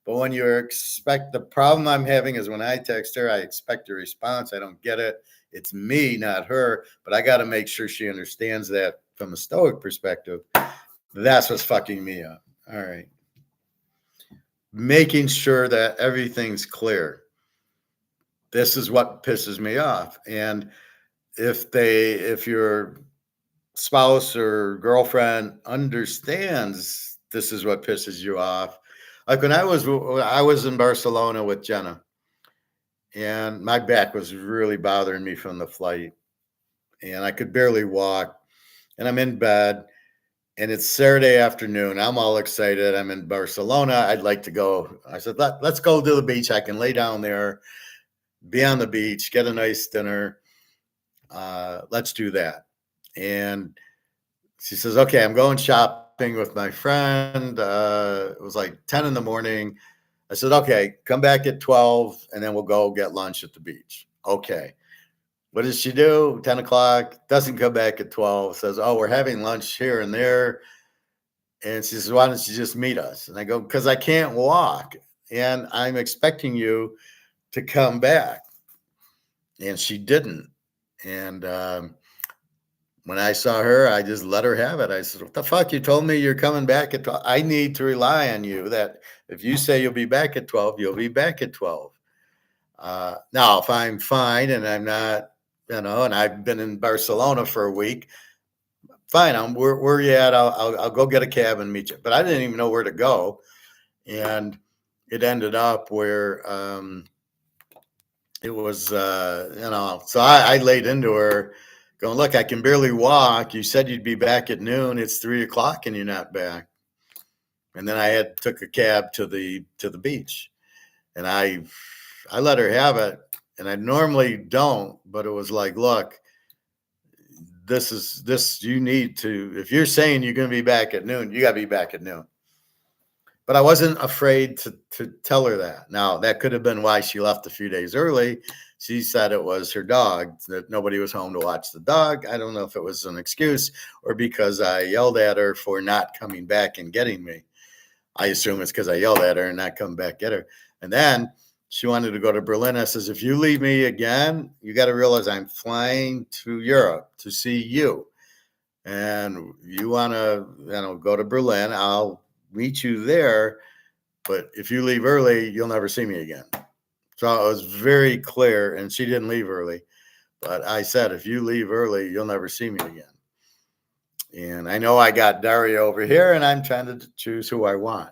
But when you expect, the problem I'm having is when I text her, I expect a response. I don't get it. It's me, not her. But I got to make sure she understands that from a stoic perspective. That's what's fucking me up. All right. Making sure that everything's clear. This is what pisses me off. And if your spouse or girlfriend understands this is what pisses you off. Like when I was in Barcelona with Jenna, and my back was really bothering me from the flight, and I could barely walk, and I'm in bed. And it's Saturday afternoon. I'm all excited. I'm in Barcelona. I'd like to go. I said, let's go to the beach. I can lay down there, be on the beach, get a nice dinner. Let's do that. And she says, okay, I'm going shopping with my friend. It was like 10 in the morning. I said, okay, come back at 12 and then we'll go get lunch at the beach. Okay. What does she do? 10 o'clock, doesn't come back at 12, says, oh, we're having lunch here and there. And she says, why don't you just meet us? And I go, because I can't walk and I'm expecting you to come back. And she didn't. And when I saw her, I just let her have it. I said, what the fuck? You told me you're coming back at 12. I need to rely on you that if you say you'll be back at 12, you'll be back at 12. Now, if I'm fine and I'm not, and I've been in Barcelona for a week, fine. Where you at? I'll go get a cab and meet you. But I didn't even know where to go. And it ended up where it was, so I laid into her going, look, I can barely walk. You said you'd be back at noon. It's 3 o'clock and you're not back. And then I took a cab to the beach, and I let her have it. And I normally don't, but it was like, look, you need to, if you're saying you're going to be back at noon, you got to be back at noon. But I wasn't afraid to tell her that. Now, that could have been why she left a few days early. She said it was her dog, that nobody was home to watch the dog. I don't know if it was an excuse or because I yelled at her for not coming back and getting me. I assume it's because I yelled at her and not come back get her. And then she wanted to go to Berlin. I says, if you leave me again, you got to realize I'm flying to Europe to see you. And you want to, go to Berlin, I'll meet you there. But if you leave early, you'll never see me again. So it was very clear, and she didn't leave early. But I said, if you leave early, you'll never see me again. And I know I got Daria over here, and I'm trying to choose who I want.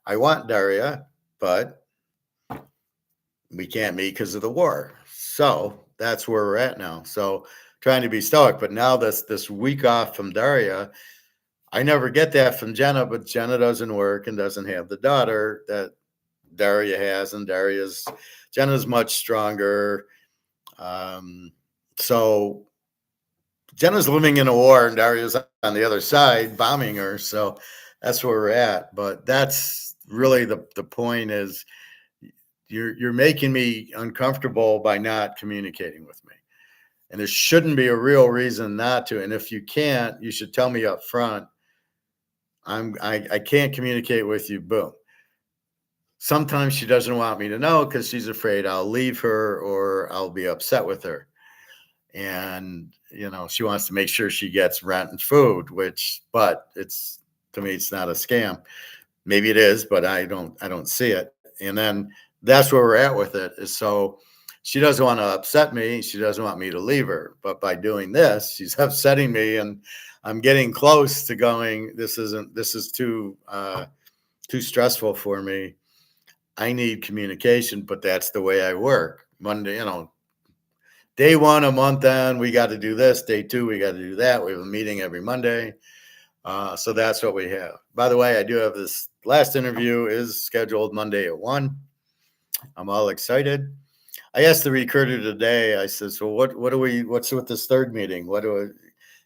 I want Daria, but we can't meet because of the war. So that's where we're at now. So trying to be stoic. But now this week off from Daria, I never get that from Jenna, but Jenna doesn't work and doesn't have the daughter that Daria has, and Jenna's much stronger. So Jenna's living in a war and Daria's on the other side bombing her. So that's where we're at. But that's really the point is you're making me uncomfortable by not communicating with me. And there shouldn't be a real reason not to. And if you can't, you should tell me up front. I can't communicate with you. Boom. Sometimes she doesn't want me to know because she's afraid I'll leave her or I'll be upset with her. And she wants to make sure she gets rent and food, but it's, to me, it's not a scam. Maybe it is, but I don't see it. And then that's where we're at with it, is so she doesn't want to upset me. She doesn't want me to leave her, but by doing this, she's upsetting me, and I'm getting close to going, this is too stressful for me. I need communication, but that's the way I work. Monday, day one, a month in, we got to do this. Day two, we got to do that. We have a meeting every Monday. So that's what we have. By the way, I do have this last interview is scheduled Monday at 1. I'm all excited. I asked the recruiter today, I said, so what's with this third meeting?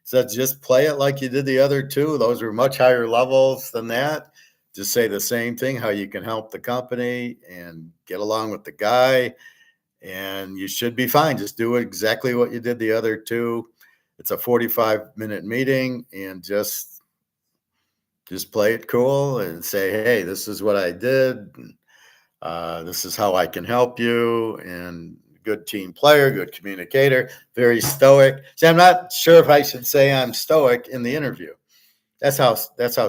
Said, just play it like you did the other two. Those were much higher levels than that. Just say the same thing, how you can help the company and get along with the guy, and you should be fine. Just do exactly what you did the other two. It's a 45-minute meeting, and just play it cool and say, hey, this is what I did. This is how I can help you. And good team player, good communicator, very stoic. See, I'm not sure if I should say I'm stoic in the interview. That's how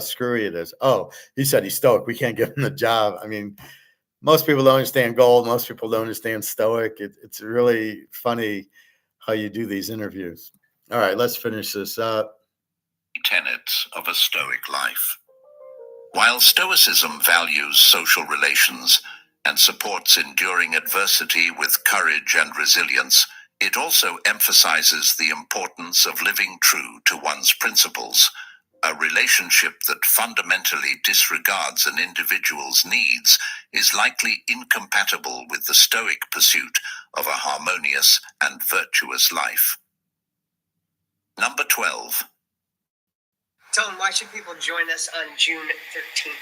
screwy it is. Oh, he said he's stoic. We can't give him the job. I mean, most people don't understand gold. Most people don't understand stoic. It's really funny how you do these interviews. All right, let's finish this up. Tenets of a Stoic life. While Stoicism values social relations and supports enduring adversity with courage and resilience, it also emphasizes the importance of living true to one's principles. A relationship that fundamentally disregards an individual's needs is likely incompatible with the Stoic pursuit of a harmonious and virtuous life. Number 12. Tone, why should people join us on June 13th?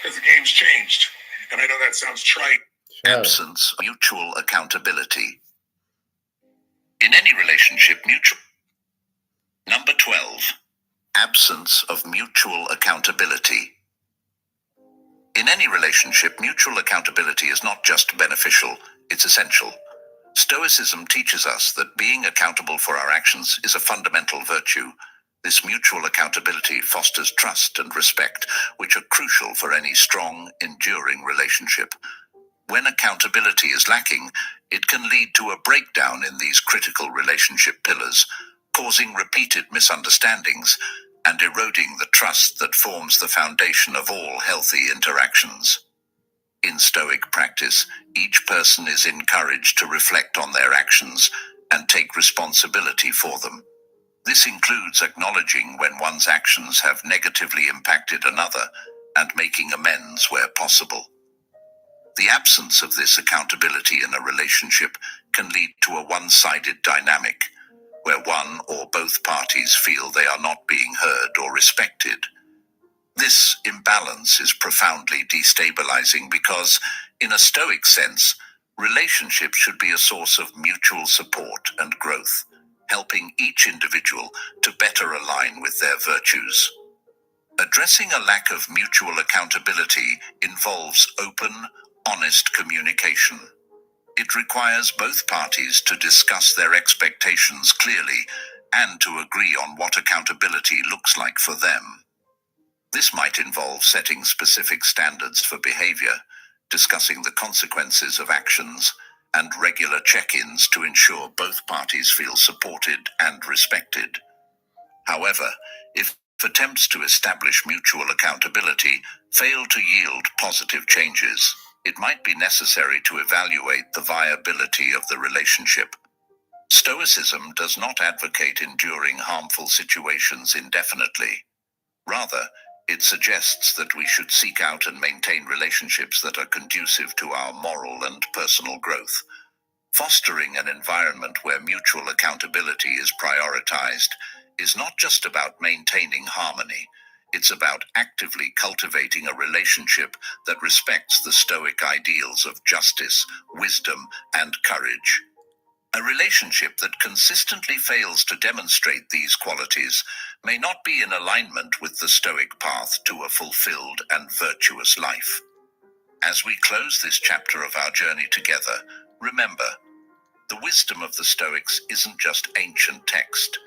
Because the game's changed. And I know that sounds trite. Absence of mutual accountability. In any relationship, Number 12. Absence of mutual accountability. In any relationship, mutual accountability is not just beneficial, it's essential. Stoicism teaches us that being accountable for our actions is a fundamental virtue. This mutual accountability fosters trust and respect, which are crucial for any strong, enduring relationship. When accountability is lacking, it can lead to a breakdown in these critical relationship pillars, causing repeated misunderstandings and eroding the trust that forms the foundation of all healthy interactions. In Stoic practice, each person is encouraged to reflect on their actions and take responsibility for them. This includes acknowledging when one's actions have negatively impacted another and making amends where possible. The absence of this accountability in a relationship can lead to a one-sided dynamic, where one or both parties feel they are not being heard or respected. This imbalance is profoundly destabilizing because, in a Stoic sense, relationships should be a source of mutual support and growth, helping each individual to better align with their virtues. Addressing a lack of mutual accountability involves open, honest communication. It requires both parties to discuss their expectations clearly and to agree on what accountability looks like for them. This might involve setting specific standards for behavior, discussing the consequences of actions, and regular check-ins to ensure both parties feel supported and respected. However, if attempts to establish mutual accountability fail to yield positive changes, it might be necessary to evaluate the viability of the relationship. Stoicism does not advocate enduring harmful situations indefinitely. Rather, it suggests that we should seek out and maintain relationships that are conducive to our moral and personal growth. Fostering an environment where mutual accountability is prioritized is not just about maintaining harmony, it's about actively cultivating a relationship that respects the Stoic ideals of justice, wisdom, and courage. A relationship that consistently fails to demonstrate these qualities may not be in alignment with the Stoic path to a fulfilled and virtuous life. As we close this chapter of our journey together, remember, the wisdom of the Stoics isn't just ancient text.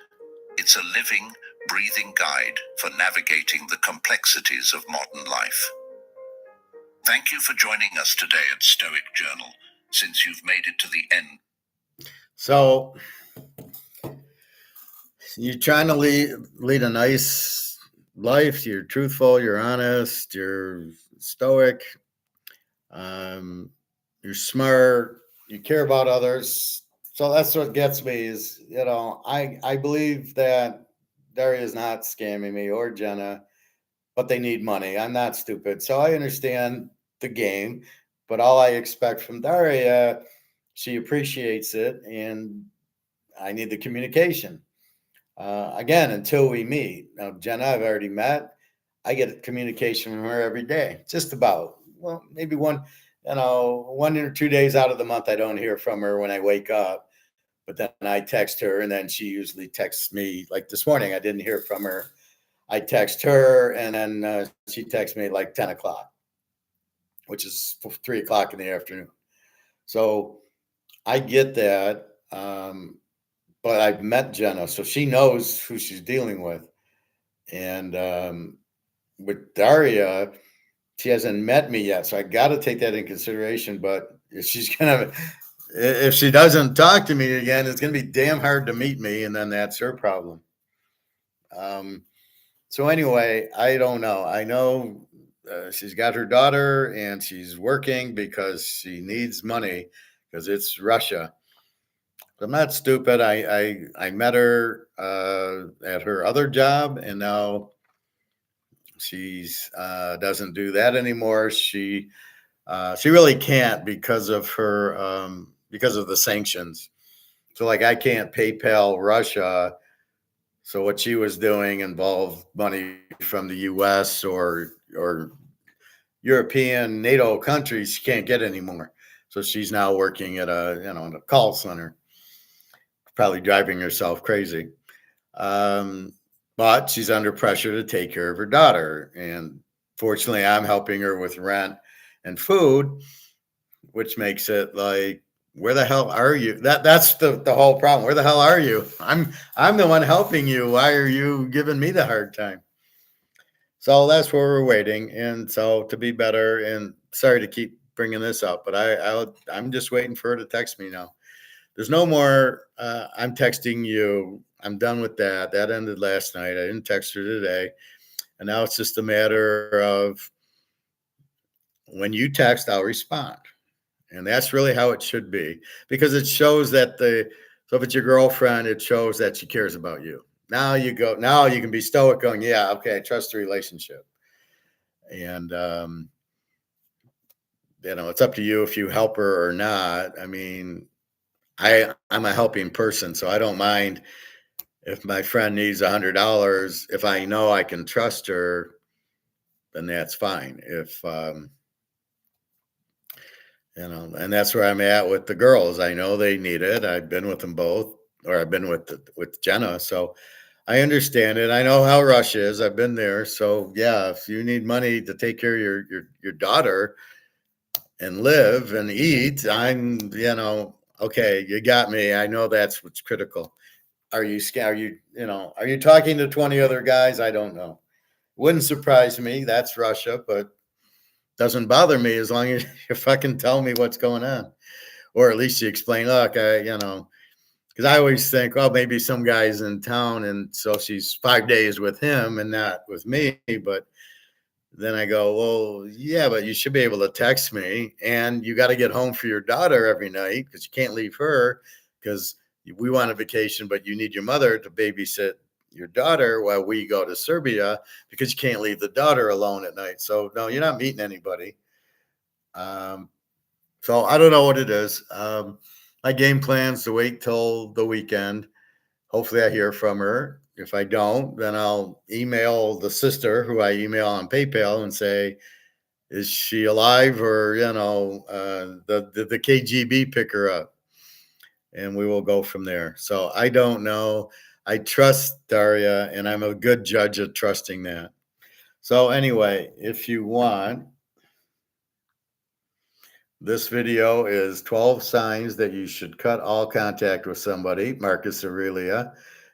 It's a living, breathing guide for navigating the complexities of modern life. Thank you for joining us today at Stoic Journal, since you've made it to the end. So you're trying to lead a nice life. You're truthful, you're honest, you're stoic, you're smart, you care about others. So that's what gets me is, I believe that Daria is not scamming me or Jenna, but they need money. I'm not stupid. So I understand the game, but all I expect from Daria, she appreciates it, and I need the communication. Again, until we meet. Now, Jenna, I've already met. I get communication from her every day, just about. Well, maybe one or 2 days out of the month, I don't hear from her when I wake up. But then I text her, and then she usually texts me. Like this morning, I didn't hear from her. I text her, and then she texts me like 10 o'clock, which is 3 o'clock in the afternoon. So I get that. But I've met Jenna, so she knows who she's dealing with. And with Daria, she hasn't met me yet, so I got to take that in consideration. But if she doesn't talk to me again, it's gonna be damn hard to meet me, and then that's her problem. So anyway, I don't know. I know she's got her daughter, and she's working because she needs money because it's Russia. I'm not stupid. I met her at her other job, and now she's doesn't do that anymore. She really can't because of her because of the sanctions. So like I can't PayPal Russia. So what she was doing involved money from the U.S. or European NATO countries. She can't get anymore. So she's now working at in a call center, probably driving herself crazy. But she's under pressure to take care of her daughter. And fortunately, I'm helping her with rent and food, which makes it like, where the hell are you? That's the whole problem. Where the hell are you? I'm the one helping you. Why are you giving me the hard time? So that's where we're waiting. And so to be better, and sorry to keep bringing this up, but I'm just waiting for her to text me now. There's no more. I'm texting you. I'm done with that. That ended last night. I didn't text her today. And now it's just a matter of when you text, I'll respond. And that's really how it should be, because it shows that so if it's your girlfriend, it shows that she cares about you. Now you can be stoic going, yeah, okay, I trust the relationship. And, it's up to you if you help her or not. I mean, I'm a helping person, so I don't mind if my friend needs $100. If I know I can trust her, then that's fine. If and that's where I'm at with the girls. I know they need it. I've been with them both, or I've been with Jenna, so I understand it. I know how Russia is. I've been there, so yeah. If you need money to take care of your daughter and live and eat, okay. You got me. I know that's what's critical. Are you talking to 20 other guys? I don't know. Wouldn't surprise me. That's Russia, but doesn't bother me as long as you fucking tell me what's going on, or at least you explain. Look, because I always think, oh, maybe some guy's in town, and so she's 5 days with him and not with me. But then I go, well, yeah, but you should be able to text me, and you got to get home for your daughter every night because you can't leave her because we want a vacation, but you need your mother to babysit your daughter while we go to Serbia because you can't leave the daughter alone at night. So no, you're not meeting anybody. So I don't know what it is. My game plan's to wait till the weekend. Hopefully I hear from her. If I don't, then I'll email the sister who I email on PayPal and say, is she alive, or, the KGB pick her up, and we will go from there. So I don't know. I trust Daria, and I'm a good judge of trusting that. So anyway, if you want, this video is 12 signs that you should cut all contact with somebody, Marcus Aurelius,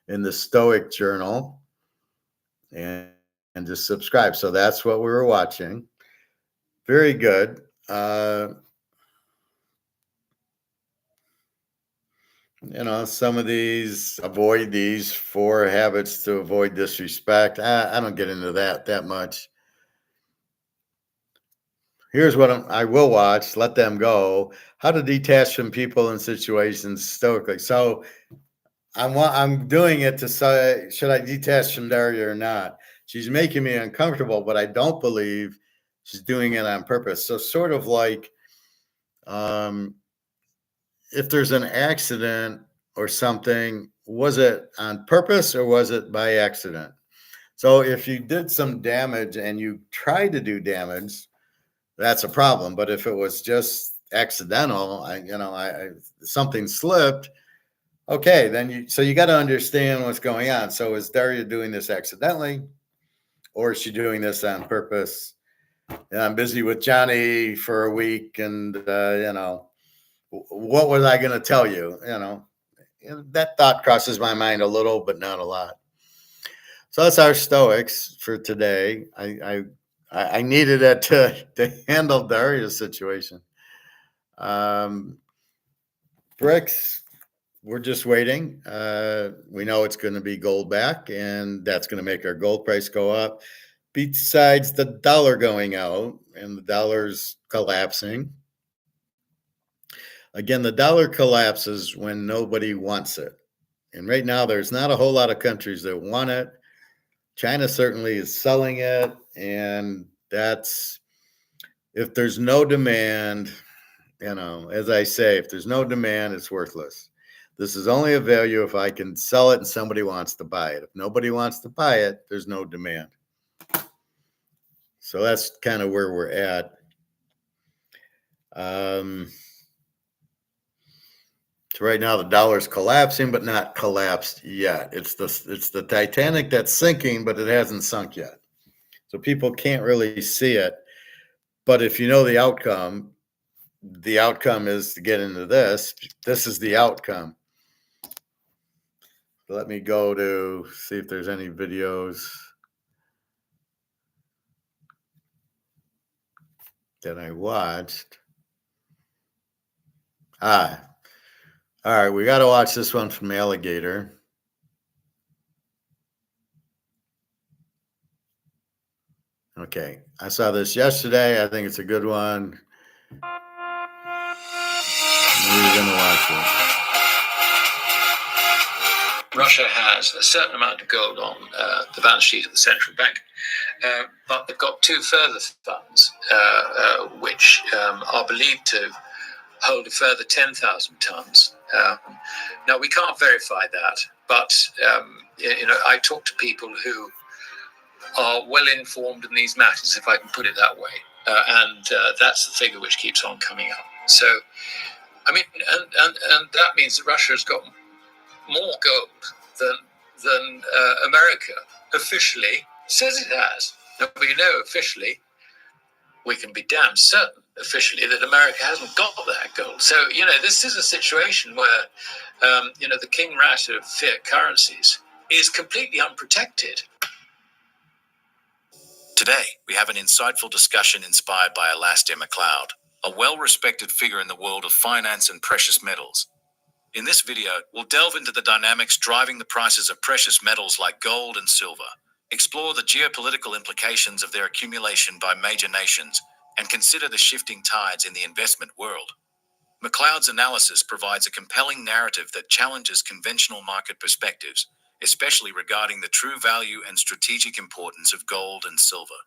in the Stoic Journal, and just subscribe. So that's what we were watching. Very good. Some of these, avoid these 4 habits to avoid disrespect. I don't get into that much. Here's what I will watch. Let them go. How to detach from people and situations stoically. So I'm doing it to say, should I detach from Daria or not? She's making me uncomfortable, but I don't believe she's doing it on purpose. So sort of like, if there's an accident or something, was it on purpose or was it by accident? So if you did some damage and you tried to do damage, that's a problem. But if it was just accidental, something slipped, okay, then you got to understand what's going on. So is Daria doing this accidentally, or is she doing this on purpose? And I'm busy with Johnny for a week, and what was I going to tell you? That thought crosses my mind a little, but not a lot. So that's our Stoics for today. I needed it to handle Daria's situation. Bricks, we're just waiting. We know it's going to be gold back, and that's going to make our gold price go up. Besides the dollar going out and the dollar's collapsing. Again, the dollar collapses when nobody wants it. And right now, there's not a whole lot of countries that want it. China certainly is selling it. And that's, if there's no demand, as I say, if there's no demand, it's worthless. This is only of value if I can sell it and somebody wants to buy it. If nobody wants to buy it, there's no demand. So that's kind of where we're at. So right now the dollar's collapsing, but not collapsed yet. It's the Titanic that's sinking, but it hasn't sunk yet. So people can't really see it. But if you know the outcome is to get into this. This is the outcome. Let me go to see if there's any videos that I watched. All right, we got to watch this one from Alligator. Okay, I saw this yesterday. I think it's a good one. We're going to watch it. Russia has a certain amount of gold on the balance sheet of the central bank, but they've got 2 further funds which are believed to hold a further 10,000 tons. Now, we can't verify that, but I talk to people who are well informed in these matters, if I can put it that way, and that's the figure which keeps on coming up. So, I mean, and that means that Russia has got more gold than America officially says it has. Now, we know officially, we can be damn certain officially that America hasn't got that gold. So, this is a situation where, the king rat of fiat currencies is completely unprotected. Today, we have an insightful discussion inspired by Alastair MacLeod, a well-respected figure in the world of finance and precious metals. In this video, we'll delve into the dynamics driving the prices of precious metals like gold and silver, explore the geopolitical implications of their accumulation by major nations, and consider the shifting tides in the investment world. MacLeod's analysis provides a compelling narrative that challenges conventional market perspectives, especially regarding the true value and strategic importance of gold and silver.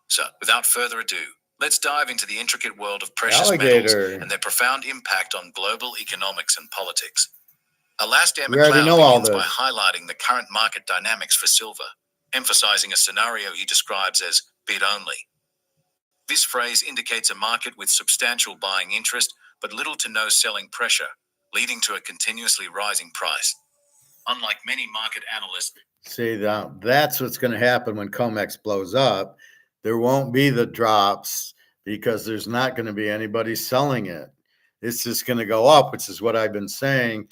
So, without further ado, Let's dive into the intricate world of precious Alligator. metals and their profound impact on global economics and politics. Alastair We already McLeod know all begins by this. highlighting the current market dynamics for silver, emphasizing a scenario he describes as bid only. This phrase indicates a market with substantial buying interest but little to no selling pressure, leading to a continuously rising price. Unlike many market analysts, See, that's what's going to happen when COMEX blows up. There won't be the drops because there's not going to be anybody selling it. It's just going to go up, which is what I've been saying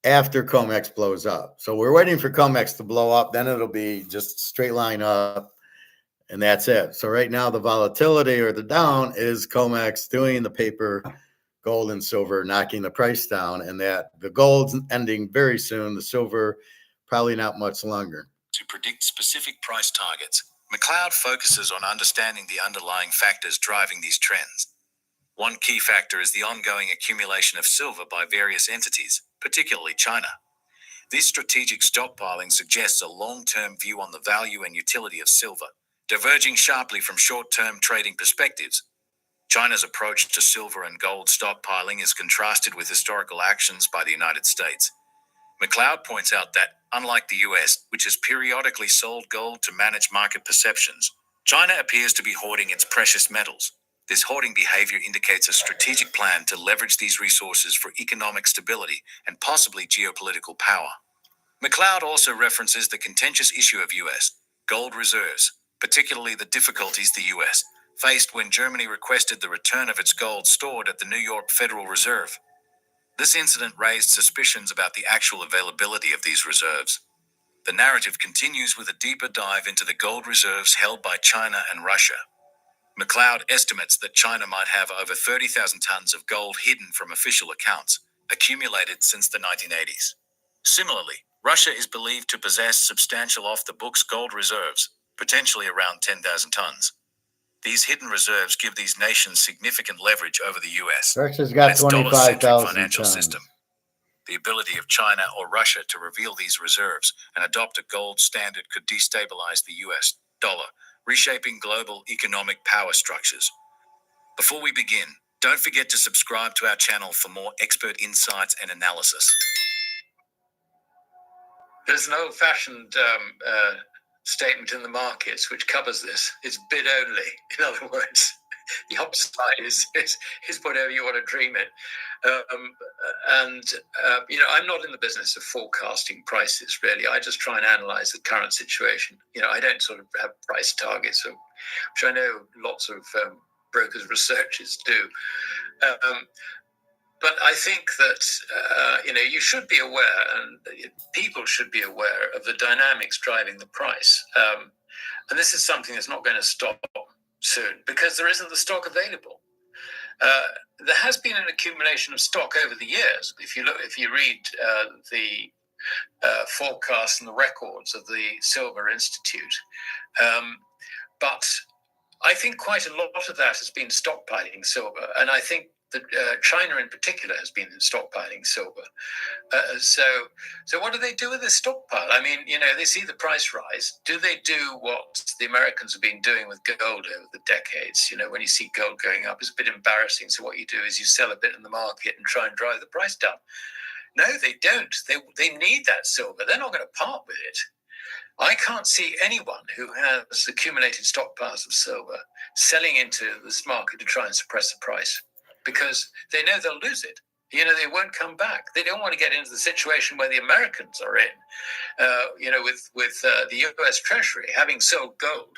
after COMEX blows up. So we're waiting for COMEX to blow up. Then it'll be just straight line up, and that's it. So right now, the volatility or the down is COMEX doing the paper, gold and silver, knocking the price down, and that the gold's ending very soon. The silver, probably not much longer. To predict specific price targets, McLeod focuses on understanding the underlying factors driving these trends. One key factor is the ongoing accumulation of silver by various entities, particularly China. This strategic stockpiling suggests a long-term view on the value and utility of silver, diverging sharply from short-term trading perspectives. China's approach to silver and gold stockpiling is contrasted with historical actions by the United States. McLeod points out that, unlike the US, which has periodically sold gold to manage market perceptions, China appears to be hoarding its precious metals. This hoarding behavior indicates a strategic plan to leverage these resources for economic stability and possibly geopolitical power. McLeod also references the contentious issue of US gold reserves, particularly the difficulties the US faced when Germany requested the return of its gold stored at the New York Federal Reserve. This incident raised suspicions about the actual availability of these reserves. The narrative continues with a deeper dive into the gold reserves held by China and Russia. McLeod estimates that China might have over 30,000 tons of gold hidden from official accounts, accumulated since the 1980s. Similarly, Russia is believed to possess substantial off-the-books gold reserves, potentially around 10,000 tons. These hidden reserves give these nations significant leverage over the US. Russia's got Its dollar-centric 25,000 financial tons. system. The ability of China or Russia to reveal these reserves and adopt a gold standard could destabilize the US dollar, reshaping global economic power structures. Before we begin, don't forget to subscribe to our channel for more expert insights and analysis. There's an old-fashioned statement in the markets which covers this. It's bid only. In other words, the upside is whatever you want to dream it. I'm not in the business of forecasting prices, really. I just try and analyze the current situation. I don't sort of have price targets, which I know lots of brokers, researchers do. But I think that, you should be aware, and people should be aware of the dynamics driving the price. And this is something that's not going to stop soon because there isn't the stock available. There has been an accumulation of stock over the years. If you read the forecasts and the records of the Silver Institute, but I think quite a lot of that has been stockpiling silver, and I think that China in particular has been stockpiling silver. So what do they do with this stockpile? I mean, they see the price rise. Do they do what the Americans have been doing with gold over the decades? When you see gold going up, it's a bit embarrassing. So what you do is you sell a bit in the market and try and drive the price down. No, they don't. They need that silver. They're not going to part with it. I can't see anyone who has accumulated stockpiles of silver selling into this market to try and suppress the price, because they know they'll lose it. They won't come back. They don't want to get into the situation where the Americans are in, with the US Treasury having sold gold.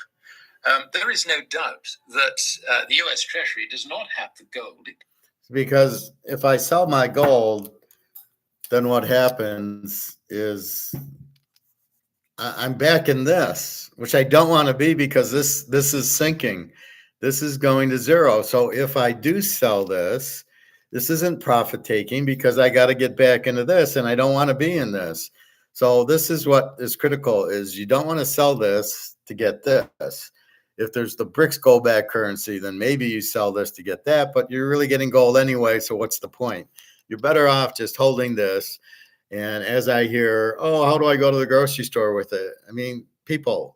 There is no doubt that the US Treasury does not have the gold. Because if I sell my gold, then what happens is I'm back in this, which I don't want to be, because this is sinking. This is going to zero. So if I do sell this, this isn't profit taking, because I got to get back into this, and I don't want to be in this. So this is what is critical: is you don't want to sell this to get this. If there's the BRICS gold back currency, then maybe you sell this to get that, but you're really getting gold anyway. So what's the point? You're better off just holding this. And as I hear, oh, how do I go to the grocery store with it? I mean, people,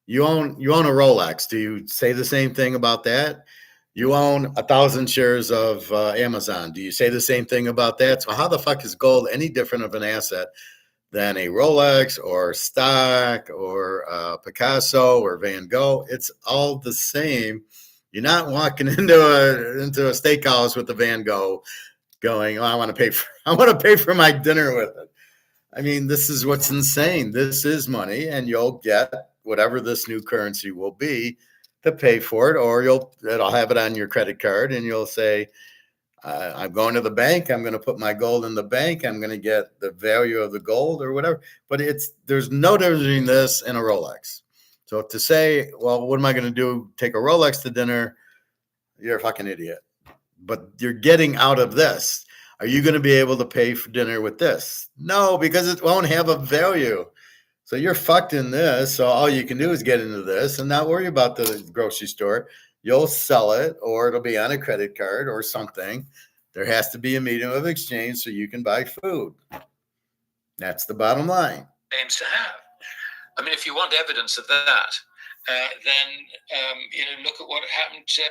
You own a Rolex. Do you say the same thing about that? You own 1,000 shares of Amazon. Do you say the same thing about that? So how the fuck is gold any different of an asset than a Rolex or stock or Picasso or Van Gogh? It's all the same. You're not walking into a steakhouse with the Van Gogh going, oh, I want to pay for my dinner with it. I mean, this is what's insane. This is money, and you'll get whatever this new currency will be to pay for it, or it'll have it on your credit card, and you'll say, I'm going to the bank. I'm going to put my gold in the bank. I'm going to get the value of the gold or whatever. But there's no difference between this and a Rolex. So to say, well, what am I going to do? Take a Rolex to dinner? You're a fucking idiot. But you're getting out of this. Are you going to be able to pay for dinner with this? No, because it won't have a value. So you're fucked in this. So all you can do is get into this and not worry about the grocery store. You'll sell it, or it'll be on a credit card or something. There has to be a medium of exchange so you can buy food. That's the bottom line. Aims to have. I mean, if you want evidence of that, then look at what happened to.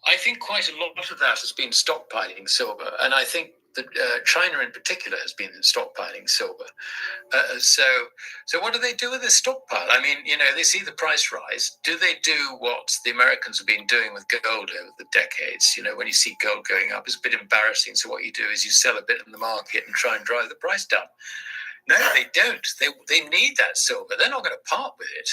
I think quite a lot of that has been stockpiling silver, and I think that China in particular has been stockpiling silver. So what do they do with this stockpile? I mean, they see the price rise. Do they do what the Americans have been doing with gold over the decades? When you see gold going up, it's a bit embarrassing. So what you do is you sell a bit in the market and try and drive the price down. No, they don't. They need that silver. They're not going to part with it.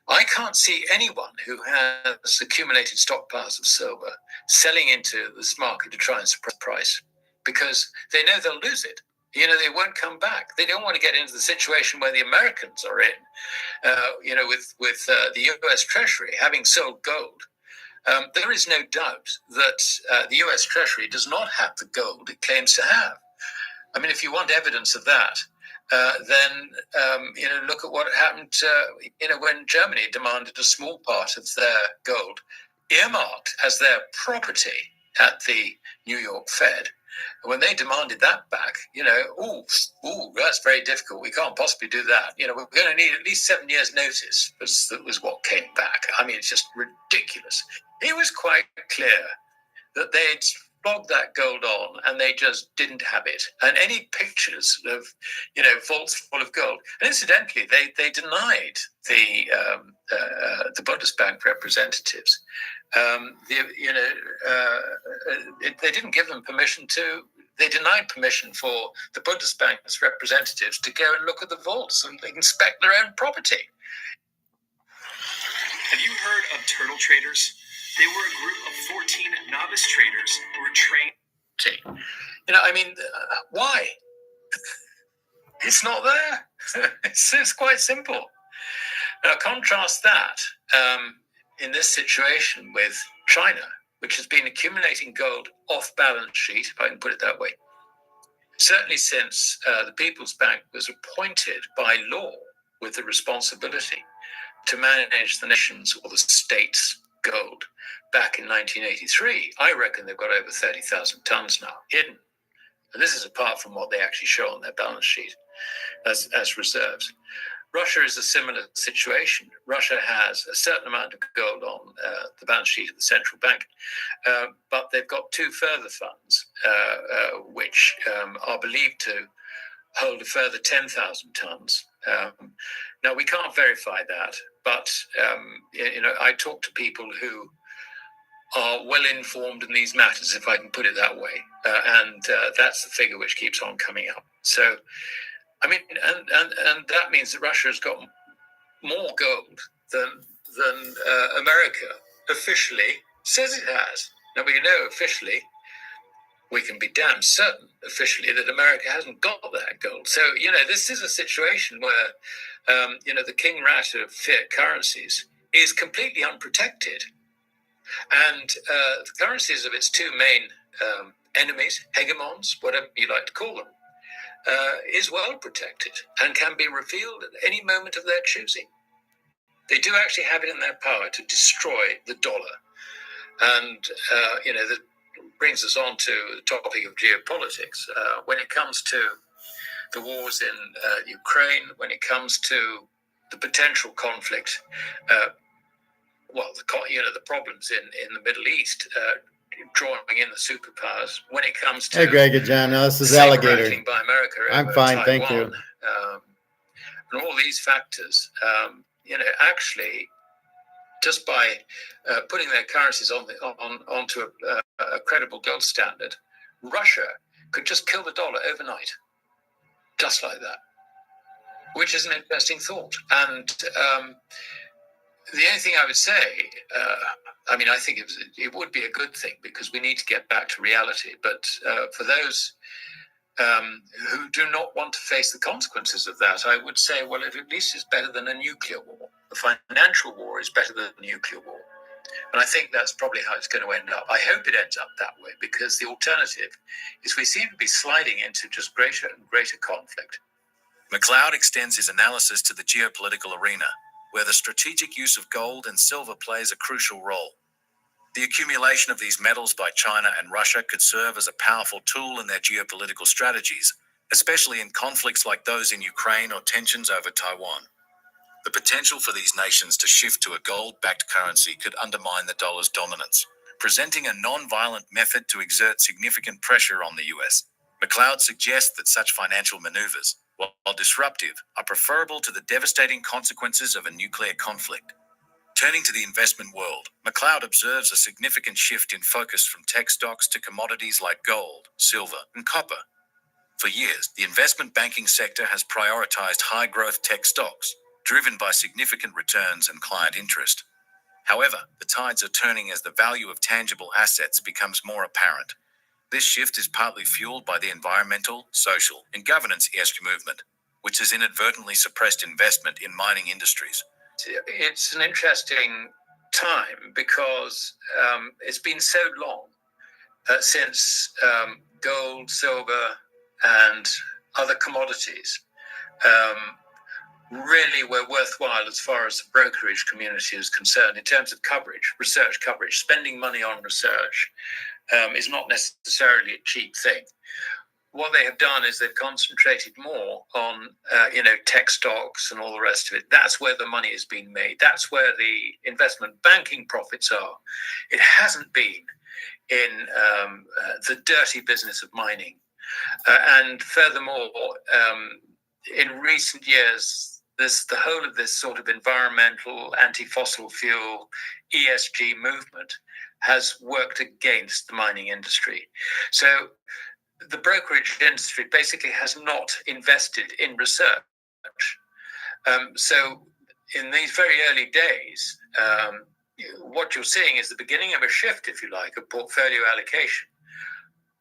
I can't see anyone who has accumulated stockpiles of silver selling into this market to try and suppress price, because they know they'll lose it. They won't come back. They don't want to get into the situation where the Americans are in, with the U.S. Treasury having sold gold. There is no doubt that the U.S. Treasury does not have the gold it claims to have. I mean, if you want evidence of that, then look at what happened. When Germany demanded a small part of their gold earmarked as their property at the New York Fed. When they demanded that back, that's very difficult. We can't possibly do that. We're going to need at least 7 years' notice. Was what came back. I mean, it's just ridiculous. It was quite clear that they'd flogged that gold on, and they just didn't have it. And any pictures of, vaults full of gold. And incidentally, they denied the Bundesbank representatives. They didn't give them permission to. They denied permission for the Bundesbank's representatives to go and look at the vaults and inspect their own property. Have you heard of turtle traders? They were a group of 14 novice traders who were trained. Why? It's not there. It's quite simple. Now, contrast that in this situation with China, which has been accumulating gold off balance sheet, if I can put it that way. Certainly since the People's Bank was appointed by law with the responsibility to manage the nation's or the state's gold back in 1983, I reckon they've got over 30,000 tons now hidden. And this is apart from what they actually show on their balance sheet as reserves. Russia is a similar situation. Russia has a certain amount of gold on the balance sheet of the central bank, but they've got two further funds, which are believed to hold a further 10,000 tons. Now, we can't verify that, but I talk to people who are well informed in these matters, if I can put it that way, and that's the figure which keeps on coming up. So, I mean, and that means that Russia has got more gold than America officially says it has. Now, we know officially, we can be damn certain officially that America hasn't got that gold. So, this is a situation where, the king rat of fiat currencies is completely unprotected. And the currencies of its two main enemies, hegemons, whatever you like to call them, is well protected and can be revealed at any moment of their choosing. They do actually have it in their power to destroy the dollar. And, that brings us on to the topic of geopolitics. When it comes to the wars in Ukraine, when it comes to the potential conflict, the problems in the Middle East, drawing in the superpowers when it comes to Hey, Greg and John. No, this is saber Alligator. rattling by America I'm over fine, Taiwan, thank you. And all these factors, actually, just by putting their currencies onto a credible gold standard, Russia could just kill the dollar overnight, just like that, which is an interesting thought. And the only thing I would say, I think it would be a good thing because we need to get back to reality. But for those who do not want to face the consequences of that, I would say, well, at least it's better than a nuclear war. The financial war is better than a nuclear war. And I think that's probably how it's going to end up. I hope it ends up that way because the alternative is we seem to be sliding into just greater and greater conflict. McLeod extends his analysis to the geopolitical arena, where the strategic use of gold and silver plays a crucial role. The accumulation of these metals by China and Russia could serve as a powerful tool in their geopolitical strategies, especially in conflicts like those in Ukraine or tensions over Taiwan. The potential for these nations to shift to a gold-backed currency could undermine the dollar's dominance, presenting a non-violent method to exert significant pressure on the US. McLeod suggests that such financial maneuvers, while disruptive, are preferable to the devastating consequences of a nuclear conflict. Turning to the investment world, McLeod observes a significant shift in focus from tech stocks to commodities like gold, silver, and copper. For years, the investment banking sector has prioritized high-growth tech stocks, driven by significant returns and client interest. However, the tides are turning as the value of tangible assets becomes more apparent. This shift is partly fueled by the environmental, social, and governance ESG movement, which has inadvertently suppressed investment in mining industries. It's an interesting time because it's been so long since gold, silver, and other commodities really were worthwhile as far as the brokerage community is concerned in terms of coverage, research coverage. Spending money on research is not necessarily a cheap thing. What they have done is they've concentrated more on, tech stocks and all the rest of it. That's where the money is being made. That's where the investment banking profits are. It hasn't been in the dirty business of mining. And furthermore, in recent years, the whole of this sort of environmental, anti-fossil fuel, ESG movement has worked against the mining industry. So the brokerage industry basically has not invested in research. So in these very early days, what you're seeing is the beginning of a shift, if you like, of portfolio allocation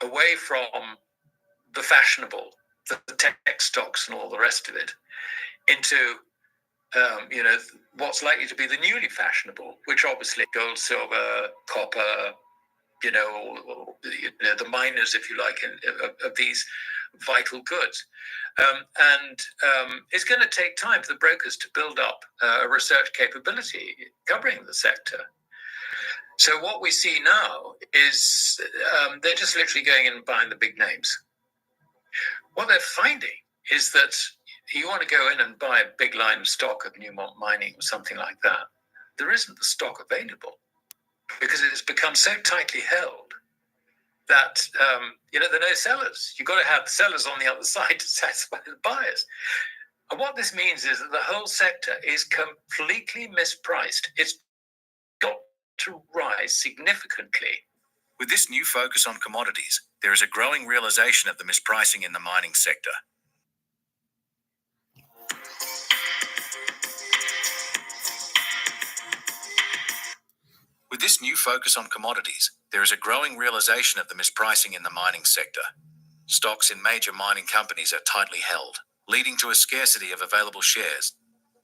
away from the fashionable, the tech stocks and all the rest of it, into what's likely to be the newly fashionable, which obviously gold, silver, copper, the miners, if you like, of these vital goods. And it's going to take time for the brokers to build up a research capability covering the sector. So what we see now is they're just literally going in and buying the big names. What they're finding is that you want to go in and buy a big line of stock of Newmont Mining or something like that. There isn't the stock available because it's become so tightly held that there are no sellers. You've got to have sellers on the other side to satisfy the buyers. And what this means is that the whole sector is completely mispriced. It's got to rise significantly. With this new focus on commodities, there is a growing realization of the mispricing in the mining sector. With this new focus on commodities, there is a growing realization of the mispricing in the mining sector. Stocks in major mining companies are tightly held, leading to a scarcity of available shares.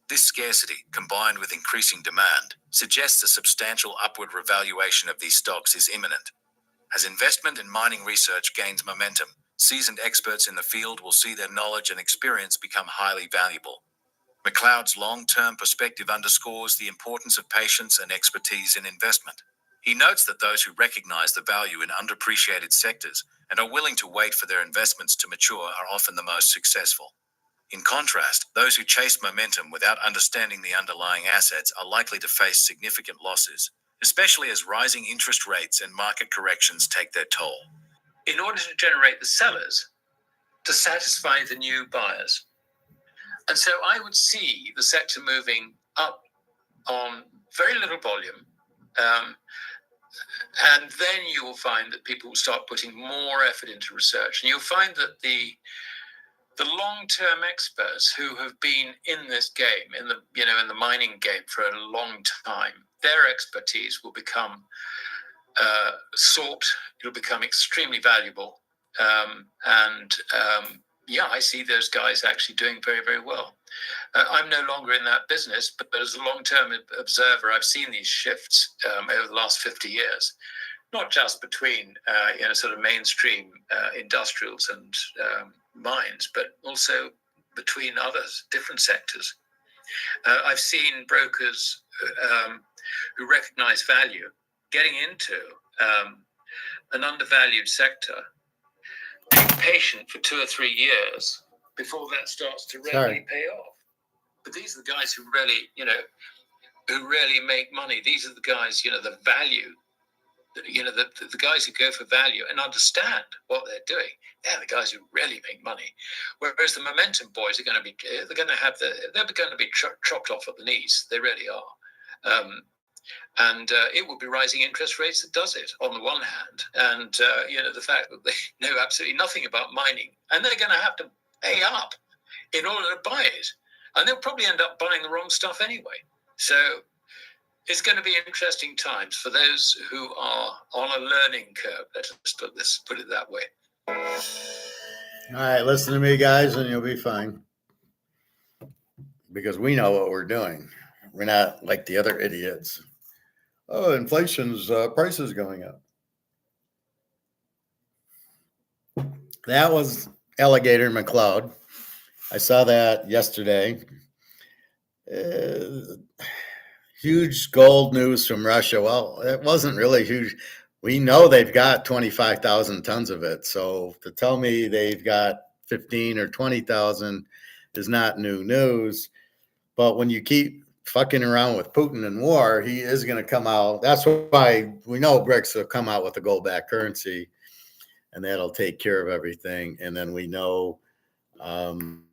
This scarcity, combined with increasing demand, suggests a substantial upward revaluation of these stocks is imminent. As investment in mining research gains momentum, seasoned experts in the field will see their knowledge and experience become highly valuable. McLeod's long-term perspective underscores the importance of patience and expertise in investment. He notes that those who recognize the value in underappreciated sectors and are willing to wait for their investments to mature are often the most successful. In contrast, those who chase momentum without understanding the underlying assets are likely to face significant losses, especially as rising interest rates and market corrections take their toll. In order to generate the sellers to satisfy the new buyers. And so I would see the sector moving up on very little volume. And then you will find that people will start putting more effort into research. And you'll find that the long-term experts who have been in this game, in the mining game for a long time, their expertise will become sought. It'll become extremely valuable. I see those guys actually doing very, very well. I'm no longer in that business, but as a long-term observer, I've seen these shifts over the last 50 years, not just between sort of mainstream industrials and mines, but also between others, different sectors. I've seen brokers who recognize value getting into an undervalued sector, being patient for 2 or 3 years before that starts to really pay off. But these are the guys who really make money. These are the guys, the value, the guys who go for value and understand what they're doing. They're the guys who really make money. Whereas the momentum boys they're going to be chopped off at the knees. They really are. It will be rising interest rates that does it on the one hand, and the fact that they know absolutely nothing about mining, and they're going to have to pay up in order to buy it, and they'll probably end up buying the wrong stuff anyway. So it's going to be interesting times for those who are on a learning curve. Let's put it that way. All right, listen to me, guys, and you'll be fine, because we know what we're doing. We're not like the other idiots. Oh, inflation's prices going up. That was Alligator McLeod. I saw that yesterday. Huge gold news from Russia. Well, it wasn't really huge. We know they've got 25,000 tons of it. So to tell me they've got 15 or 20,000 is not new news. But when you keep fucking around with Putin and war, he is going to come out. That's why we know BRICS will come out with a gold-backed currency, and that'll take care of everything. And then we know the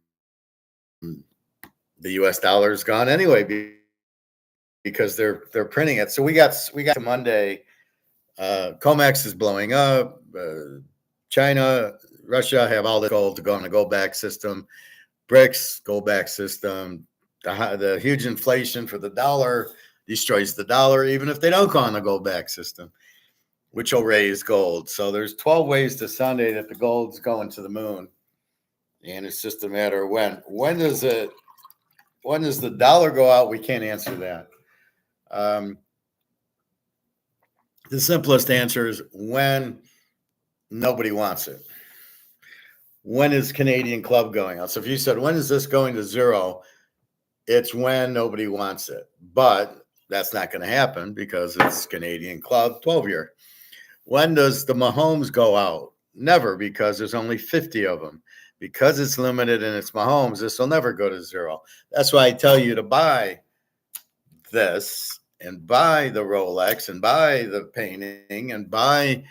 U.S. dollar is gone anyway because they're printing it. So we got Monday. Comex is blowing up. China, Russia have all the gold to go on a gold-backed system. BRICS gold-backed system. The huge inflation for the dollar destroys the dollar, even if they don't go on the gold-backed system, which will raise gold. So there's 12 ways to Sunday that the gold's going to the moon, and it's just a matter of when. When does the dollar go out? We can't answer that. The simplest answer is when nobody wants it. When is Canadian Club going out? So if you said, when is this going to zero? It's when nobody wants it. But that's not going to happen because it's Canadian Club 12-year. When does the Mahomes go out? Never, because there's only 50 of them. Because it's limited and it's Mahomes, this will never go to zero. That's why I tell you to buy this and buy the Rolex and buy the painting and buy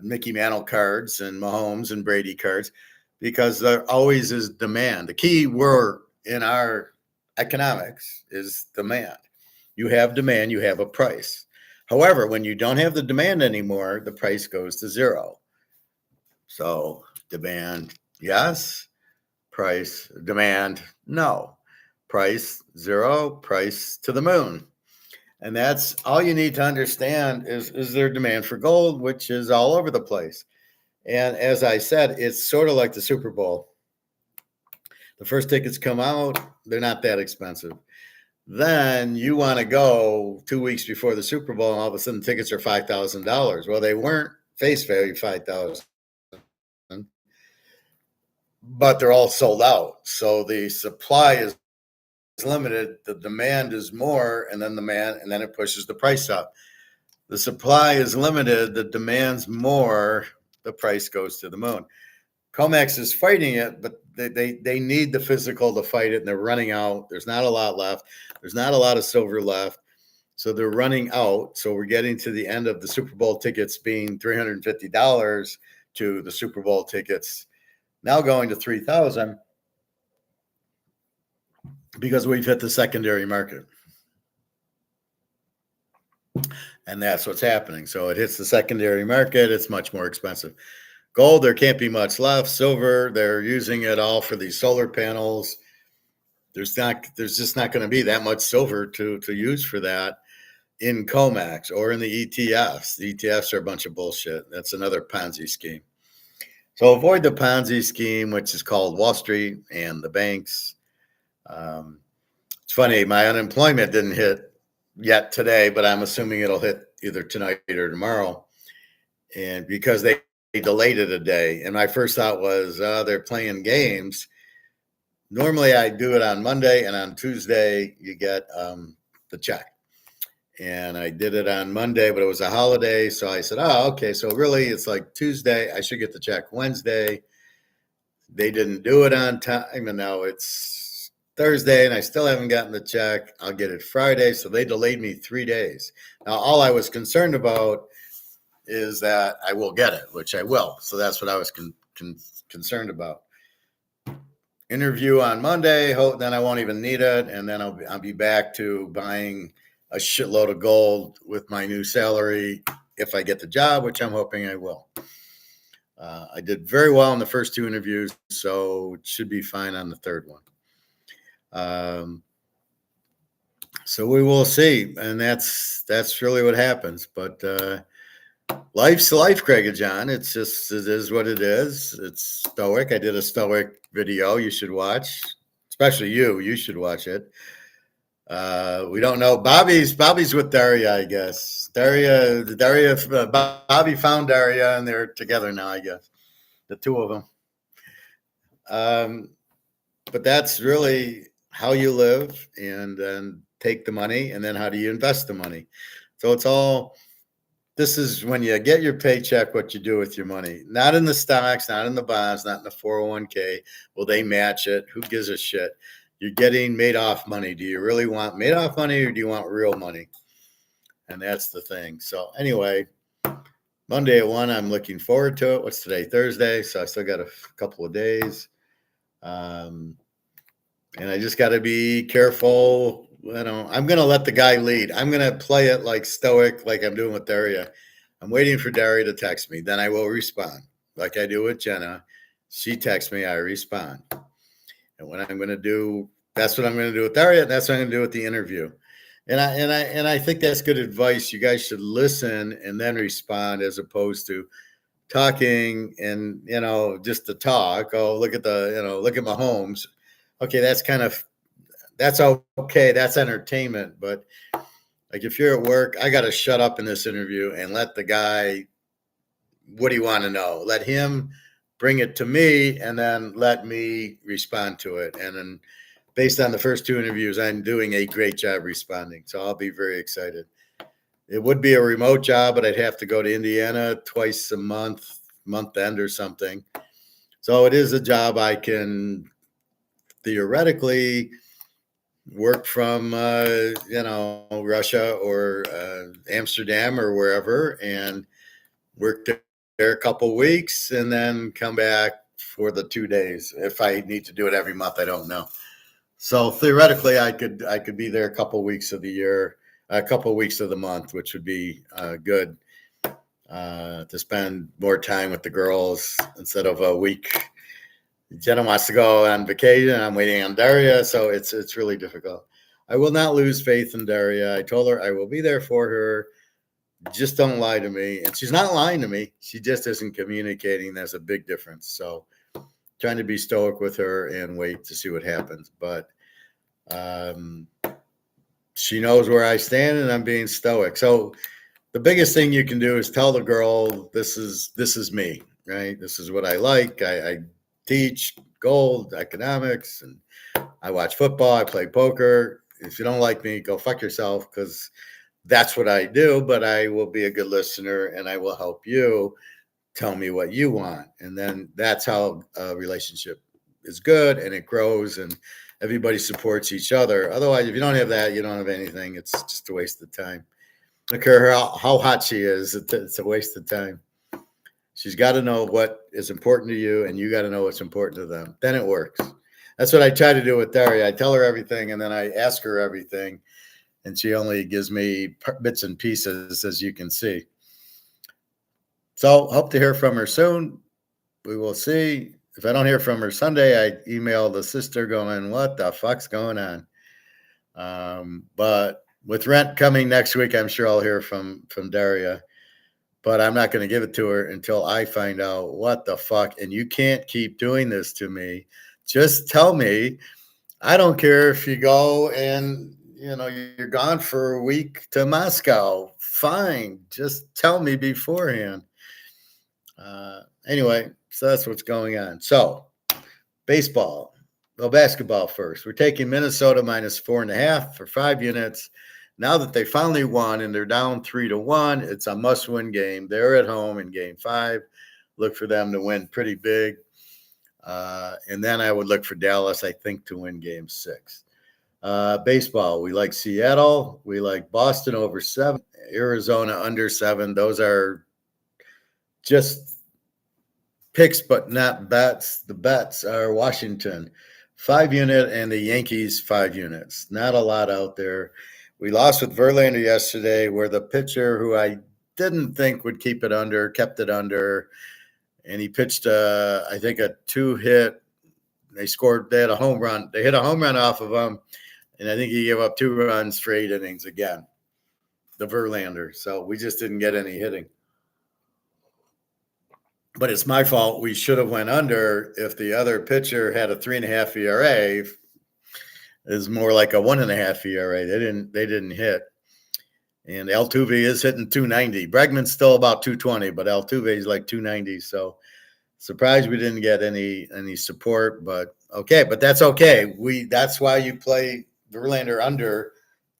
Mickey Mantle cards and Mahomes and Brady cards, because there always is demand. The key word in our economics is demand. You have demand, you have a price. However, when you don't have the demand anymore, the price goes to zero. So demand, yes. Price, demand, no. Price, zero. Price to the moon. And that's all you need to understand is their demand for gold, which is all over the place. And as I said, it's sort of like the Super Bowl. The first tickets come out, they're not that expensive. Then you want to go 2 weeks before the Super Bowl, and all of a sudden tickets are $5,000. Well, they weren't face value $5,000, but they're all sold out. So the supply is limited, the demand is more, and then it pushes the price up. The supply is limited, the demand's more, the price goes to the moon. Comex is fighting it, but they need the physical to fight it, and they're running out. There's not a lot left. There's not a lot of silver left. So they're running out. So we're getting to the end of the Super Bowl tickets being $350 to the Super Bowl tickets now going to $3,000 because we've hit the secondary market. And that's what's happening. So it hits the secondary market. It's much more expensive. Gold, there can't be much left. Silver, they're using it all for these solar panels. There's just not going to be that much silver to use for that in COMEX or in the ETFs. The ETFs are a bunch of bullshit. That's another Ponzi scheme. So avoid the Ponzi scheme, which is called Wall Street and the banks. It's funny, my unemployment didn't hit yet today, but I'm assuming it'll hit either tonight or tomorrow. And because they delayed it a day. And my first thought was, they're playing games. Normally I do it on Monday, and on Tuesday you get the check. And I did it on Monday, but it was a holiday. So I said, okay. So really it's like Tuesday. I should get the check Wednesday. They didn't do it on time. And now it's Thursday and I still haven't gotten the check. I'll get it Friday. So they delayed me 3 days. Now, all I was concerned about is that I will get it, which I will. So that's what I was concerned about. Interview on Monday. Then I won't even need it. And then I'll be back to buying a shitload of gold with my new salary if I get the job, which I'm hoping I will. I did very well in the first 2 interviews, so it should be fine on the third one. So we will see, and that's really what happens. But life's life, Craig and John. It is what it is. It's stoic. I did a stoic video you should watch, especially you. You should watch it. We don't know. Bobby's with Daria, I guess. Bobby found Daria, and they're together now, I guess. The two of them. But that's really how you live, and then take the money, and then how do you invest the money? So it's all. This is when you get your paycheck, what you do with your money. Not in the stocks, not in the bonds, not in the 401k. Will they match it? Who gives a shit? You're getting Madoff money. Do you really want Madoff money, or do you want real money? And that's the thing. So anyway, Monday at 1, I'm looking forward to it. What's today? Thursday. So I still got a couple of days. And I just got to be careful. I'm going to let the guy lead. I'm going to play it like stoic, like I'm doing with Daria. I'm waiting for Daria to text me. Then I will respond like I do with Jenna. She texts me, I respond. And what I'm going to do, that's what I'm going to do with Daria. That's what I'm going to do with the interview. And I think that's good advice. You guys should listen and then respond, as opposed to talking and, just to talk. Oh, look at Mahomes. Okay. That's okay. That's entertainment. But like, if you're at work, I got to shut up in this interview and let the guy, what do you want to know? Let him bring it to me, and then let me respond to it. And then based on the first 2 interviews, I'm doing a great job responding. So I'll be very excited. It would be a remote job, but I'd have to go to Indiana twice a month end or something. So it is a job I can theoretically work from, Russia or Amsterdam or wherever, and work there a couple weeks, and then come back for the 2 days. If I need to do it every month, I don't know. So theoretically, I could be there a couple weeks of the year, a couple weeks of the month, which would be good to spend more time with the girls instead of a week. Jenna wants to go on vacation. I'm waiting on Daria, so it's really difficult. I will not lose faith in Daria. I told her I will be there for her. Just don't lie to me. And she's not lying to me. She just isn't communicating. There's a big difference. So trying to be stoic with her and wait to see what happens. But she knows where I stand, and I'm being stoic. So the biggest thing you can do is tell the girl, this is me, right? This is what I like. I teach gold, economics, and I watch football. I play poker. If you don't like me, go fuck yourself, because that's what I do. But I will be a good listener, and I will help you tell me what you want. And then that's how a relationship is good and it grows and everybody supports each other. Otherwise, if you don't have that, you don't have anything. It's just a waste of time. I don't care how hot she is, it's a waste of time. She's got to know what is important to you, and you got to know what's important to them. Then it works. That's what I try to do with Daria. I tell her everything, and then I ask her everything, and she only gives me bits and pieces, as you can see. So hope to hear from her soon. We will see. If I don't hear from her Sunday, I email the sister going, what the fuck's going on? But with rent coming next week, I'm sure I'll hear from Daria. But I'm not going to give it to her until I find out what the fuck. And you can't keep doing this to me. Just tell me. I don't care if you go and, you're gone for a week to Moscow. Fine. Just tell me beforehand. Anyway, so that's what's going on. So, baseball. Well, basketball first. We're taking Minnesota minus 4.5 for 5 units. Now that they finally won and they're down 3-1, it's a must-win game. They're at home in Game 5. Look for them to win pretty big. And then I would look for Dallas, I think, to win Game 6. Baseball, we like Seattle. We like Boston over 7. Arizona under 7. Those are just picks, but not bets. The bets are Washington 5 unit and the Yankees 5 units. Not a lot out there. We lost with Verlander yesterday, where the pitcher who I didn't think would keep it under kept it under, and he pitched I think a 2-hit. They had a home run. They hit a home run off of him, and I think he gave up 2 runs for 8 innings again. The Verlander. So we just didn't get any hitting. But it's my fault. We should have went under if the other pitcher had a 3.5 ERA. Is more like a 1.5 ERA. They didn't hit. And Altuve is hitting 290. Bregman's still about 220, but Altuve is like 290. So surprised we didn't get any support, but okay. But that's okay. That's why you play Verlander under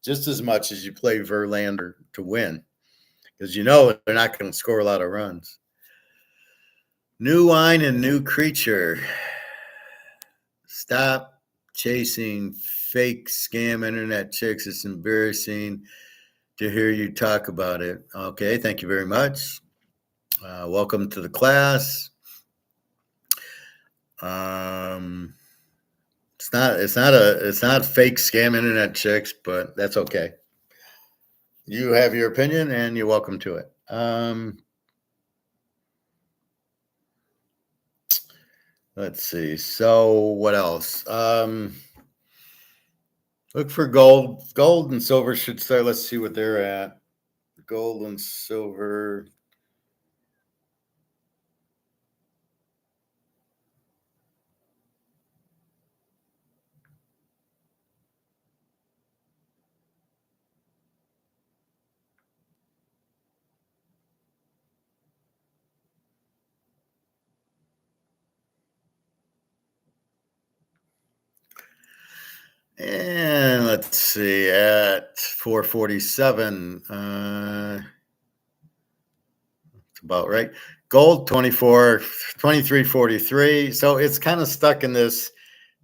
just as much as you play Verlander to win, because they're not going to score a lot of runs. New wine and new creature. Stop chasing fake scam internet chicks. It's embarrassing to hear you talk about it. Okay, thank you very much. Welcome to the class. It's not fake scam internet chicks, but that's okay. You have your opinion and you're welcome to it. Let's see. So what else? Look for gold. Gold and silver should start. Let's see what they're at. Gold and silver. And let's see, at 447, that's about right. Gold 23.43. So it's kind of stuck in this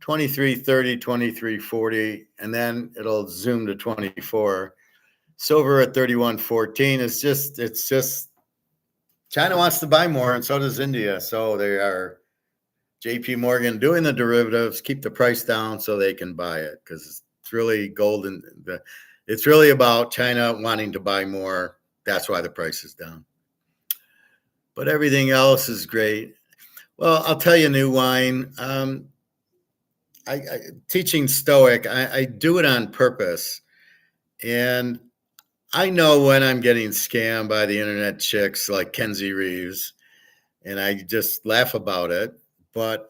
23.30, 23.40, and then it'll zoom to 24. Silver at 31.14. It's just China wants to buy more, and so does India. So they are JP Morgan doing the derivatives, keep the price down so they can buy it, because it's really golden. It's really about China wanting to buy more. That's why the price is down. But everything else is great. Well, I'll tell you, new wine. I teaching Stoic, I do it on purpose. And I know when I'm getting scammed by the internet chicks like Kenzie Reeves, and I just laugh about it. But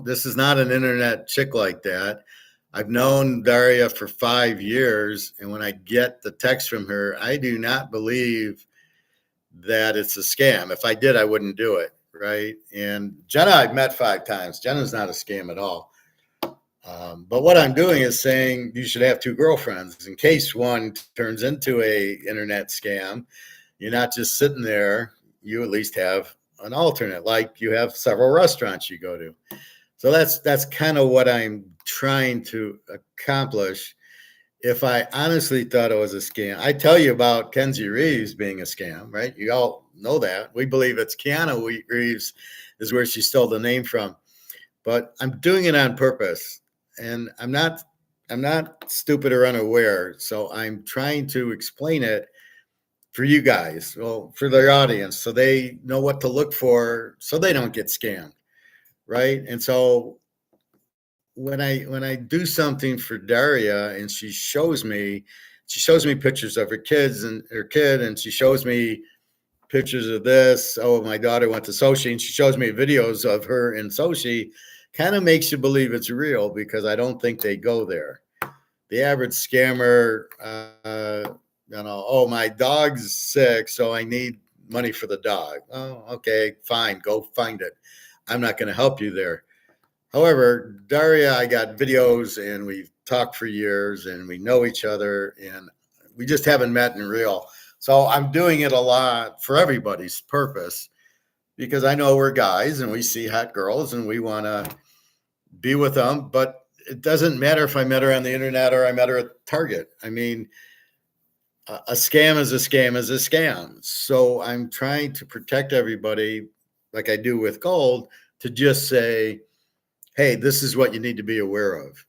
this is not an internet chick like that. I've known Daria for 5 years, and when I get the text from her, I do not believe that it's a scam. If I did, I wouldn't do it, right? And Jenna, I've met 5 times. Jenna's not a scam at all. But what I'm doing is saying you should have 2 girlfriends in case one turns into a internet scam. You're not just sitting there. You at least have an alternate, like you have several restaurants you go to. So that's kind of what I'm trying to accomplish. If I honestly thought it was a scam, I tell you about Kenzie Reeves being a scam, right? You all know that. We believe it's Keanu Reeves is where she stole the name from. But I'm doing it on purpose. And I'm not stupid or unaware. So I'm trying to explain it for you guys, well, for their audience, so they know what to look for so they don't get scammed, right? And so when I do something for Daria and she shows me pictures of her kids and her kid, and she shows me pictures of this. Oh, my daughter went to Sochi, and she shows me videos of her in Sochi. Kind of makes you believe it's real because I don't think they go there. The average scammer, oh, my dog's sick, so I need money for the dog. Oh, okay, fine, go find it. I'm not going to help you there. However, Daria, I got videos and we've talked for years and we know each other and we just haven't met in real. So I'm doing it a lot for everybody's purpose because I know we're guys and we see hot girls and we want to be with them. But it doesn't matter if I met her on the internet or I met her at Target. I mean, a scam is a scam is a scam. So I'm trying to protect everybody like I do with gold to just say, hey, this is what you need to be aware of.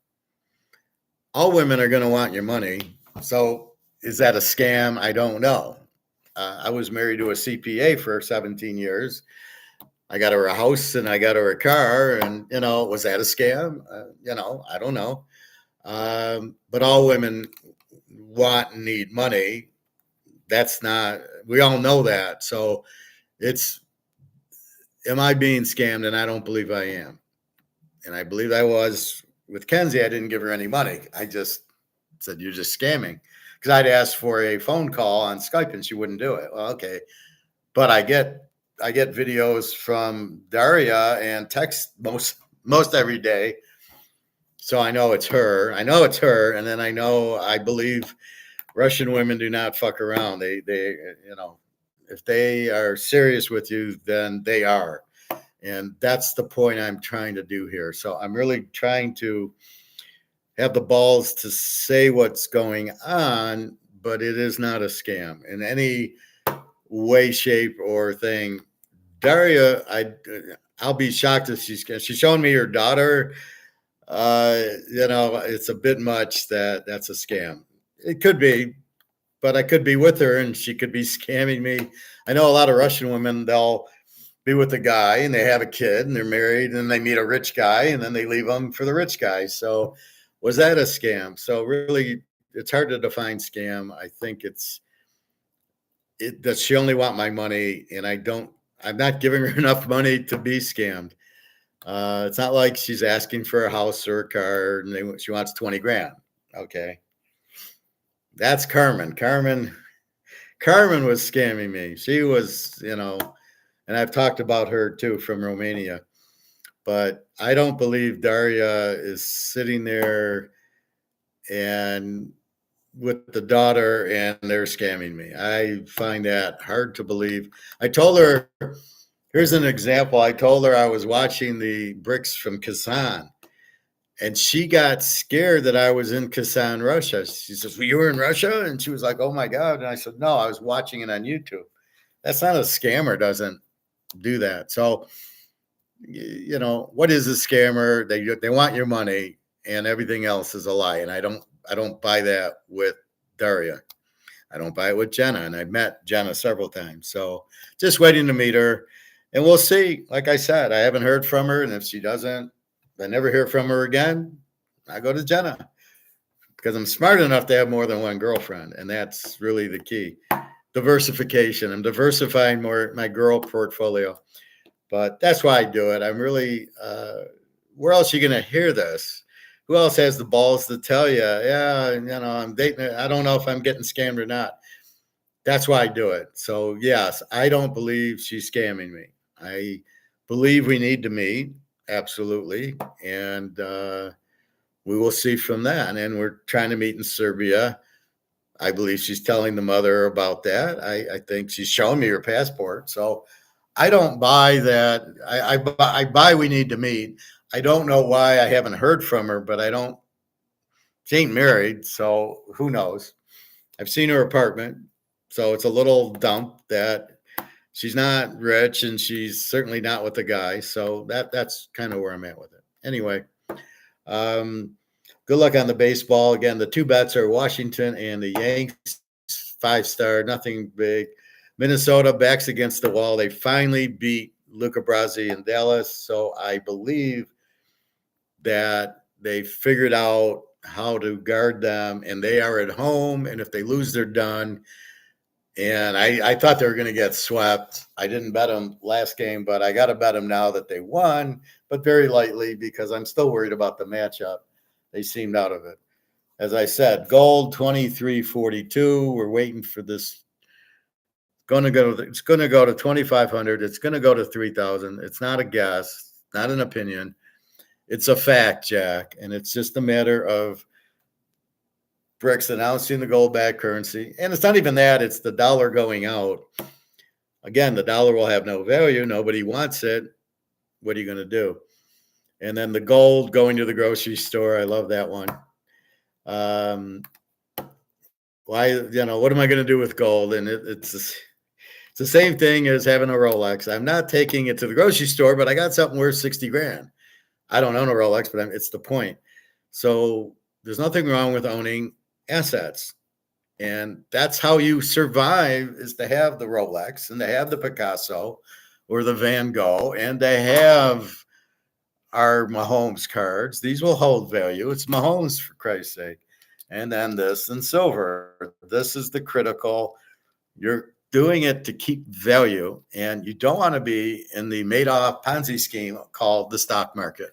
All women are going to want your money. So is that a scam? I don't know. I was married to a CPA for 17 years. I got her a house and I got her a car. And, was that a scam? I don't know. But all women want and need money. That's not, we all know that. So am I being scammed? And I don't believe I am. And I believe I was with Kenzie. I didn't give her any money. I just said, you're just scamming. Because I'd asked for a phone call on Skype and she wouldn't do it. Well, okay. But I get videos from Daria and text most every day. So I know it's her. And then I believe Russian women do not fuck around. They if they are serious with you, then they are. And that's the point I'm trying to do here. So I'm really trying to have the balls to say what's going on, but it is not a scam in any way, shape, or thing. Daria, I'll be shocked if she's showing me her daughter. It's a bit much that's a scam. It could be, but I could be with her and she could be scamming me. I know a lot of Russian women, they'll be with a guy and they have a kid and they're married and they meet a rich guy and then they leave him for the rich guy. So was that a scam? So really, it's hard to define scam. I think that she only want my money and I'm not giving her enough money to be scammed. It's not like she's asking for a house or a car and she wants 20 grand. Okay. That's Carmen. Carmen was scamming me. She was, and I've talked about her too from Romania. But I don't believe Daria is sitting there and with the daughter and they're scamming me. I find that hard to believe. I told her, here's an example. I told her I was watching the bricks from Kazan and she got scared that I was in Kazan, Russia. She says, well, you were in Russia? And she was like, oh my God. And I said, no, I was watching it on YouTube. That's not a scammer, doesn't do that. So, what is a scammer? They want your money and everything else is a lie. And I don't buy that with Daria. I don't buy it with Jenna. And I've met Jenna several times. So just waiting to meet her and we'll see. Like I said, I haven't heard from her. And if she doesn't, I never hear from her again. I go to Jenna because I'm smart enough to have more than one girlfriend. And that's really the key. Diversification. I'm diversifying more my girl portfolio. But that's why I do it. I'm really, where else are you going to hear this? Who else has the balls to tell you, yeah, I'm dating, I don't know if I'm getting scammed or not. That's why I do it. So yes, I don't believe she's scamming me. I believe we need to meet. Absolutely. And we will see from that. And we're trying to meet in Serbia. I believe she's telling the mother about that. I think she's showing me her passport. So I don't buy that. I buy we need to meet. I don't know why I haven't heard from her, but I don't. She ain't married, so who knows? I've seen her apartment, so it's a little dump that she's not rich and she's certainly not with the guy. So that's kind of where I'm at with it. Anyway, um, good luck on the baseball. Again, the two bets are Washington and the Yanks, 5-star, nothing big. Minnesota backs against the wall. They finally beat Luca Brasi in Dallas. So I believe that they figured out how to guard them, and they are at home. And if they lose, they're done. And I thought they were going to get swept. I didn't bet them last game, but I got to bet them now that they won, but very lightly because I'm still worried about the matchup. They seemed out of it. As I said, gold 23.42. We're waiting for this. It's going to go to 2,500. It's going to go to 3,000. It's not a guess, not an opinion. It's a fact, Jack, and it's just a matter of BRICS announcing the gold-backed currency. And it's not even that, it's the dollar going out. Again, the dollar will have no value. Nobody wants it. What are you going to do? And then the gold going to the grocery store. I love that one. Why, what am I going to do with gold? And it's the same thing as having a Rolex. I'm not taking it to the grocery store, but I got something worth 60 grand. I don't own a Rolex, but it's the point. So there's nothing wrong with owning assets. And that's how you survive, is to have the Rolex and to have the Picasso or the Van Gogh and to have our Mahomes cards. These will hold value. It's Mahomes, for Christ's sake. And then this and silver. This is the critical. You're doing it to keep value, and you don't want to be in the Madoff Ponzi scheme called the stock market.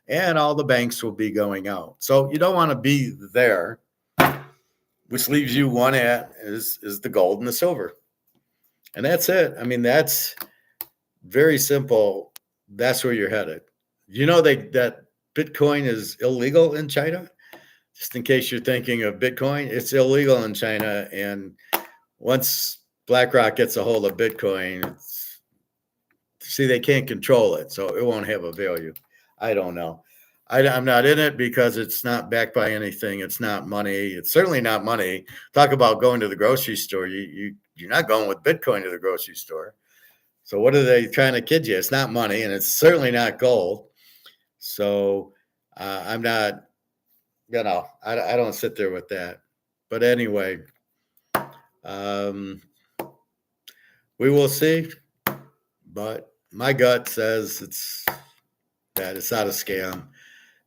And all the banks will be going out. So you don't want to be there, which leaves you one is the gold and the silver. And that's it. I mean, that's very simple. That's where you're headed. You know that Bitcoin is illegal in China? Just in case you're thinking of Bitcoin, it's illegal in China. And once BlackRock gets a hold of Bitcoin, they can't control it. So it won't have a value. I don't know. I'm not in it because it's not backed by anything. It's not money. It's certainly not money. Talk about going to the grocery store. You're not going with Bitcoin to the grocery store. So what are they trying to kid you? It's not money, and it's certainly not gold. So I'm not, I don't sit there with that. But anyway, we will see. But my gut says it's not a scam.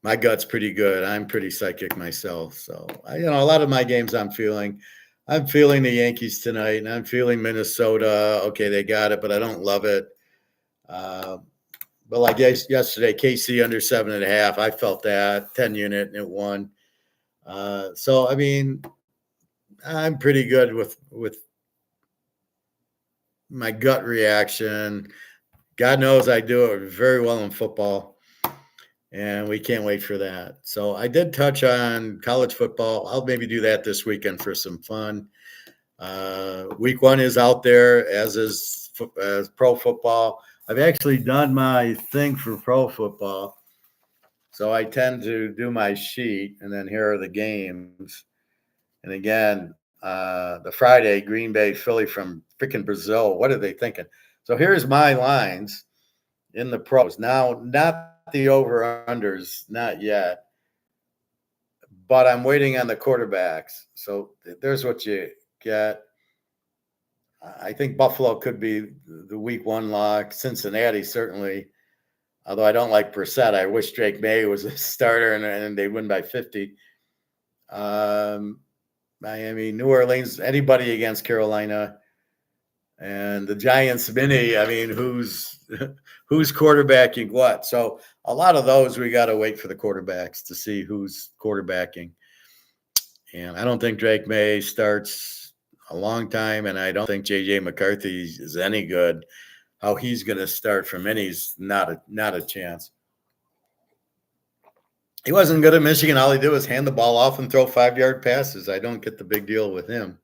My gut's pretty good. I'm pretty psychic myself. So, a lot of my games I'm feeling the Yankees tonight, and I'm feeling Minnesota. Okay, they got it, but I don't love it. But like yesterday, KC under 7.5. I felt that 10 unit and it won. So, I mean, I'm pretty good with my gut reaction. God knows I do it very well in football. And we can't wait for that. So I did touch on college football. I'll maybe do that this weekend for some fun. Week 1 is out there, as is pro football. I've actually done my thing for pro football. So I tend to do my sheet, and then here are the games. And again, the Friday, Green Bay, Philly from freaking Brazil. What are they thinking? So here's my lines in the pros. Now, not the over-unders, not yet. But I'm waiting on the quarterbacks. So there's what you get. I think Buffalo could be the week 1 lock. Cincinnati, certainly. Although I don't like Brissett. I wish Drake May was a starter and they'd win by 50. Miami, New Orleans, anybody against Carolina. And the Giants mini, I mean, who's quarterbacking what? So a lot of those we got to wait for the quarterbacks to see who's quarterbacking. And I don't think Drake May starts a long time, and I don't think J.J. McCarthy is any good. How he's going to start for minis, not a chance. He wasn't good at Michigan. All he did was hand the ball off and throw 5-yard passes. I don't get the big deal with him.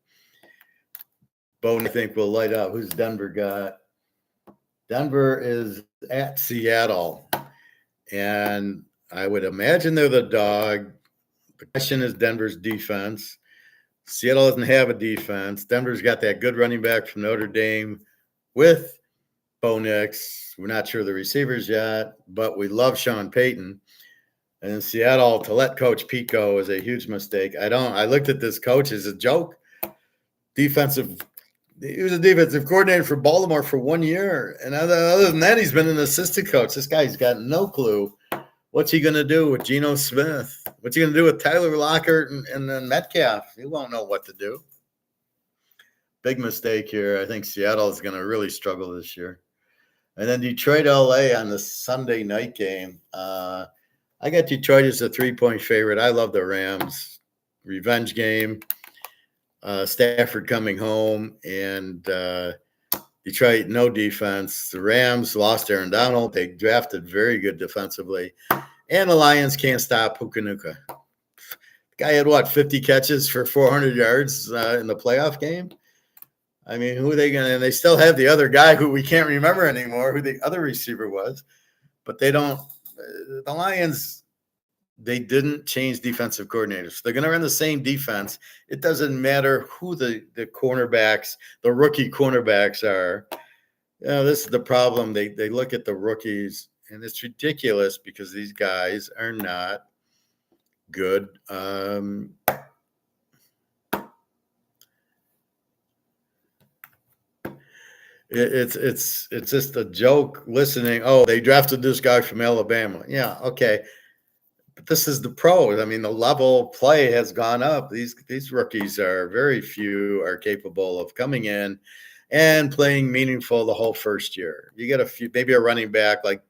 Bowden, I think, will light up. Who's Denver got? Denver is at Seattle, and I would imagine they're the dog. The question is Denver's defense. Seattle doesn't have a defense. Denver's got that good running back from Notre Dame with Bo Nix. We're not sure the receivers yet, but we love Sean Payton. And in Seattle, to let Coach Pete go is a huge mistake. I looked at this coach as a joke. He was a defensive coordinator for Baltimore for 1 year. And other than that, he's been an assistant coach. This guy's got no clue. What's he going to do with Geno Smith? What's he going to do with Tyler Lockett and then Metcalf? He won't know what to do. Big mistake here. I think Seattle is going to really struggle this year. And then Detroit, LA on the Sunday night game. I got Detroit as a 3-point favorite. I love the Rams. Revenge game. Stafford coming home, and Detroit, no defense. The Rams lost Aaron Donald. They drafted very good defensively. And the Lions can't stop Pukanuka. The guy had, 50 catches for 400 yards in the playoff game? I mean, who are they going to – and they still have the other guy who we can't remember anymore, who the other receiver was. But they don't – the Lions, they didn't change defensive coordinators. They're going to run the same defense. It doesn't matter who the cornerbacks, the rookie cornerbacks are. This is the problem. They look at the rookies, and it's ridiculous because these guys are not good. It's just a joke listening. Oh, they drafted this guy from Alabama. Yeah, okay. But this is the pros. I mean, the level of play has gone up. These rookies are very few are capable of coming in and playing meaningful the whole first year. You get a few, maybe a running back like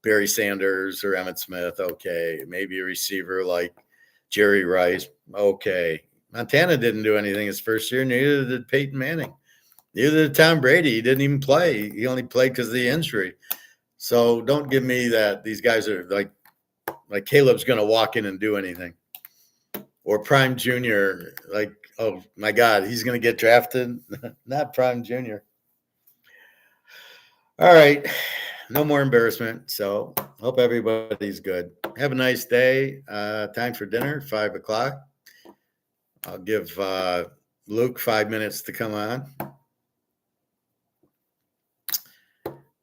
Barry Sanders or Emmitt Smith. Okay. Maybe a receiver like Jerry Rice. Okay. Montana didn't do anything his first year. Neither did Peyton Manning. Neither did Tom Brady. He didn't even play. He only played because of the injury. So don't give me that these guys are like Caleb's going to walk in and do anything. Or Prime Junior, like, oh, my God, he's going to get drafted. Not Prime Junior. All right. No more embarrassment. So hope everybody's good. Have a nice day. Time for dinner, 5 o'clock. I'll give Luke 5 minutes to come on.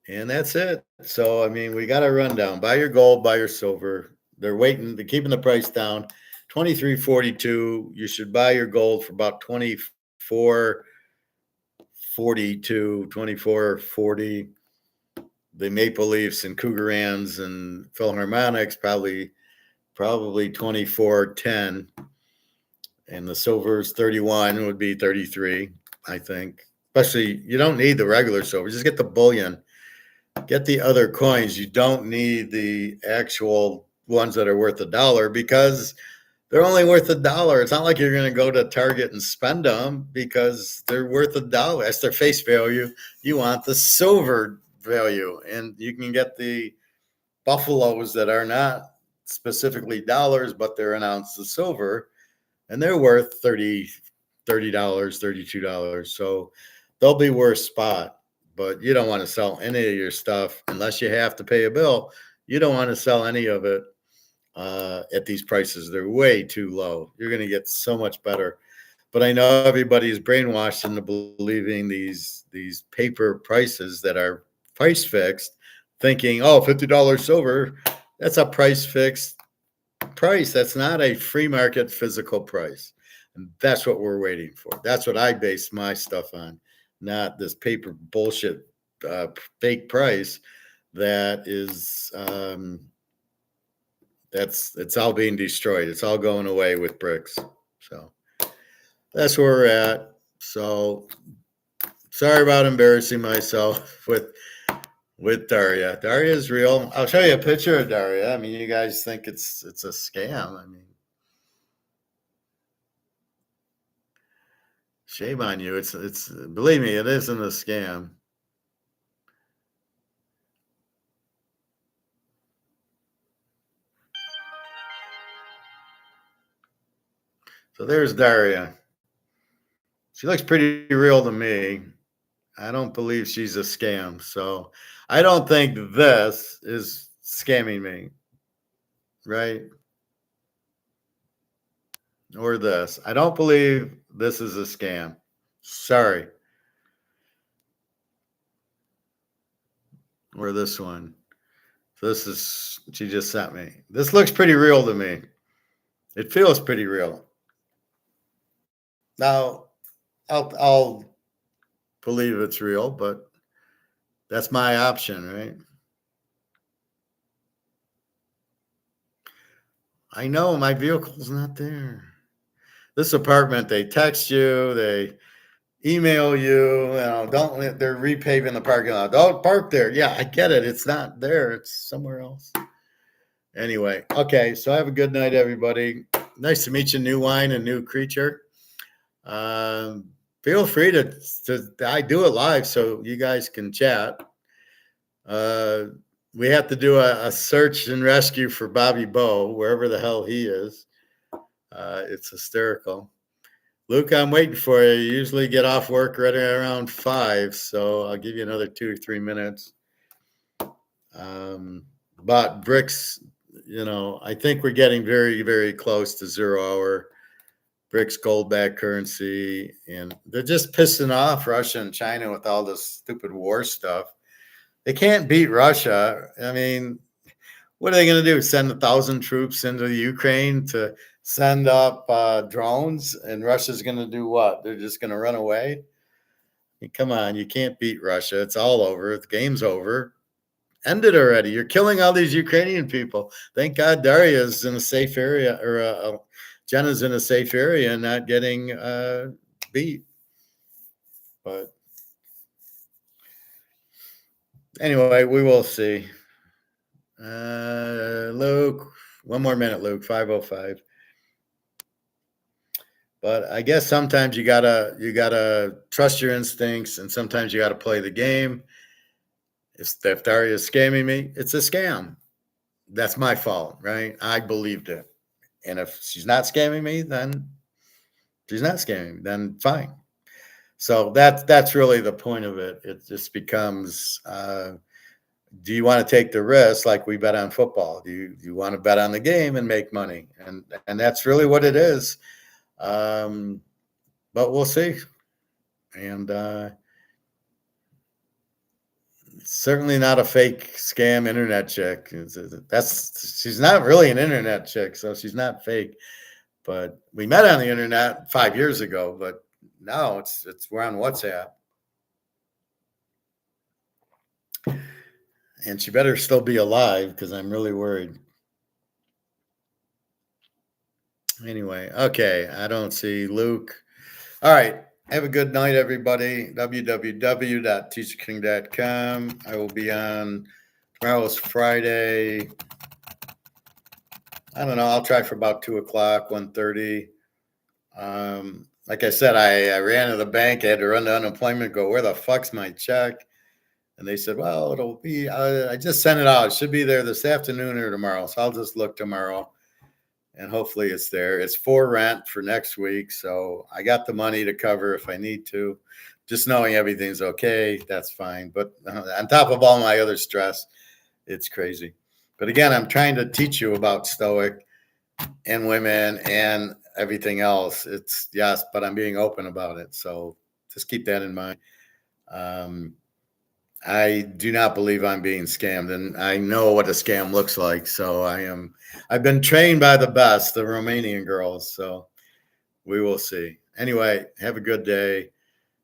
And that's it. So, I mean, we got a rundown. Buy your gold, buy your silver. They're waiting. They're keeping the price down. $23.42. You should buy your gold for about $24.42, $24.40. The Maple Leafs and Cougarans and Philharmonics probably $24.10. And the silver's 31 would be 33, I think. Especially, you don't need the regular silver. Just get the bullion. Get the other coins. You don't need the actual ones that are worth $1 because they're only worth $1. It's not like you're going to go to Target and spend them because they're worth $1. That's their face value. You want the silver value, and you can get the buffaloes that are not specifically dollars, but they're an ounce of silver, and they're worth $30, $32. So they'll be worth spot. But you don't want to sell any of your stuff unless you have to pay a bill. You don't want to sell any of it at these prices. They're way too low. You're going to get so much better. But I know everybody's brainwashed into believing these paper prices that are price fixed, thinking, oh, $50 silver, that's a price fixed price. That's not a free market physical price. And that's what we're waiting for. That's what I base my stuff on. Not this paper bullshit fake price that is it's all being destroyed. It's all going away with bricks. So that's where we're at. So sorry about embarrassing myself with Daria. Daria's real. I'll show you a picture of Daria. I mean, you guys think it's a scam. I mean, shame on you. It's believe me, it isn't a scam. So there's Daria. She looks pretty real to me. I don't believe she's a scam. So I don't think this is scamming me, right? Or this. I don't believe this is a scam. Sorry. Or this one. This is, she just sent me. This looks pretty real to me. It feels pretty real. Now, I'll believe it's real, but that's my option, right? I know my vehicle's not there. This apartment, they text you, they email you, don't, they're repaving the parking lot. Don't park there. Yeah, I get it. It's not there. It's somewhere else. Anyway, okay. So have a good night, everybody. Nice to meet you, New Wine and New Creature. Feel free to I do it live so you guys can chat. We have to do a search and rescue for Bobby Bow, wherever the hell he is. It's hysterical. Luke, I'm waiting for you. You usually get off work right around 5, so I'll give you another 2 or 3 minutes. But bricks, I think we're getting very, very close to 0 hour. BRICS gold-backed currency, and they're just pissing off Russia and China with all this stupid war stuff. They can't beat Russia. I mean, what are they going to do? Send 1,000 troops into the Ukraine to send up drones, and Russia's going to do what? They're just going to run away? I mean, come on, you can't beat Russia. It's all over. The game's over. End it already. You're killing all these Ukrainian people. Thank God Daria's in a safe area, or Jenna's in a safe area and not getting beat. But anyway, we will see. Luke, one more minute, Luke, 5:05. But I guess sometimes you gotta trust your instincts, and sometimes you gotta play the game. If Daria's scamming me, it's a scam. That's my fault, right? I believed it. And if she's not scamming me, then she's not scamming me, then fine. So that's really the point of it. It just becomes, do you want to take the risk like we bet on football? Do you want to bet on the game and make money? And that's really what it is. But we'll see. And certainly not a fake scam internet chick. She's not really an internet chick, so she's not fake. But we met on the internet 5 years ago, but now we're on WhatsApp. And she better still be alive because I'm really worried. Anyway, okay, I don't see Luke. All right, have a good night, everybody. www.teaserking.com. I will be on tomorrow's Friday. I don't know. I'll try for about 2 o'clock, 1:30. Like I said, I ran to the bank. I had to run to unemployment, go, where the fuck's my check? And they said, well, it'll be, I just sent it out. It should be there this afternoon or tomorrow. So I'll just look tomorrow and hopefully it's there. It's for rent for next week. So I got the money to cover if I need to. Just knowing everything's okay, that's fine. But on top of all my other stress, it's crazy. But again, I'm trying to teach you about stoic and women and everything else. It's yes, but I'm being open about it. So just keep that in mind. I do not believe I'm being scammed, and I know what a scam looks like. So I've been trained by the best, the Romanian girls. So we will see. Anyway, have a good day.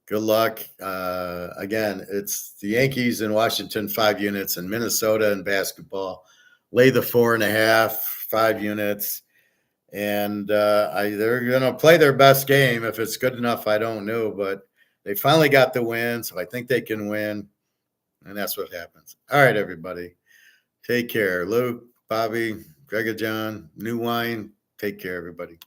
Good luck. Again, it's the Yankees in Washington, 5 units, and Minnesota in basketball. Lay the 4.5, 5 units. And they're going to play their best game. If it's good enough, I don't know. But they finally got the win, so I think they can win. And that's what happens. All right, everybody. Take care. Luke, Bobby, Greg, John, New Wine. Take care, everybody.